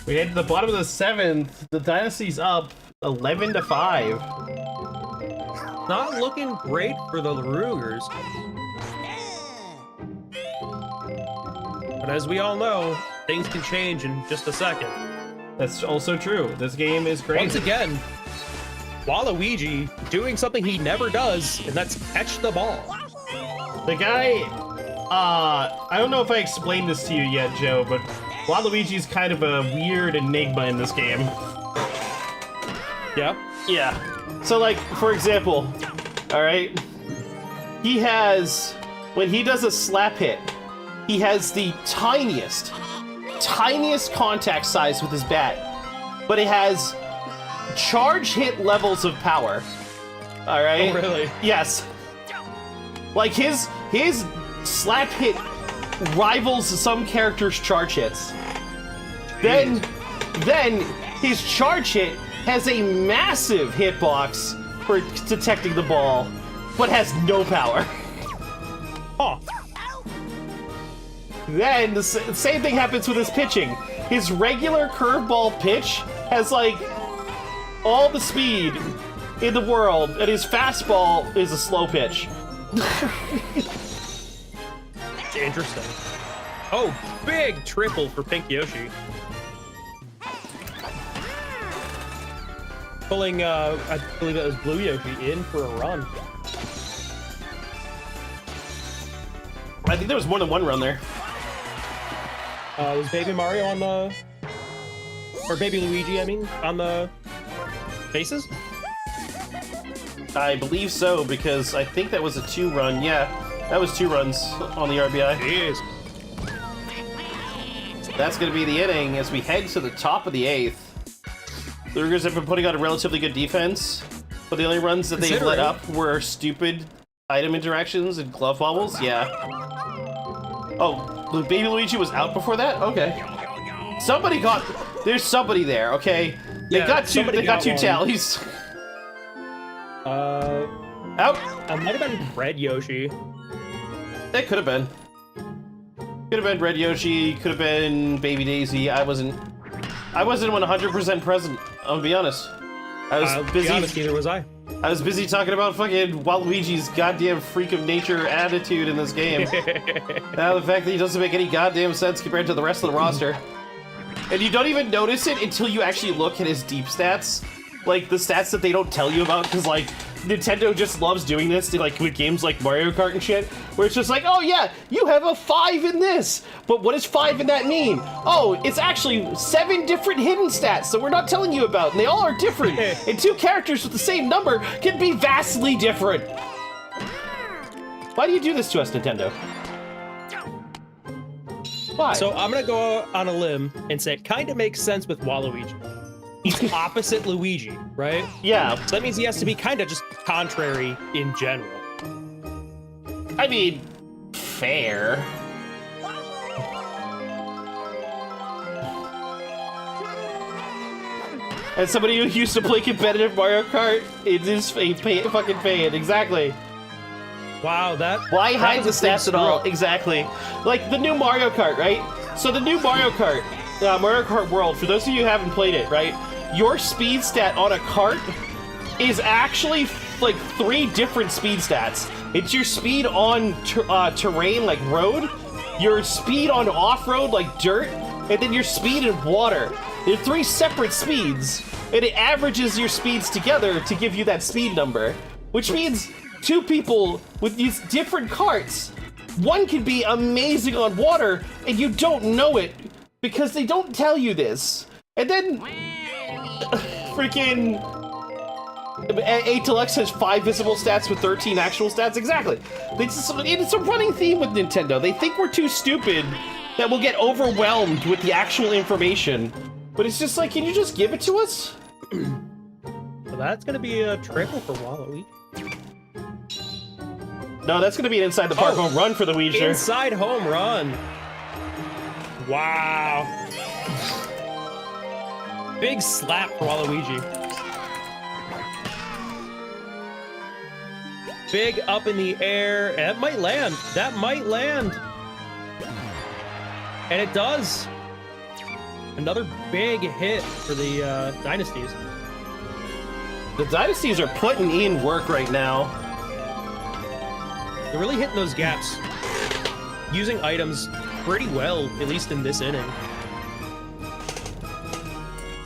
We head to the bottom of the 7th. The DyNasties up 11-5. Not looking great for the Lahroogers. But as we all know, things can change in just a second. That's also true. This game is crazy. Once again, Waluigi doing something he never does, and that's catch the ball. The guy, I don't know if I explained this to you yet, Joe, but Waluigi's kind of a weird enigma in this game. Yeah? Yeah. So, like, for example, alright, he has, when he does a slap hit, he has the tiniest contact size with his bat, but it has charge hit levels of power. Alright? Oh, really? Yes. Like, his slap hit rivals some characters' charge hits. Then his charge hit has a massive hitbox for detecting the ball, but has no power. Huh. Then the same thing happens with his pitching. His regular curveball pitch has like all the speed in the world, and his fastball is a slow pitch. Interesting. Oh, big triple for Pink Yoshi. Pulling, I believe it was Blue Yoshi in for a run. I think there was more than one run there. Was Baby Mario on the... Or Baby Luigi, I mean, on the bases? I believe so, because I think that was a 2-run. Yeah, that was 2 runs on the RBI. Jeez. That's going to be the inning as we head to the top of the 8th. The Lahroogers have been putting on a relatively good defense, but the only runs that they've let up were stupid item interactions and glove wobbles. Yeah. Oh, Baby Luigi was out before that? Okay. Somebody got... There's somebody there, okay? They got two tallies. Out. It might have been Red Yoshi. It could have been. Could have been Red Yoshi, could have been Baby Daisy. I wasn't 100% present, I'll be honest. I was busy. Be honest, neither was I. I was busy talking about fucking Waluigi's goddamn freak of nature attitude in this game. Now the fact that he doesn't make any goddamn sense compared to the rest of the roster. And you don't even notice it until you actually look at his deep stats. Like, the stats that they don't tell you about, because, like, Nintendo just loves doing this, like, with games like Mario Kart and shit, where it's just like, oh yeah, you have a 5 in this! But what does 5 in that mean? Oh, it's actually 7 different hidden stats that we're not telling you about, and they all are different, and 2 characters with the same number can be vastly different! Why do you do this to us, Nintendo? Why? So I'm gonna go on a limb and say it kind of makes sense with Waluigi. He's opposite Luigi, right? Yeah. So that means he has to be kind of just contrary in general. I mean, fair. As somebody who used to play competitive Mario Kart, it is a fucking pain. Exactly. Wow, Why hide the stats at all? Exactly. Like the new Mario Kart, right? So the new Mario Kart, Mario Kart World, for those of you who haven't played it, right? Your speed stat on a kart is actually like 3 different speed stats. It's your speed on terrain, like road, your speed on off-road, like dirt, and then your speed in water. They're 3 separate speeds, and it averages your speeds together to give you that speed number, which means 2 people with these different karts, one can be amazing on water, and you don't know it, because they don't tell you this. And then freaking Epilogue has 5 visible stats with 13 actual stats. Exactly. It's a running theme with Nintendo. They think we're too stupid that we'll get overwhelmed with the actual information. But it's just like, can you just give it to us? So that's gonna be a triple for Waluigi. No, that's gonna be an inside the park home run for the Weezer. Inside home run. Wow. Big slap for Waluigi. Big up in the air. That might land. That might land. And it does. Another big hit for the Dynasties. The Dynasties are putting in work right now. They're really hitting those gaps, using items pretty well, at least in this inning.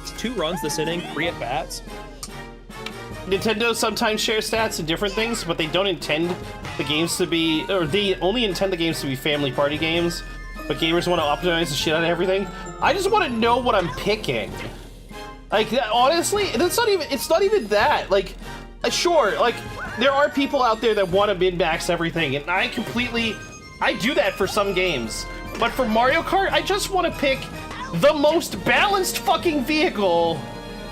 It's 2 runs this inning, 3 at bats. Nintendo sometimes shares stats and different things, but they don't intend the games to be, or they only intend the games to be family party games, but gamers want to optimize the shit out of everything. I just want to know what I'm picking. Like, honestly, it's not even that. Like, sure, like, there are people out there that want to min-max everything, and I do that for some games. But for Mario Kart, I just want to pick the most balanced fucking vehicle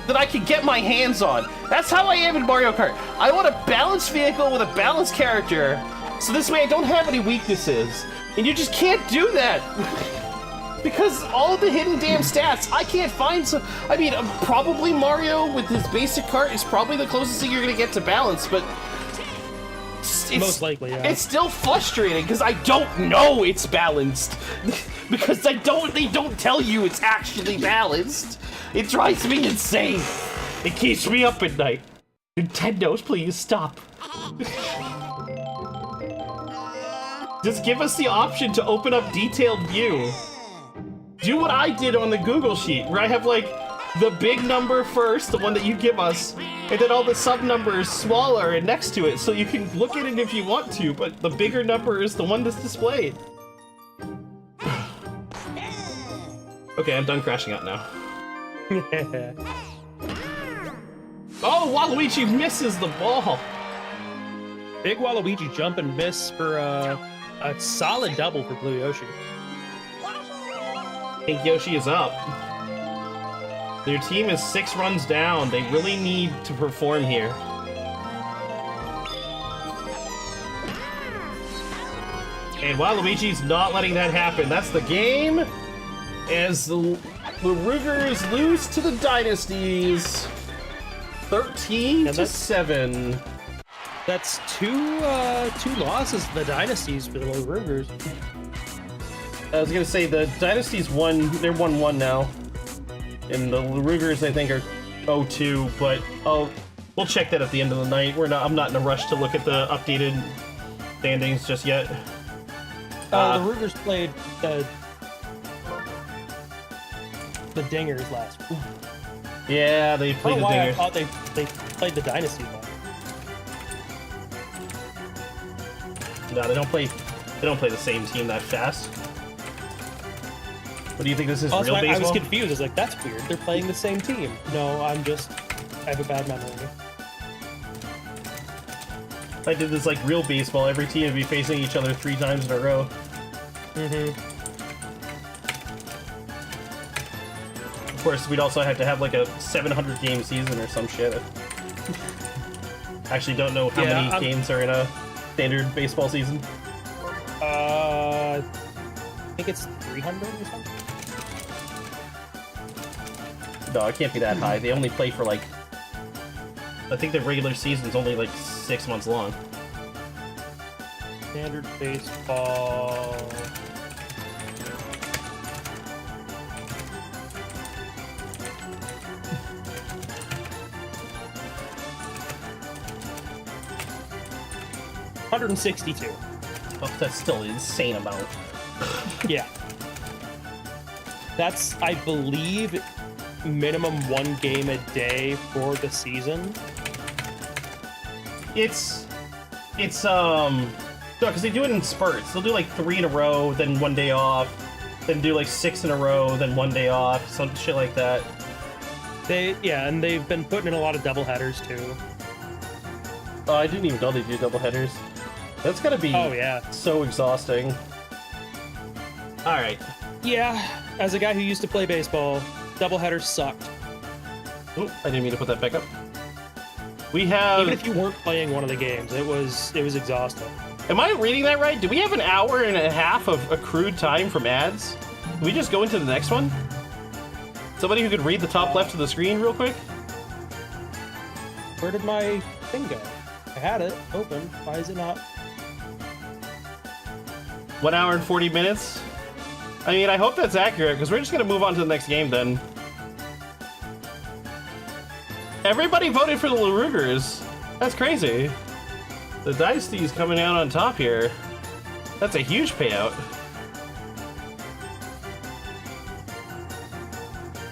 that I can get my hands on. That's how I am in Mario Kart. I want a balanced vehicle with a balanced character, so this way I don't have any weaknesses. And you just can't do that. Because all the hidden damn stats, I can't find some. I mean, probably Mario with his basic kart is probably the closest thing you're gonna get to balance, but it's Most likely, yeah. It's still frustrating because I don't know it's balanced. Because they don't tell you it's actually balanced. It drives me insane. It keeps me up at night. Nintendo's, please stop. Just give us the option to open up detailed view. Do what I did on the Google Sheet, where I have like the big number first, the one that you give us, and then all the sub numbers smaller and next to it, so you can look at it if you want to, but the bigger number is the one that's displayed. Okay, I'm done crashing out now. Oh, Waluigi misses the ball. Big Waluigi jump and miss for a solid double for Blue Yoshi. Pink Yoshi is up. Their team is 6 runs down. They really need to perform here. And Waluigi's not letting that happen. That's the game. As the Lahroogers lose to the DyNasties. 13-7. That's two losses to the Dynasties for the Lahroogers. I was gonna say the Dynasties won. They're 1-1 now, and the Lahroogers I think are 0-2. But we'll check that at the end of the night. I'm not in a rush to look at the updated standings just yet. The Lahroogers played the Dingers last week. Yeah, they played the Dingers. I thought they played the Dynasties last. No, they don't play the same team that fast. What do you think this is, Also, real baseball? I was confused. I was like, that's weird. They're playing the same team. No, I have a bad memory. If I did this like real baseball, every team would be facing each other 3 times in a row. Of course, we'd also have to have like a 700 game season or some shit. Actually, don't know how many games are in a standard baseball season. I think it's 300 or something. No, it can't be that high. They only play for like... I think the regular season's only like 6 months long. Standard baseball... $162. Oh, that's still an insane amount. Yeah. That's, I believe, minimum 1 game a day for the season. It's no, because they do it in spurts. They'll do like 3 in a row, then 1 day off, then do like 6 in a row, then 1 day off, some shit like that. And they've been putting in a lot of doubleheaders too. Oh, I didn't even know they do doubleheaders. That's gotta be so exhausting. Alright. Yeah, as a guy who used to play baseball, doubleheaders sucked. Oop, I didn't mean to put that back up. We have... Even if you weren't playing one of the games, it was exhausting. Am I reading that right? Do we have an hour and a half of accrued time from ads? Can we just go into the next one? Somebody who could read the top left of the screen real quick? Where did my thing go? I had it open. Why is it not? 1 hour and 40 minutes? I mean, I hope that's accurate, because we're just gonna move on to the next game then. Everybody voted for the Lahroogers. That's crazy. The DyNasties coming out on top here. That's a huge payout.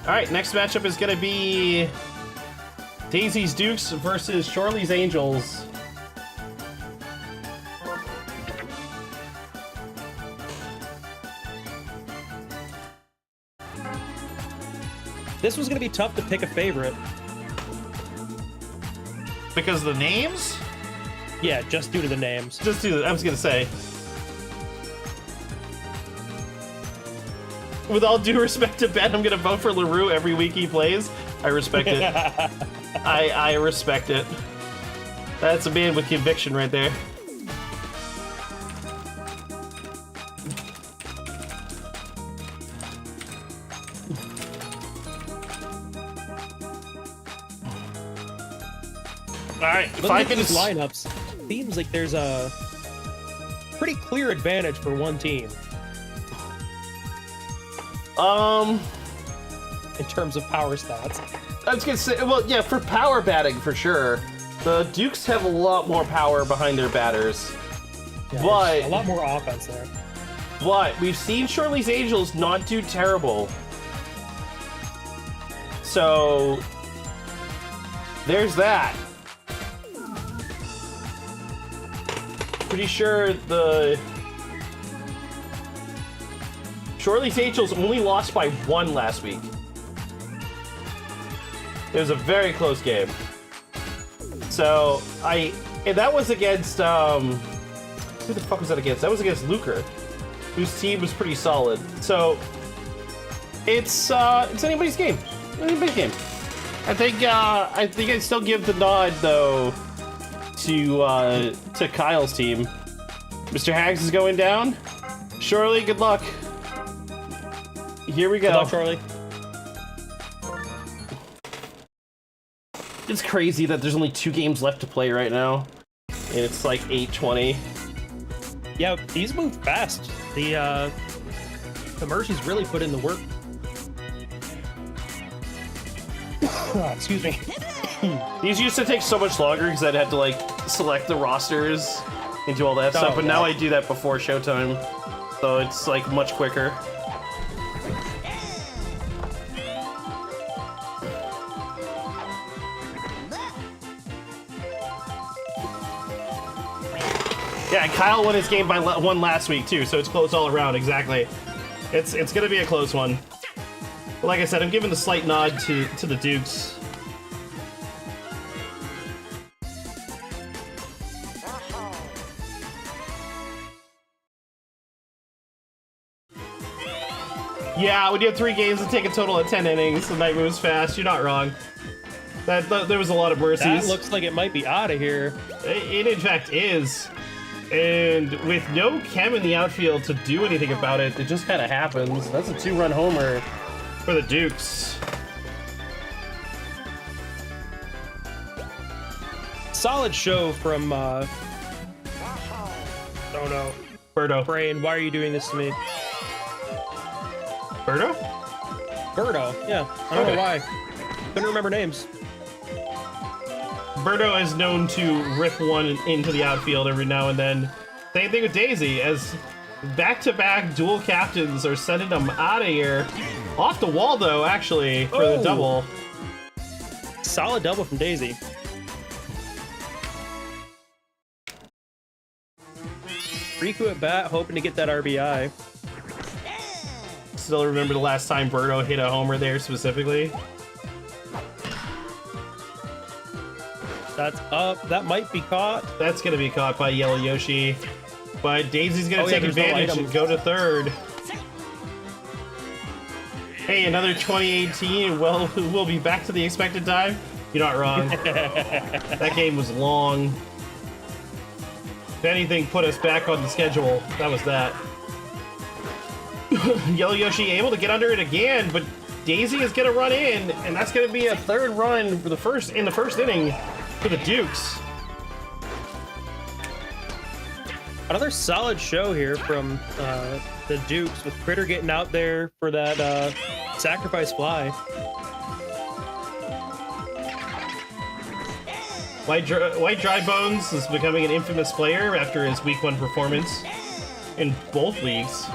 Alright, next matchup is gonna be Daisy's Dukes versus Shorle's Angels. This was gonna be tough to pick a favorite. Because of the names? Yeah, just due to the names. Just do. I was gonna say. With all due respect to Ben, I'm gonna vote for LaRue every week he plays. I respect it. I respect it. That's a man with conviction right there. Alright, Looking at these lineups, seems like there's a pretty clear advantage for one team. In terms of power stats. I was gonna say, well, yeah, for power batting, for sure. The Dukes have a lot more power behind their batters. Yeah, but a lot more offense there. But we've seen Shorle's Angels not do terrible. So there's that. Pretty sure the Shorle's Angels only lost by 1 last week. It was a very close game. So and that was against who the fuck was that against? That was against Luker, whose team was pretty solid. So it's anybody's game. Anybody's game. I think I'd still give the nod though to Kyle's team. Mr. Hags is going down. Shorle, good luck. Here we go. Good luck, Shorle. It's crazy that there's only 2 games left to play right now, and it's like 8:20. Yeah, these move fast. The Mercies really put in the work. Excuse me. These used to take so much longer because I'd have to like select the rosters and do all that stuff, but now I do that before showtime, so it's like much quicker. Yeah, Kyle won his game by 1 last week too, so it's close all around. Exactly. It's gonna be a close one. But like I said, I'm giving the slight nod to the Dukes. Yeah, when you have 3 games and take a total of 10 innings, the night moves fast. You're not wrong. There was a lot of mercies. That looks like it might be out of here. It in fact is. And with no Chem in the outfield to do anything about it, it just kind of happens. That's a 2-run homer for the Dukes. Solid show from, oh no. Birdo. Brain, why are you doing this to me? Birdo? Birdo, yeah. I don't know why. Couldn't remember names. Birdo is known to rip one into the outfield every now and then. Same thing with Daisy, as back-to-back dual captains are sending them out of here. Off the wall, though, actually, for the double. Solid double from Daisy. Riku at bat, hoping to get that RBI. Still remember the last time Birdo hit a homer there specifically. That's up. That might be caught. That's going to be caught by Yellow Yoshi. But Daisy's going to take advantage and go to third. Hey, another 2018. Well, we'll be back to the expected time. You're not wrong. That game was long. If anything put us back on the schedule, that was that. Yellow Yoshi able to get under it again, but Daisy is going to run in, and that's going to be a 3rd run for the first inning for the Dukes. Another solid show here from the Dukes, with Critter getting out there for that sacrifice fly. White Dry Bones is becoming an infamous player after his Week 1 performance in both leagues.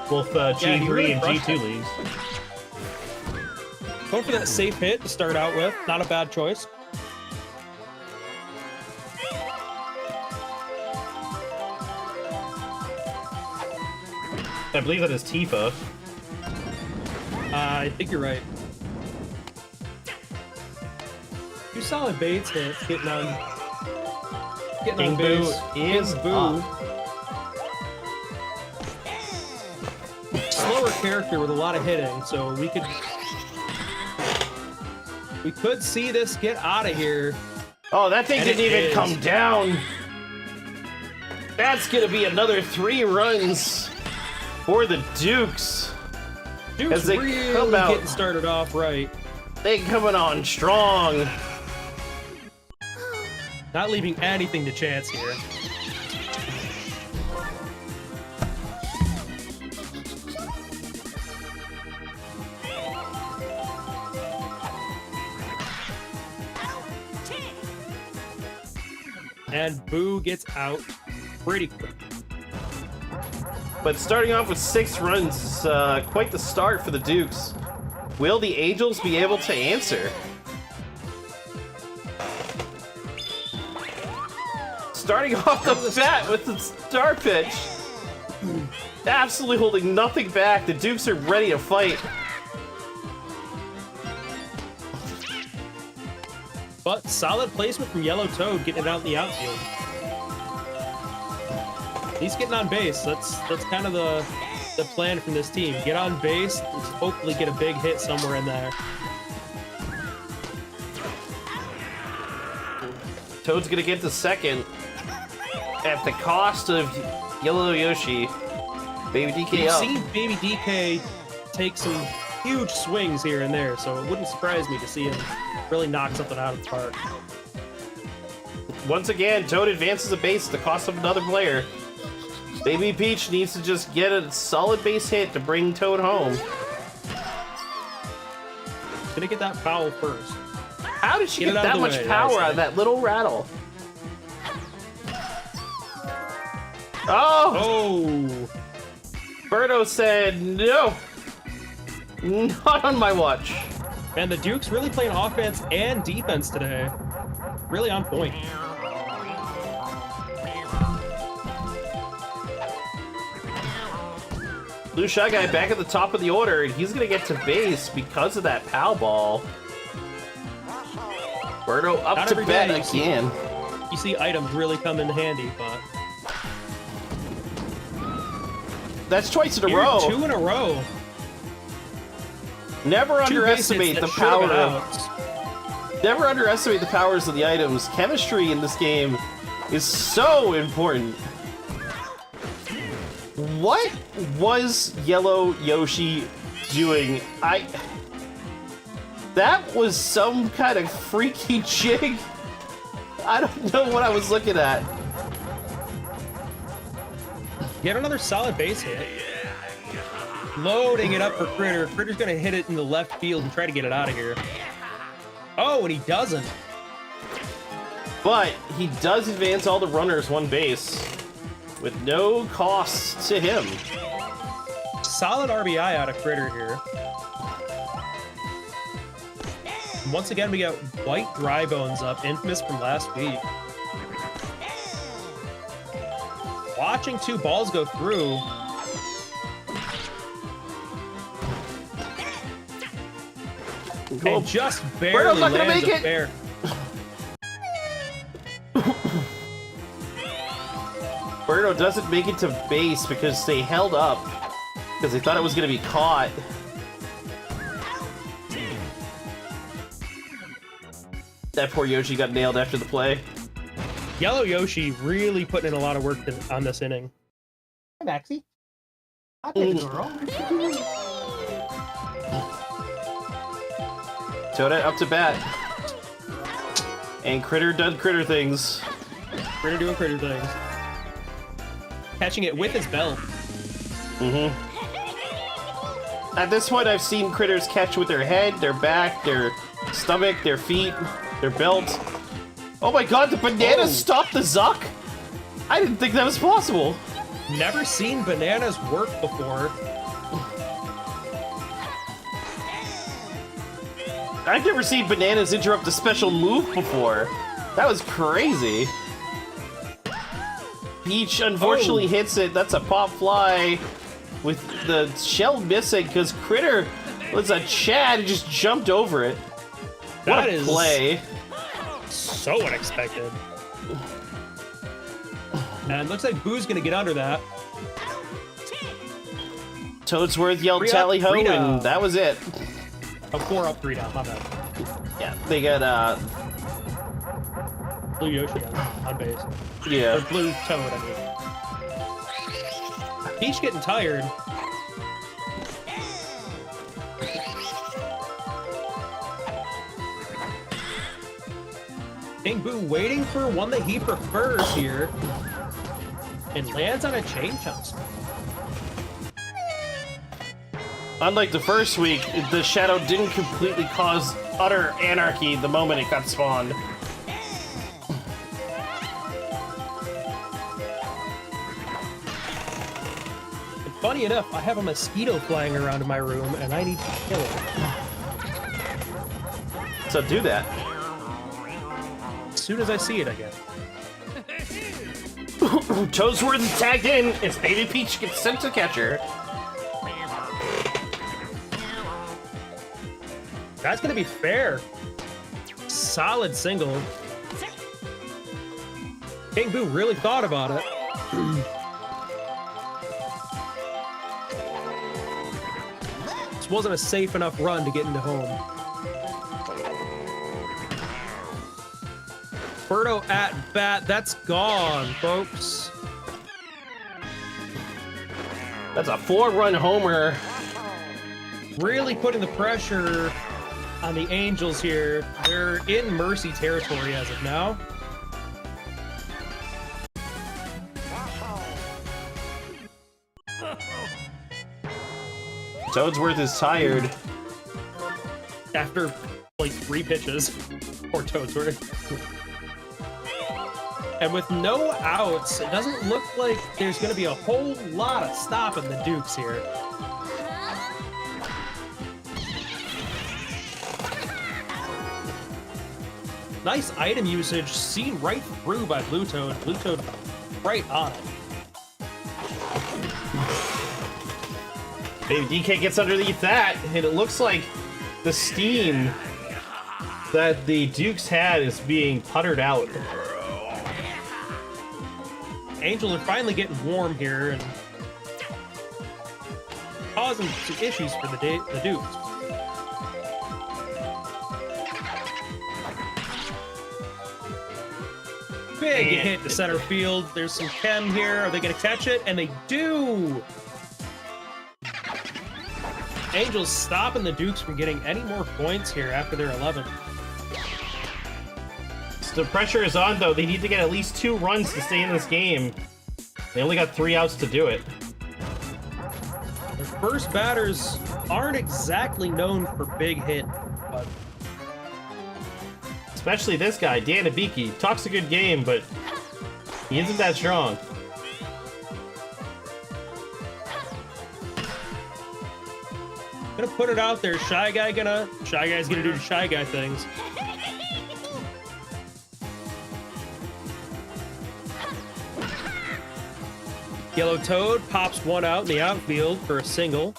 Both G3 really and G2 leagues. Going for that safe hit to start out with. Not a bad choice. I believe that is Tifa. I think you're right. Two solid baits hits getting on King base. Boo is King Boo. up. Slower character with a lot of hitting, so we could see this get out of here. Oh, that thing And didn't it even is. come down. That's gonna be another 3 runs for the Dukes. Duke's As they really come out- getting started off right. They coming on strong. Not leaving anything to chance here. And Boo gets out pretty quick. But starting off with 6 runs is quite the start for the Dukes. Will the Angels be able to answer? Starting off the bat with the star pitch. Absolutely holding nothing back. The Dukes are ready to fight. But solid placement from Yellow Toad getting it out in the outfield. He's getting on base. That's kind of the plan from this team. Get on base, hopefully get a big hit somewhere in there. Toad's gonna get to second at the cost of Yellow Yoshi. Baby DK We've up. seen Baby DK take some huge swings here and there, so it wouldn't surprise me to see him really knock something out of the park. Once again, Toad advances a base at the cost of another player. Baby Peach needs to just get a solid base hit to bring Toad home. Gonna get that foul first. How did she Get it get out that of the much way, power nicely. out of that little rattle? Oh! Oh! Birdo said no! Not on my watch. And the Duke's really playing offense and defense today. Really on point. Blue Shy Guy back at the top of the order, and he's gonna get to base because of that POW ball. Birdo up Not to every bat day you see- again. You see items really come in handy, but That's twice in a here, row. 2 in a row. Never 2 base underestimate hits the that should've been power of outs. Never underestimate the powers of the items. Chemistry in this game is so important. What was Yellow Yoshi doing? That was some kind of freaky jig. I don't know what I was looking at. Get another solid base hit. Loading it up for Critter. Critter's gonna hit it in the left field and try to get it out of here. Oh, and he doesn't. But he does advance all the runners one base with no cost to him. Solid RBI out of Critter here. And once again, we got White Dry Bones up, infamous from last week. Watching 2 balls go through. And just barely Birdo's not gonna lands make a it. fair. Birdo doesn't make it to base because they held up because they thought it was going to be caught. That poor Yoshi got nailed after the play. Yellow Yoshi really putting in a lot of work on this inning. Hi, Maxie. I'll take a girl. Toadette up to bat. And Critter done Critter things. Critter doing Critter things. catching it with his belt. At this point, I've seen critters catch with their head, their back, their stomach, their feet, their belt. Oh my god, the banana stopped the Zuck? I didn't think that was possible. Never seen bananas work before. I've never seen bananas interrupt a special move before. That was crazy. Peach unfortunately hits it. That's a pop fly with the shell missing because Critter was a Chad and just jumped over it. What a play. So unexpected. And looks like Boo's gonna get under that. Toadsworth yelled tally ho, and that was it. A 4 up, 3 down, my bad. Yeah, they got Blue Yoshi on base. Yeah. Or Blue Toad, I mean. Peach getting tired. King Boo waiting for one that he prefers here. And lands on a chain chomp. Unlike the first week, the shadow didn't completely cause utter anarchy the moment it got spawned. And funny enough, I have a mosquito flying around in my room and I need to kill it. So do that. As soon as I see it, I guess. Toadsworth is tagged in as Baby Peach gets sent to catcher. That's gonna be fair. Solid single. King Boo really thought about it. This wasn't a safe enough run to get into home. Birdo at bat, that's gone, folks. That's a 4-run homer. Really putting the pressure on the Angels here. They're in Mercy territory as of now. Toadsworth is tired. After, like, 3 pitches. Poor Toadsworth. And with no outs, it doesn't look like there's going to be a whole lot of stopping the Dukes here. Nice item usage, seen right through by Blue Toad. Blue Toad right on it. Baby DK gets underneath that, and it looks like the steam that the Dukes had is being puttered out. Angels are finally getting warm here and causing some issues for the Dukes. Big hit to center field. There's some chem here. Are they going to catch it? And they do! Angels stopping the Dukes from getting any more points here after their 11th. So the pressure is on, though. They need to get at least 2 runs to stay in this game. They only got 3 outs to do it. Their first batters aren't exactly known for big hit, but... Especially this guy, DyNasties. Talks a good game, but he isn't that strong. Gonna put it out there. Shy Guy's gonna do the Shy Guy things. Yellow Toad pops one out in the outfield for a single.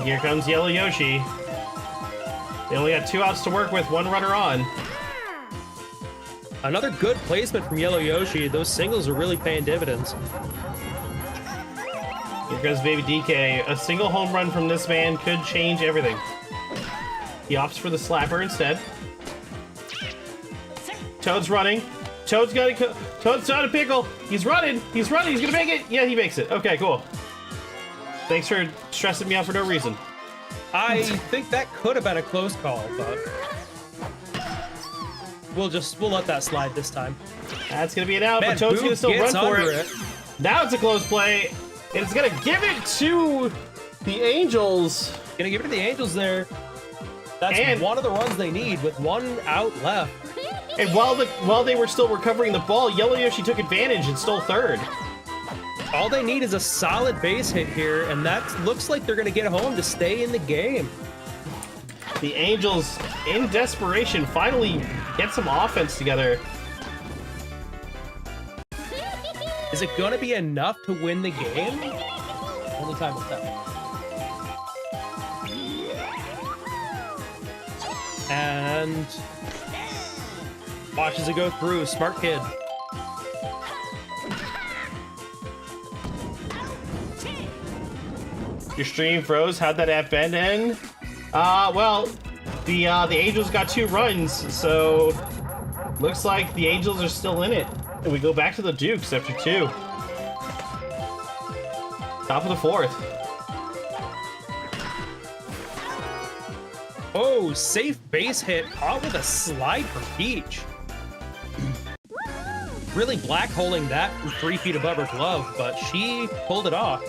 Here comes Yellow Yoshi. They only got 2 outs to work with, 1 runner on. Another good placement from Yellow Yoshi. Those singles are really paying dividends. Here goes Baby DK. A single home run from this man could change everything. He opts for the slapper instead. Toad's running. Toad's not a pickle. He's running. He's running. He's gonna make it. Yeah, he makes it. Okay, cool. Thanks for stressing me out for no reason. I think that could have been a close call, but... we'll let that slide this time. That's gonna be an out, Man, but Toad's Boo gonna still run gets for under it. Now it's a close play. And it's gonna give it to the Angels. Gonna give it to the Angels there. That's And- one of the runs they need with one out left. And while they were still recovering the ball, Yellow Yoshi took advantage and stole third. All they need is a solid base hit here, and that looks like they're gonna get home to stay in the game. The Angels, in desperation, finally get some offense together. Is it gonna be enough to win the game? Only time will tell. And watches it go through. Smart kid. Your stream froze. How'd that at Ben end? Well, the Angels got 2 runs, so looks like the Angels are still in it. And we go back to the Dukes after 2. Top of the 4th. Oh, safe base hit caught with a slide from Peach. Really black holing that from 3 feet above her glove, but she pulled it off.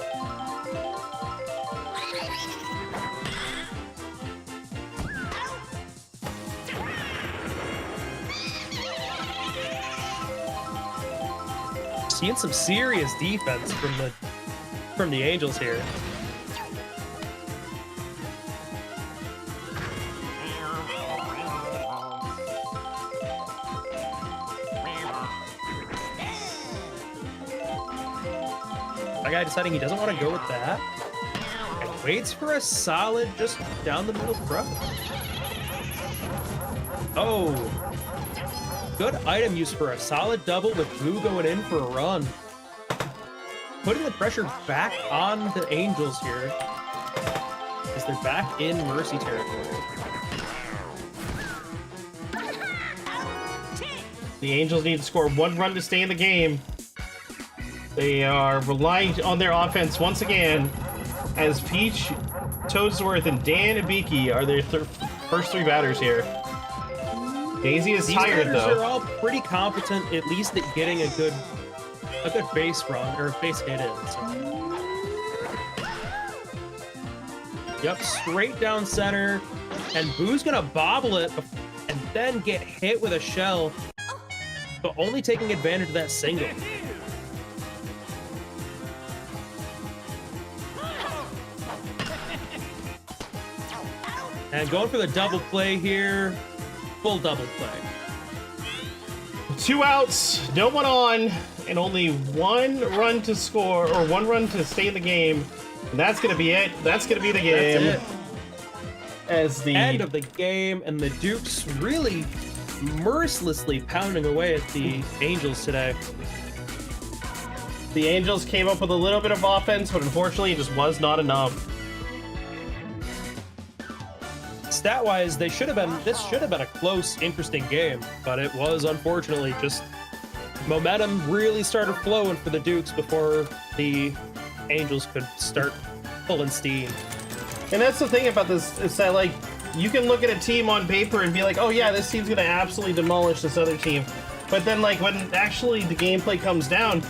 Seeing some serious defense from the Angels here. That guy deciding he doesn't want to go with that. And waits for a solid just down the middle throw. Oh. Good item use for a solid double with Boo going in for a run. Putting the pressure back on the Angels here. As they're back in Mercy territory. The Angels need to score 1 run to stay in the game. They are relying on their offense once again, as Peach, Toadsworth, and Dan Ibiki are their first 3 batters here. Daisy is tired, though. They're all pretty competent, at least at getting a good base run or base hit in. So. Yep, straight down center, and Boo's gonna bobble it and then get hit with a shell, but only taking advantage of that single. And going for the double play here. Full double play. 2 outs, no one on, and only 1 run to score, or 1 run to stay in the game. And that's gonna be it. That's gonna be the game. That's it. As the End of the game, and the Dukes really mercilessly pounding away at the Angels today. The Angels came up with a little bit of offense, but unfortunately it just was not enough. Stat-wise, this should have been a close, interesting game, but it was unfortunately just momentum really started flowing for the Dukes before the Angels could start pulling steam. And that's the thing about this, is that, like, you can look at a team on paper and be like, oh yeah, this team's gonna absolutely demolish this other team. But then, like, when actually the gameplay comes down,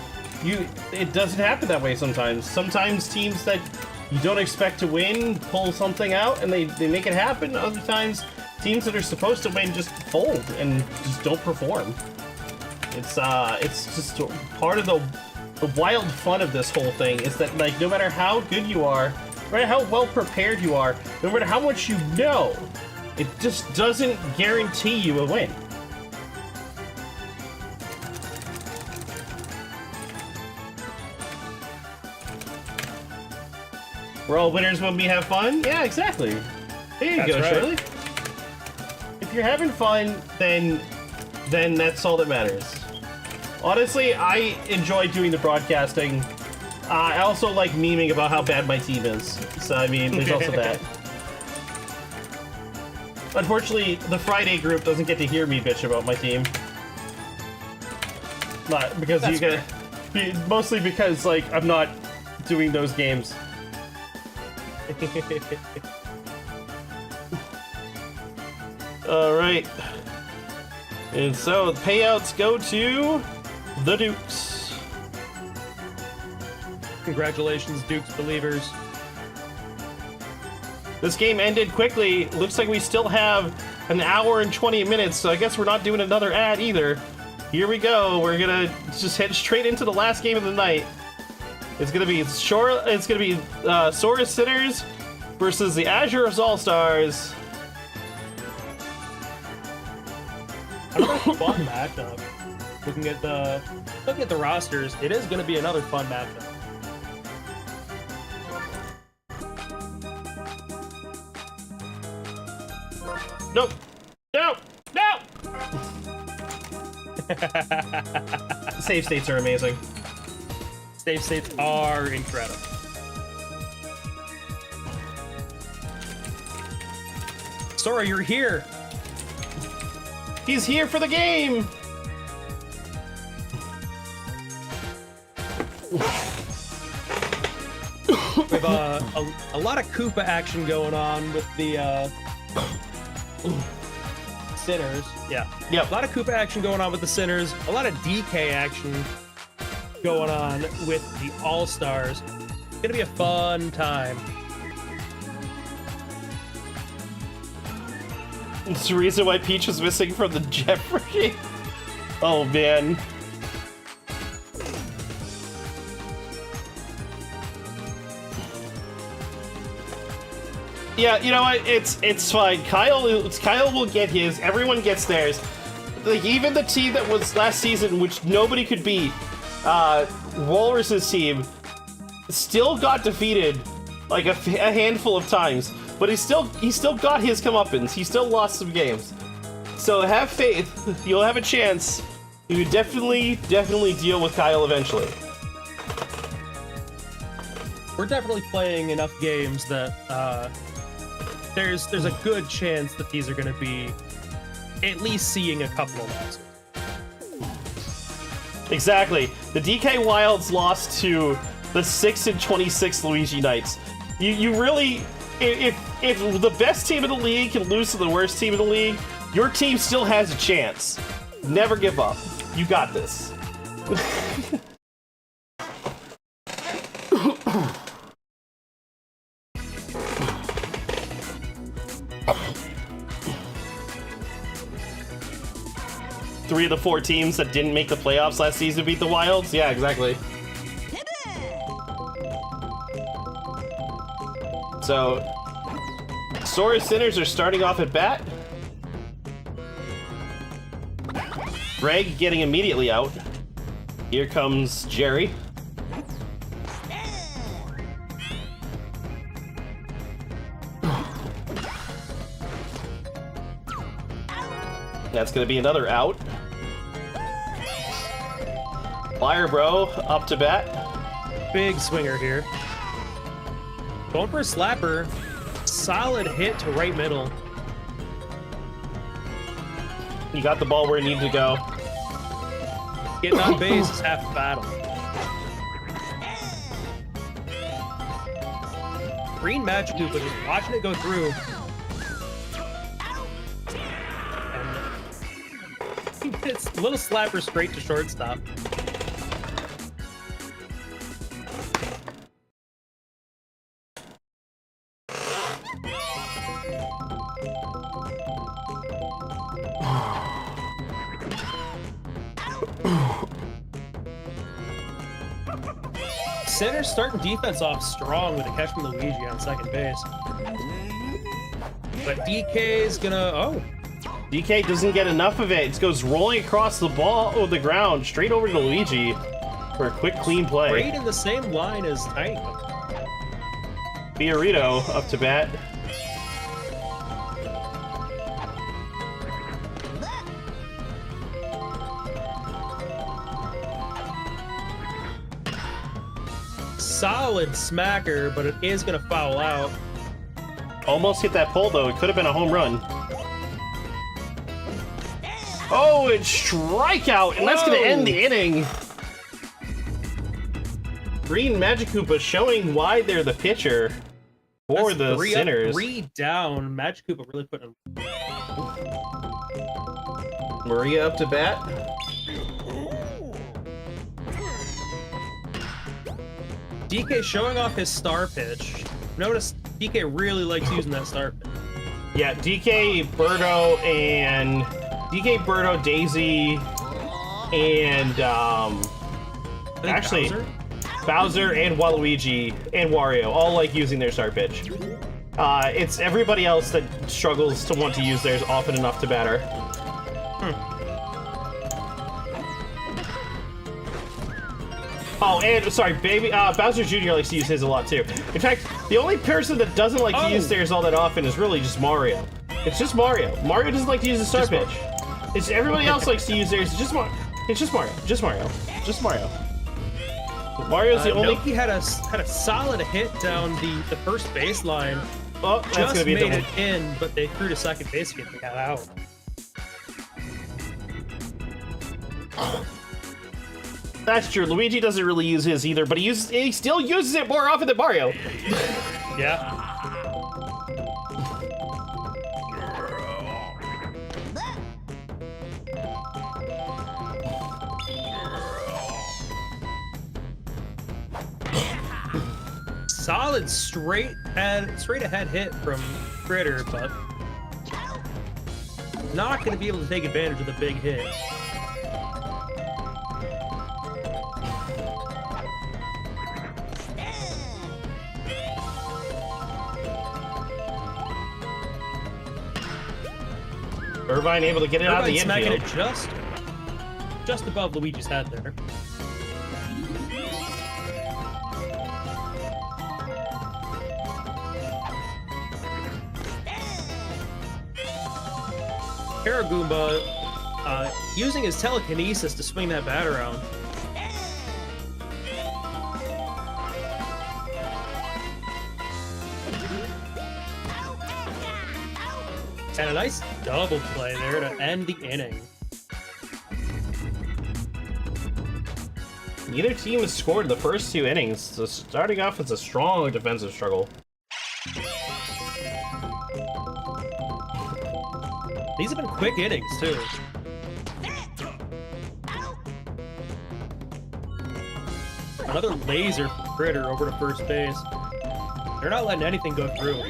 it doesn't happen that way sometimes. Sometimes teams that you don't expect to win pull something out and they make it happen. Other times, teams that are supposed to win just fold and just don't perform. It's just part of the wild fun of this whole thing is that, like, no matter how good you are, no matter how well prepared you are, no matter how much you know, it just doesn't guarantee you a win. We're all winners when we have fun? Yeah, exactly. There you go, That's right. Shirley. If you're having fun, then that's all that matters. Honestly, I enjoy doing the broadcasting. I also like memeing about how bad my team is. So, I mean, there's also that. Unfortunately, the Friday group doesn't get to hear me bitch about my team. Not because That's you get... Mostly because, like, I'm not doing those games. All right. And so the payouts go to the Dukes. Congratulations, Dukes believers. This game ended quickly. Looks like we still have an hour and 20 minutes, so I guess we're not doing another ad either. Here we go. We're gonna just head straight into the last game of the night. It's gonna be Sora Sinners versus the Azure All-Stars. Another fun matchup. Looking at the rosters, it is going to be another fun matchup. Nope. No. No. Save states are amazing. Save states are incredible. Sora, you're here. He's here for the game! We have a lot of Koopa action going on with the Sinners. Yeah. Yep. A lot of Koopa action going on with the Sinners. A lot of DK action going on with the All-Stars. It's gonna be a fun time. It's the reason why Peach is missing from the Jeopardy. Oh man. Yeah, you know what? It's fine. Kyle will get his. Everyone gets theirs. Like even the team that was last season, which nobody could beat, Walrus's team, still got defeated like a handful of times. But he still got his comeuppance. He still lost some games. So have faith. You'll have a chance. You definitely deal with Kyle eventually. We're definitely playing enough games that there's a good chance that these are going to be at least seeing a couple of losses. Exactly. The DK Wilds lost to the 6-26 Luigi Knights. You really, if the best team in the league can lose to the worst team in the league, your team still has a chance. Never give up. You got this. Three of the four teams that didn't make the playoffs last season beat the Wilds? Yeah, exactly. So, Sora Sinners are starting off at bat. Greg getting immediately out. Here comes Jerry. That's gonna be another out. Fire Bro up to bat. Big swinger here. Going for a slapper. Solid hit to right middle. You got the ball where it needed to go. Getting on base is half the battle. Green Magic Koopa just watching it go through. And it's a little slapper straight to shortstop. Center's starting defense off strong with a catch from Luigi on second base. But DK's gonna... Oh. DK doesn't get enough of it. It goes rolling across the ball or the ground straight over to Luigi for a quick, clean play. Right in the same line as Tank. Fiorito up to bat. Solid smacker, but it is going to foul out. Almost hit that pole, though. It could have been a home run. Oh, it's strikeout, and that's going to end the inning. Green Magic Koopa showing why they're the pitcher for the Sinners. 3 down. Magic Koopa really putting Maria up to bat. DK showing off his star pitch. Notice DK really likes using that star pitch. Yeah, DK, Birdo, Daisy, and actually Bowser and Waluigi and Wario all like using their star pitch. It's everybody else that struggles to want to use theirs often enough to batter. Oh, and sorry, Bowser Jr. likes to use his a lot too. In fact, the only person that doesn't like to use theirs all that often is really just Mario. It's just Mario. Mario doesn't like to use the star pitch. It's everybody else likes to use theirs. It's just Mario. Just Mario. Mario's the only. Noki had a solid hit down the first baseline. Oh, that's just gonna be made it in, but they threw to second base to get the cat out. That's true. Luigi doesn't really use his either, but he still uses it more often than Mario. Yeah. Solid straight ahead hit from Critter, but not going to be able to take advantage of the big hit. Irvine able to get it out of the smacking infield. it just above Luigi's head there. Paragoomba using his telekinesis to swing that bat around. And a nice double play there to end the inning. Neither team has scored the first 2 innings, so starting off it's a strong defensive struggle. These have been quick innings, too. Another laser from Critter over to first base. They're not letting anything go through.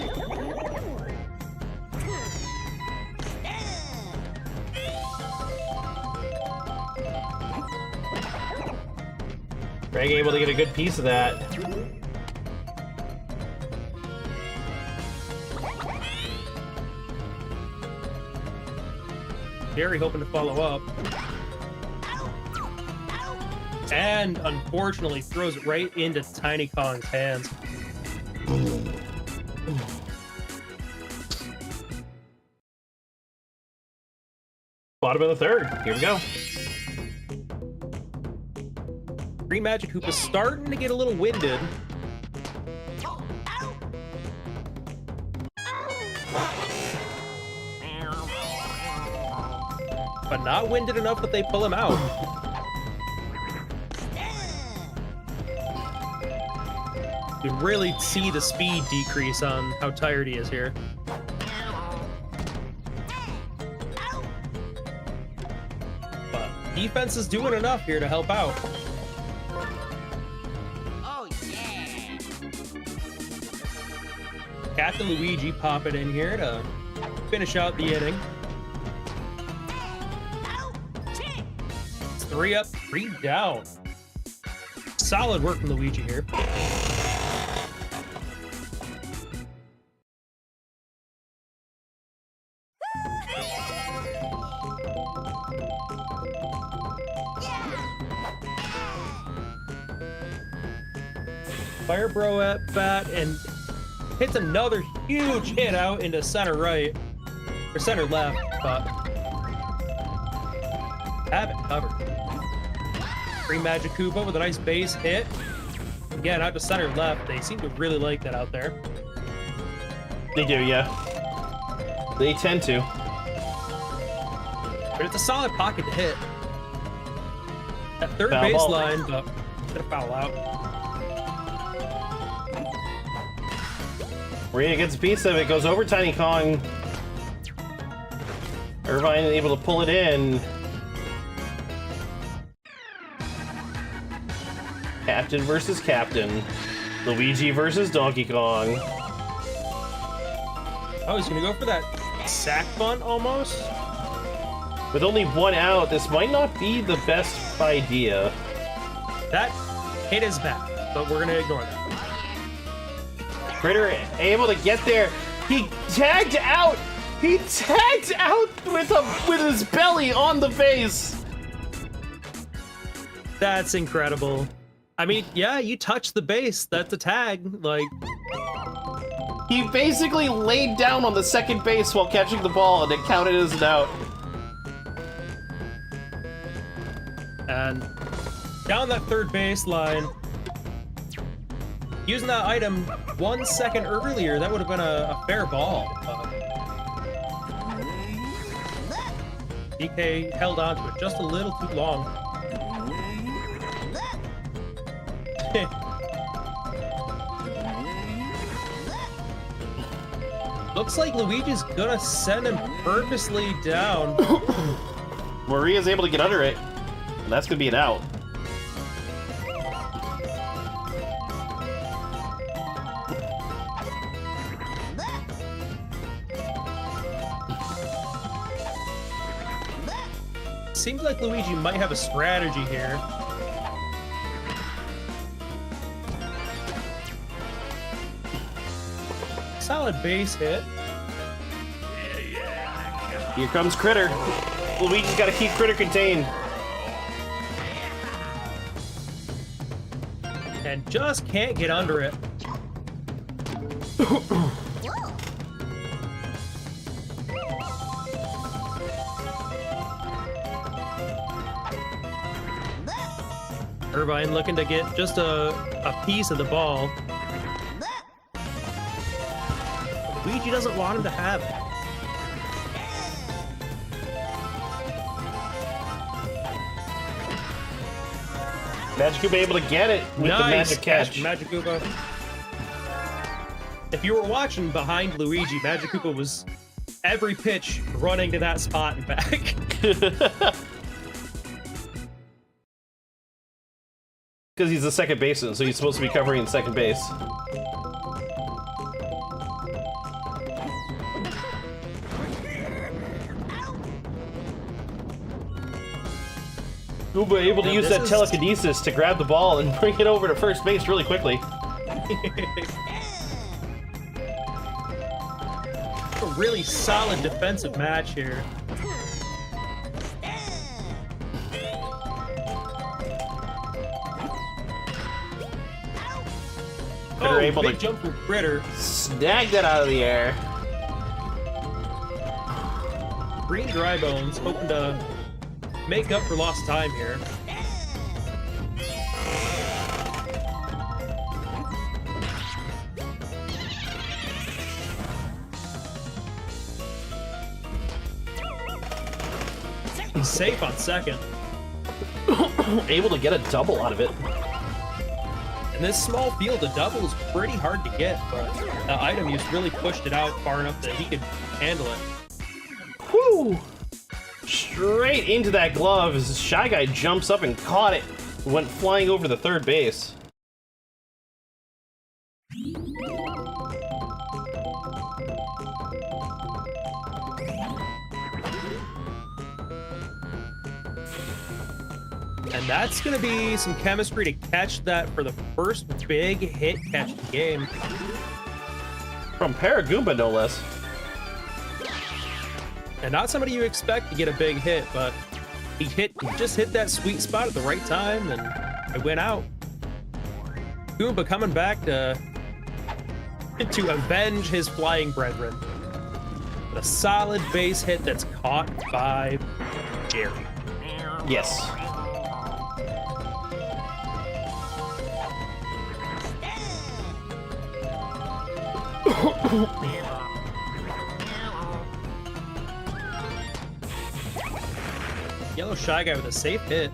Greg able to get a good piece of that. Gary hoping to follow up. And unfortunately throws it right into Tiny Kong's hands. Bottom of the third. Here we go. Green Magic Hoop is starting to get a little winded. But not winded enough that they pull him out. You can really see the speed decrease on how tired he is here. But defense is doing enough here to help out. Oh yeah. Captain Luigi pop it in here to finish out the inning. 3 up, 3 down. Solid work from Luigi here. Fire Bro at bat and hits another huge hit out into center right, or center left, but have it covered. Green Magic Koopa with a nice base hit. Again, out to center left. They seem to really like that out there. They do, yeah. They tend to. But it's a solid pocket to hit. At third Foul ball. baseline, but gonna foul out. Maria gets a piece of it, goes over Tiny Kong. Irvine able to pull it in. Captain versus Captain. Luigi versus Donkey Kong. Oh, he's gonna go for that sack bunt almost? With only one out, this might not be the best idea. That hit is bad, but we're gonna ignore that. Critter able to get there. He tagged out! He tagged out with his belly on the base! That's incredible. I mean, yeah, you touch the base. That's a tag. Like, he basically laid down on the second base while catching the ball, and it counted as an out. and down that third base line, using that item 1 second earlier, that would have been a fair ball. DK held on to it just a little too long. Looks like Luigi's gonna send him purposely down. Maria's able to get under it, and that's gonna be an out. Seems like Luigi might have a strategy here. Solid base hit. Here comes Critter. Luigi's got to keep Critter contained. And just can't get under it. Irvine looking to get just a piece of the ball. Luigi doesn't want him to have it. Magic Koopa able to get it with the magic catch. Magic Koopa. If you were watching behind Luigi, Magic Koopa was every pitch running to that spot and back. Because he's the second baseman, so he's supposed to be covering second base. Koopa able to use that telekinesis to grab the ball and bring it over to first base really quickly. A really solid defensive match here. Critter able big to jump from Critter. Snag that out of the air. Green Dry Bones hoping to make up for lost time here. He's safe on second. Able to get a double out of it. In this small field, a double is pretty hard to get, but the item use really pushed it out far enough that he could handle it. Whew! Straight into that glove as Shy Guy jumps up and caught it. Went flying over the third base. And that's going to be some chemistry to catch that for the first big hit catch of the game. From Paragoomba, no less. And not somebody you expect to get a big hit, but he just hit that sweet spot at the right time, and it went out. Goomba coming back to avenge his flying brethren. With a solid base hit that's caught by Jerry. Yes. Yellow Shy Guy with a safe hit.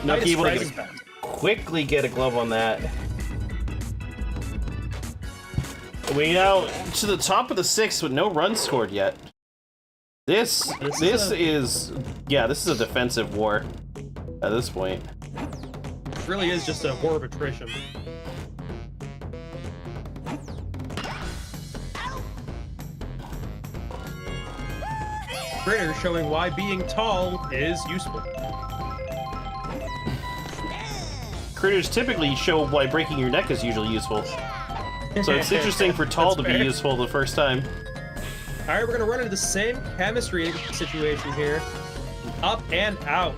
Nucky able to quickly get a glove on that. We now to the top of the 6th with no runs scored yet. This is a defensive war at this point. It really is just a war of attrition. Critter showing why being tall is useful. Critters typically show why breaking your neck is usually useful. So it's interesting for tall to be useful the first time. Alright, we're gonna run into the same chemistry situation here. Up and out.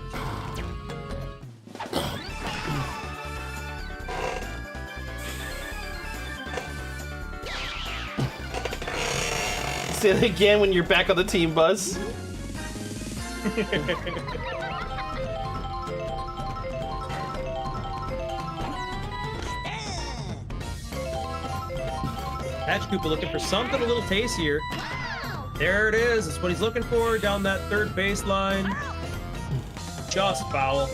Say it again when you're back on the team bus. Patch Koopa looking for something a little tastier. There it is. That's what he's looking for down that third baseline. Just foul.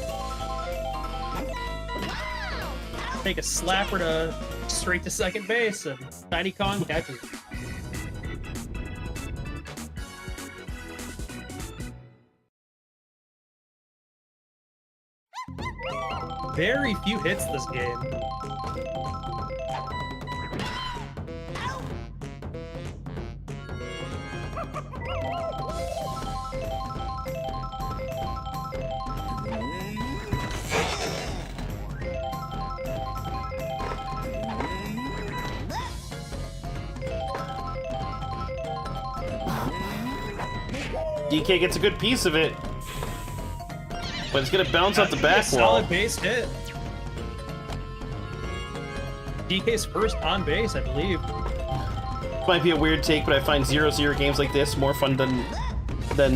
Take a slapper to straight to second base, and Tiny Kong catches it. Very few hits this game. DK gets a good piece of it, but it's gonna bounce off the back wall. Solid base hit. DK's first on base, I believe. Might be a weird take, but I find 0-0 games like this more fun than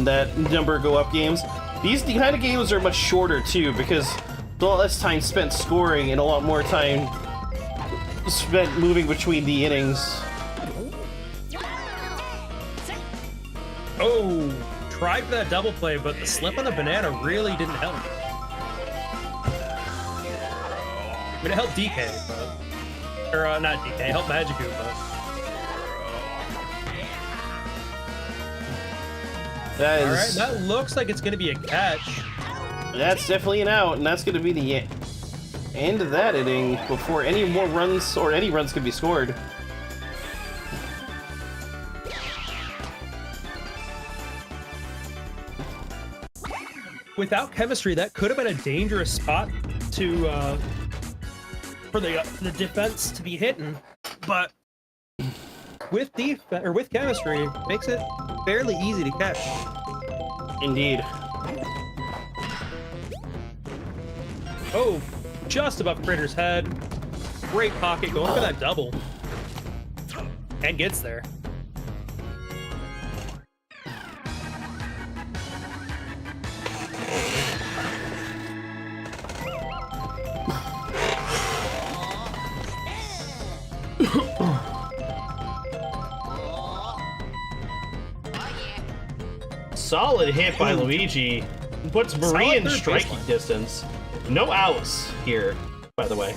that number go up games. These kind of games are much shorter too, because a lot less time spent scoring and a lot more time spent moving between the innings. Oh, tried for that double play, but the slip on the banana really didn't help. I mean, it helped DK, but... Or, not DK, it helped Magiku, but... That is... Alright, that looks like it's going to be a catch. That's definitely an out, and that's going to be the end of that inning before any more runs, or any runs can be scored. Without chemistry, that could have been a dangerous spot to for the defense to be hitting, but with chemistry, makes it fairly easy to catch. Indeed. Oh, just above Critter's head. Great pocket, going for that double, and gets there. Solid hit by Luigi. Puts Marie in striking distance. No outs here, by the way.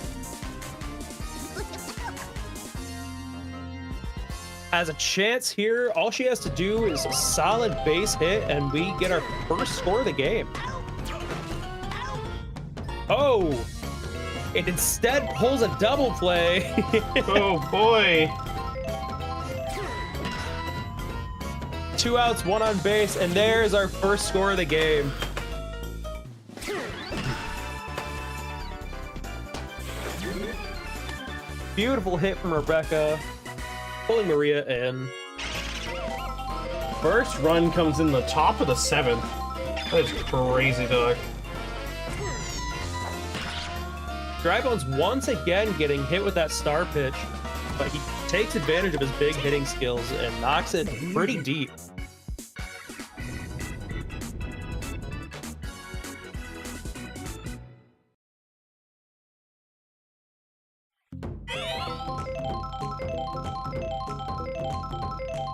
Has a chance here. All she has to do is a solid base hit, and we get our first score of the game. Oh! It instead pulls a double play. Oh boy. 2 outs, 1 on base, and there's our first score of the game. Beautiful hit from Rebecca, pulling Maria in. First run comes in the top of the 7th. That's crazy, dog. Drybone's once again getting hit with that star pitch, but he takes advantage of his big hitting skills and knocks it pretty deep.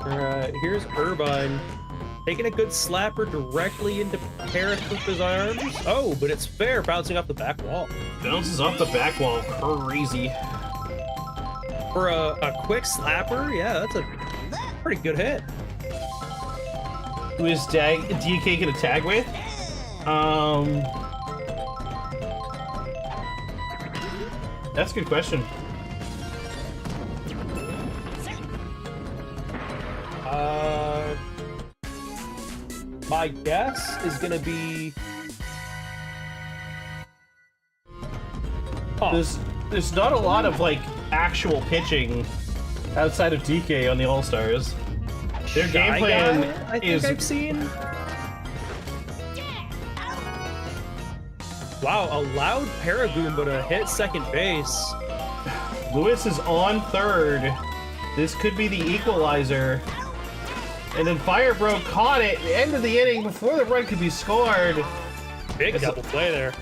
Alright, here's Irvine Taking a good slapper directly into Paratroopa's arms. Oh, but it's fair, bouncing off the back wall. Bounces off the back wall, crazy. For a quick slapper, yeah, that's a pretty good hit. Who is DK gonna tag with? That's a good question. My guess is gonna be. Huh. There's not a lot of like actual pitching outside of DK on the All Stars. Their game plan I think I've seen. Wow, allowed Paragoomba to hit second base. Lewis is on third. This could be the equalizer. And then Firebro caught it at the end of the inning before the run could be scored. Big double play there.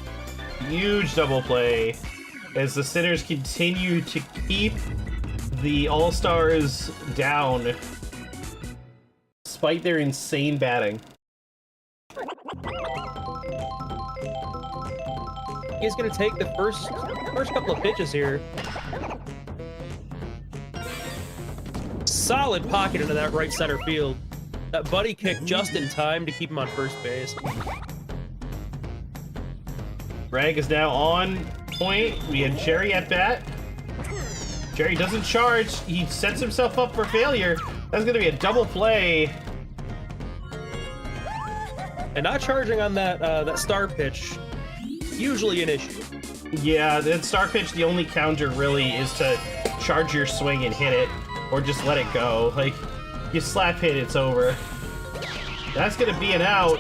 Huge double play as the Sinners continue to keep the All-Stars down despite their insane batting. He's gonna take the first couple of pitches here. Solid pocket into that right center field. That buddy kick just in time to keep him on first base. Rag is now on point. We had Jerry at bat. Jerry doesn't charge. He sets himself up for failure. That's going to be a double play. And not charging on that star pitch, usually an issue. Yeah, that star pitch, the only counter really is to charge your swing and hit it, or just let it go. Like, you slap hit, it's over. That's going to be an out.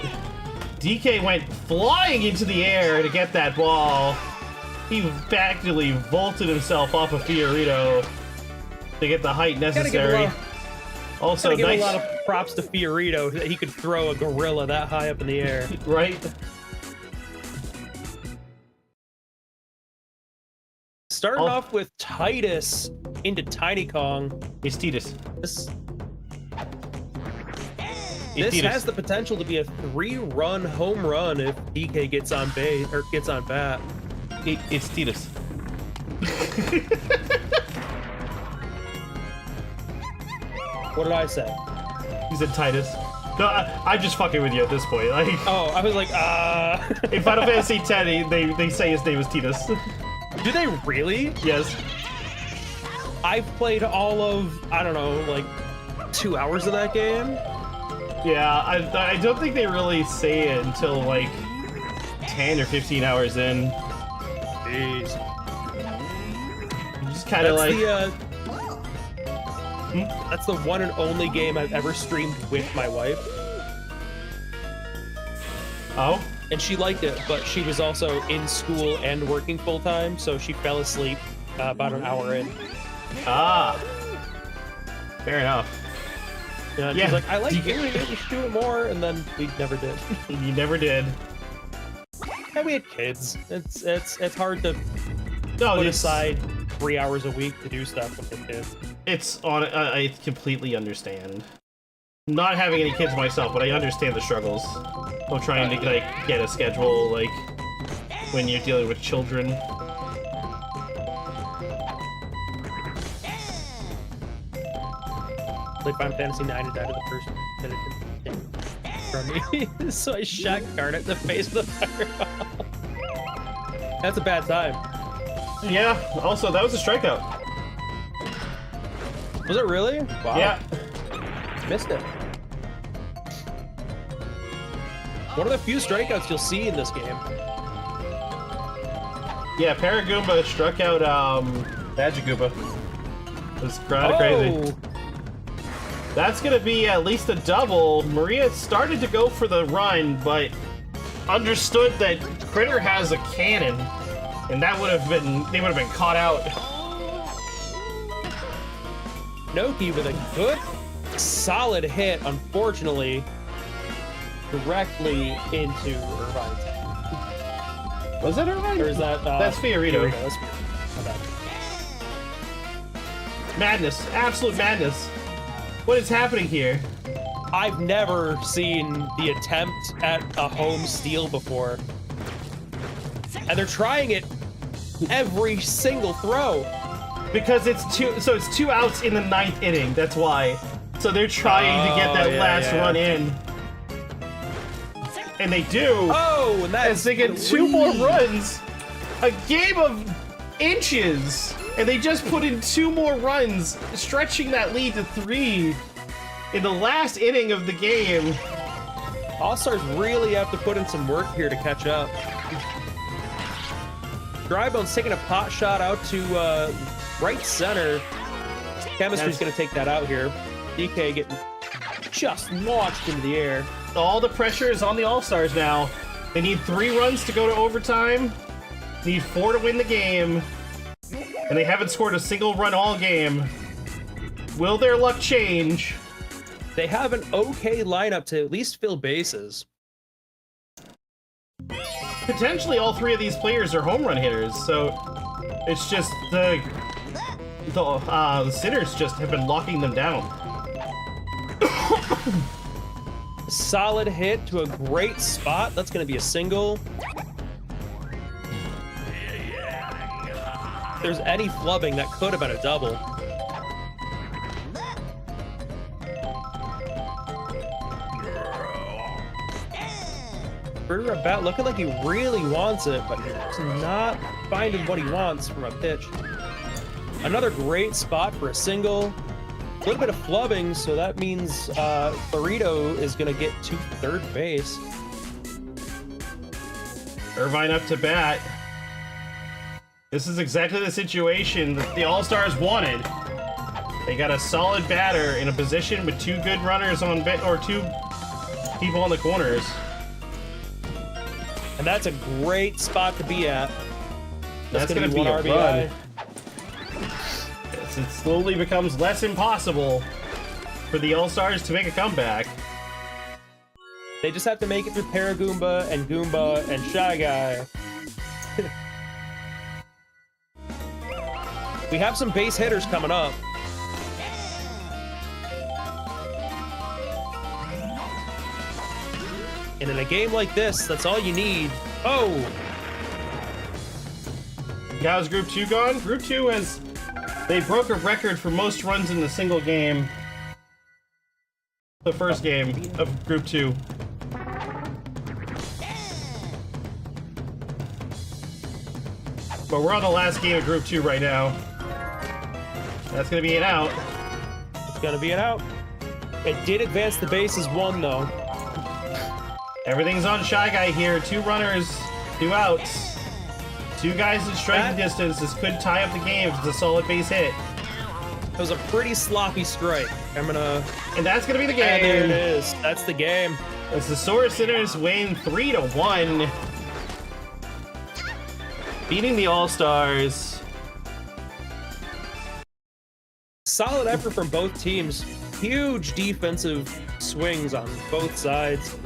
DK went flying into the air to get that ball. He practically vaulted himself off of Fiorito to get the height necessary. Also, give a lot of props to Fiorito that he could throw a gorilla that high up in the air. Right? Starting off with Titus into Tiny Kong. It's Titus. This has the potential to be a 3-run home run if DK gets on base or gets on bat. It's Titus. What did I say? He said Titus. No, I'm just fucking with you at this point. Like, oh, I was like, in Final Fantasy X, they say his name is Titus. Do they really? Yes. I've played all of, I don't know, like 2 hours of that game. Yeah, I don't think they really say it until like 10 or 15 hours in. Jeez. Just kind of like... That's the one and only game I've ever streamed with my wife. Oh? And she liked it, but she was also in school and working full-time, so she fell asleep about an hour in. Ah. Fair enough. Yeah, she's like, I like doing it, we should do it more, and then we never did. You never did. And we had kids. It's hard to put aside 3 hours a week to do stuff with your kids. It's on. I completely understand. Not having any kids myself, but I understand the struggles of trying to like get a schedule like when you're dealing with children. Played Final Fantasy IX and died in the first minute from me, so I shot Garnet in the face with a fireball. That's a bad time. Yeah. Also, that was a strikeout. Was it really? Wow. Yeah. Missed it. One of the few strikeouts you'll see in this game. Yeah, Paragoomba struck out Magigoomba. It was kind of crazy. That's gonna be at least a double. Maria started to go for the run, but understood that Critter has a cannon, and that would have been they would have been caught out. Noki with a good, solid hit, unfortunately, directly into Irvine's head. Was that Irvine? Or is that that's Fiorito? That's Madness, absolute madness. What is happening here? I've never seen the attempt at a home steal before. And they're trying it every single throw. Because it's two outs in the 9th inning, that's why. So they're trying to get that last run in. And they do. Oh, and that's they get 2 more runs. A game of inches. And they just put in 2 more runs, stretching that lead to 3 in the last inning of the game. All-Stars really have to put in some work here to catch up. Drybone's taking a pot shot out to right center. Chemistry's going to take that out here. DK getting just launched into the air. All the pressure is on the All-Stars now. They need 3 runs to go to overtime. Need 4 to win the game. And they haven't scored a single run all game. Will their luck change? They have an okay lineup to at least fill bases. Potentially all 3 of these players are home run hitters, so it's just the Sinners just have been locking them down. Solid hit to a great spot. That's going to be a single. If there's any flubbing, that could have been a double. Burger at bat looking like he really wants it, but he's not finding what he wants from a pitch. Another great spot for a single. A little bit of flubbing, so that means Burrito is going to get to 3rd base. Irvine up to bat. This is exactly the situation that the All-Stars wanted. They got a solid batter in a position with 2 good runners on 2 people on the corners. And that's a great spot to be at. That's going to be a run. Yes, it slowly becomes less impossible for the All-Stars to make a comeback. They just have to make it through Paragoomba and Goomba and Shy Guy. We have some base hitters coming up. And in a game like this, that's all you need. Oh! How's Group 2 gone? Group 2 has... They broke a record for most runs in a single game. The first game of Group 2. But we're on the last game of Group 2 right now. That's going to be an out. It's going to be an out. It did advance the bases 1, though. Everything's on Shy Guy here. 2 runners, 2 outs. 2 guys in striking distance. This could tie up the game if it's a solid base hit. It was a pretty sloppy strike. And that's going to be the game. And there it is. That's the game. As the Sora Sinners win 3-1. Beating the All-Stars. Solid effort from both teams. Huge defensive swings on both sides.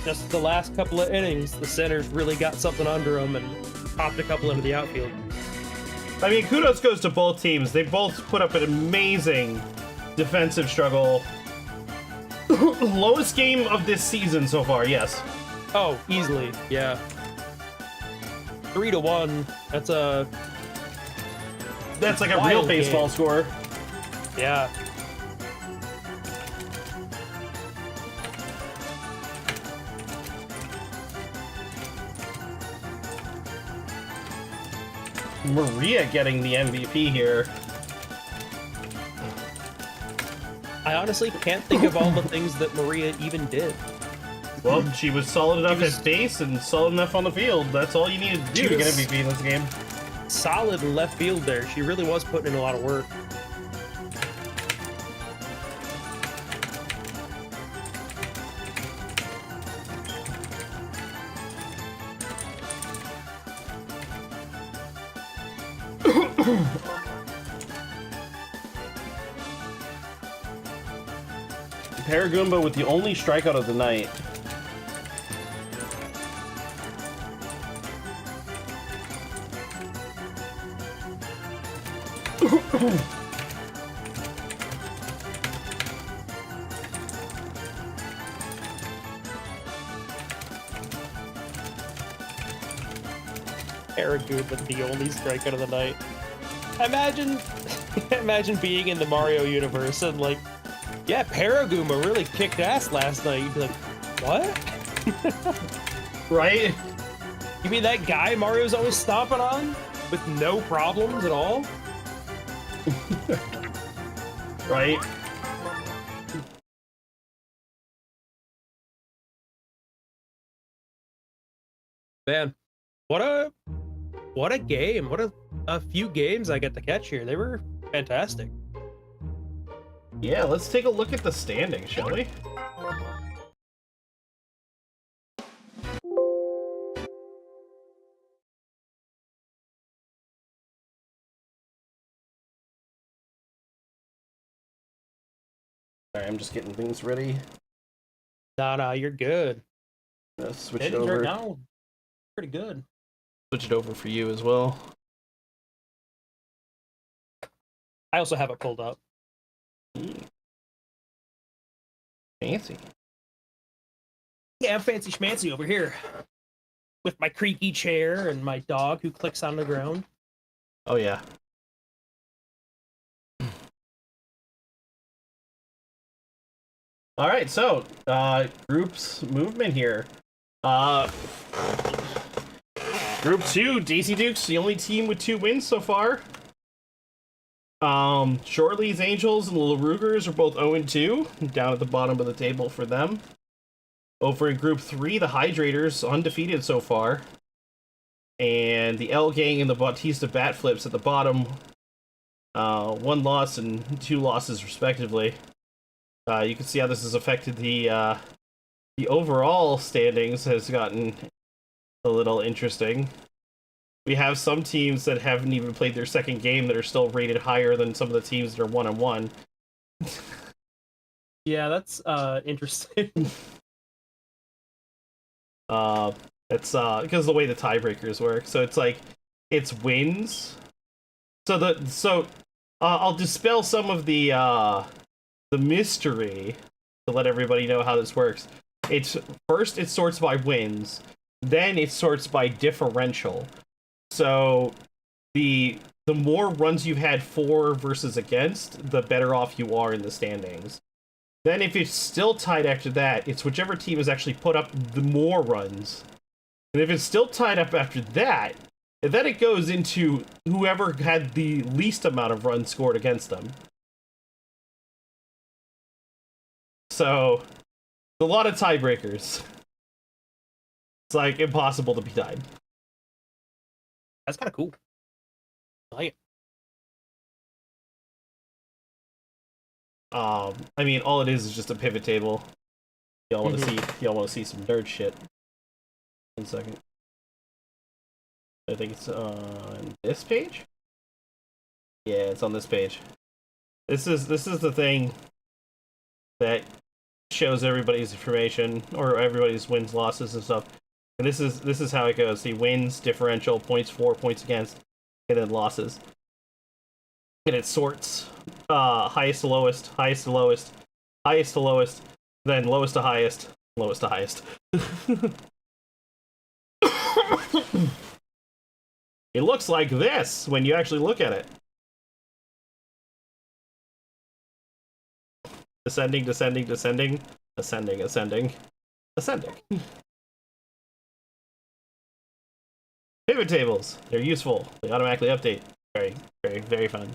Just the last couple of innings, the Sinners really got something under them and popped a couple into the outfield. I mean, kudos goes to both teams. They both put up an amazing defensive struggle. Lowest game of this season so far, yes. Oh, easily, yeah. 3-1. That's like a real baseball score. Yeah. Maria getting the MVP here. I honestly can't think of all the things that Maria even did. Well, she was solid enough at base and solid enough on the field. That's all you needed to do to get MVP in this game. Solid in left field there. She really was putting in a lot of work. Paragoomba with the only strikeout of the night. Paragoomba, the only striker of the night. Imagine, imagine being in the Mario universe and like, yeah, Paragoomba really kicked ass last night. You'd be like, what? Right? You mean that guy Mario's always stomping on with no problems at all? Right? Man, what a game. What a few games I get to catch here. They were fantastic. Yeah, let's take a look at the standings, shall we? Sorry, I'm just getting things ready. Nah, you're good. Switch it Standings over. right now, pretty good. Switch it over for you as well. I also have it pulled up. Fancy. Yeah, I'm fancy schmancy over here. With my creaky chair and my dog who clicks on the ground. Oh, yeah. All right, so groups movement here. Group 2, Daisy Dukes, the only team with 2 wins so far. Shorle's Angels and the Lahroogers are both 0-2, down at the bottom of the table for them. Over in Group 3, the Hydrators, undefeated so far. And the L Gang and the Bautista Bat Flips at the bottom. 1 loss and 2 losses respectively. You can see how this has affected the overall standings has gotten a little interesting. We have some teams that haven't even played their second game that are still rated higher than some of the teams that are 1-1. Yeah, that's interesting. It's because of the way the tiebreakers work. So it's like it's wins. So I'll dispel some of the mystery to let everybody know how this works. It's first it sorts by wins, then it sorts by differential. So the more runs you've had for versus against, the better off you are in the standings. Then if it's still tied after that, it's whichever team has actually put up the more runs. And if it's still tied up after that, then it goes into whoever had the least amount of runs scored against them. So, a lot of tiebreakers. It's like impossible to be tied. That's kind of cool. I like it. I mean, all it is just a pivot table. Y'all want to see some nerd shit. 1 second. I think it's on this page. Yeah, it's on this page. This is the thing that shows everybody's information or everybody's wins, losses, and stuff. And this is how it goes. See, wins, differential, points for, points against, and then losses. And it sorts highest to lowest, highest to lowest, highest to lowest, then lowest to highest, lowest to highest. It looks like this when you actually look at it. Descending, descending, descending, ascending, ascending, ascending. Pivot tables. They're useful. They automatically update. Very, very, very fun.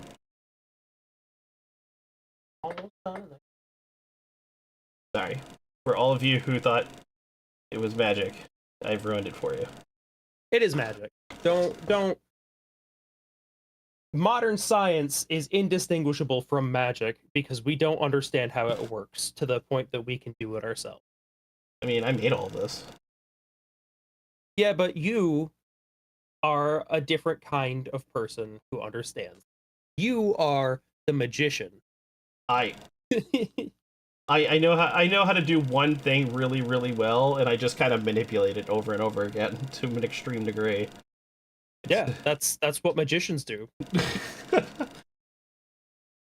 Sorry. For all of you who thought it was magic, I've ruined it for you. It is magic. Don't. Modern science is indistinguishable from magic because we don't understand how it works to the point that we can do it ourselves. I mean, I made all this. Yeah, but you are a different kind of person who understands. You are the magician. I know how to do one thing really, really well, and I just kind of manipulate it over and over again to an extreme degree. Yeah, that's what magicians do.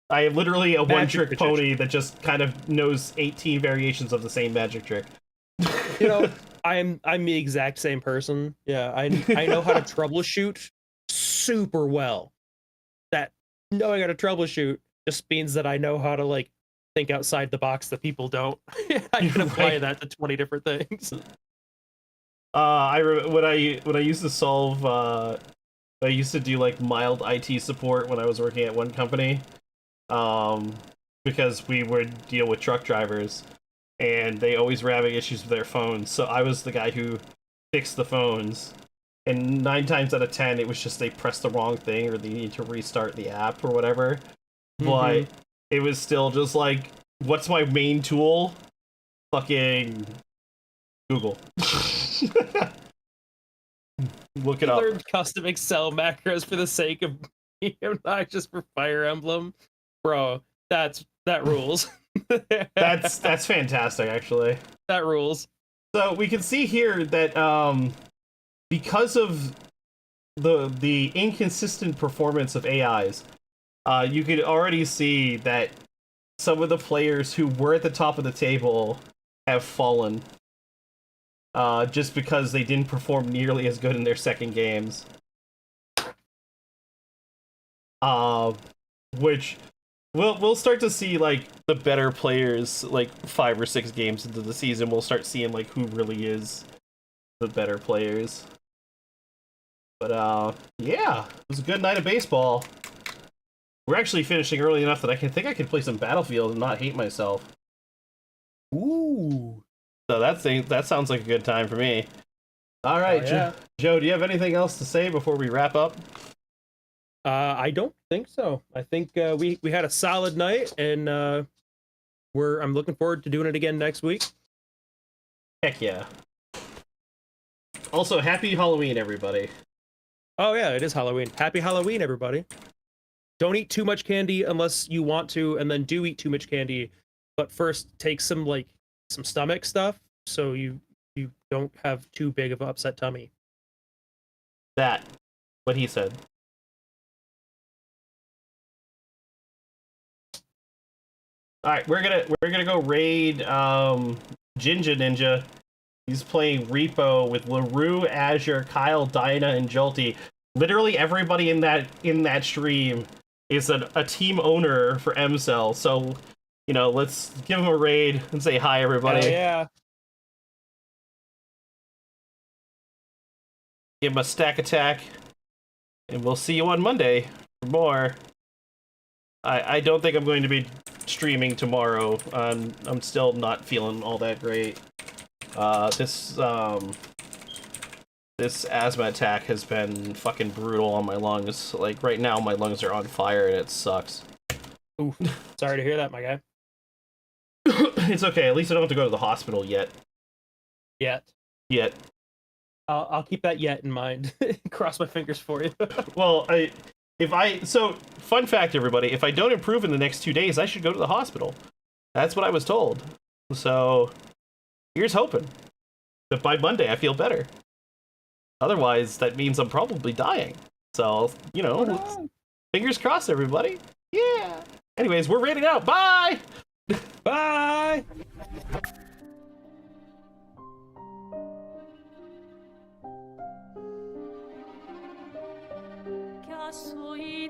I am literally a one-trick magician. pony that just kind of knows 18 variations of the same magic trick. You know, I'm the exact same person. Yeah, I know how to troubleshoot super well. That knowing how to troubleshoot just means that I know how to like think outside the box that people don't. I can apply that to 20 different things. When I used to solve, I used to do like mild IT support when I was working at one company, because we would deal with truck drivers, and they always were having issues with their phones. So I was the guy who fixed the phones, and 9 times out of 10, it was just they pressed the wrong thing or they need to restart the app or whatever. But it was still just like, what's my main tool? Fucking Google. Look it up. Learned custom Excel macros for the sake of not just for Fire Emblem, bro. That rules. That's fantastic, actually. That rules. So we can see here that because of the inconsistent performance of AIs, you could already see that some of the players who were at the top of the table have fallen. Just because they didn't perform nearly as good in their second games. Which we'll start to see like the better players like 5 or 6 games into the season. We'll start seeing like who really is the better players. But yeah, it was a good night of baseball. We're actually finishing early enough that I think I can play some Battlefield and not hate myself. Ooh. So that sounds like a good time for me. All right, yeah. Joe, do you have anything else to say before we wrap up? I don't think so. I think we had a solid night, and I'm looking forward to doing it again next week. Heck yeah. Also, happy Halloween, everybody. Oh yeah, it is Halloween. Happy Halloween, everybody. Don't eat too much candy unless you want to, and then do eat too much candy, but first take some stomach stuff so you don't have too big of an upset tummy. That, what he said. All right, we're gonna go raid Jinja Ninja. He's playing Repo with Larue, Azure, Kyle, Dinah, and Jolty. Literally everybody in that stream is a team owner for MCell. So, let's give him a raid and say hi, everybody. Hell yeah. Give him a stack attack, and we'll see you on Monday for more. I don't think I'm going to be streaming tomorrow. I'm still not feeling all that great. This asthma attack has been fucking brutal on my lungs. Like right now, my lungs are on fire and it sucks. Oof. Sorry to hear that, my guy. It's okay. At least I don't have to go to the hospital yet. Yet. I'll keep that yet in mind. Cross my fingers for you. Well, fun fact, everybody, if I don't improve in the next 2 days, I should go to the hospital. That's what I was told. So, here's hoping that by Monday I feel better. Otherwise, that means I'm probably dying. So, fingers crossed, everybody. Yeah. Anyways, we're raiding out. Bye! Bye! Soy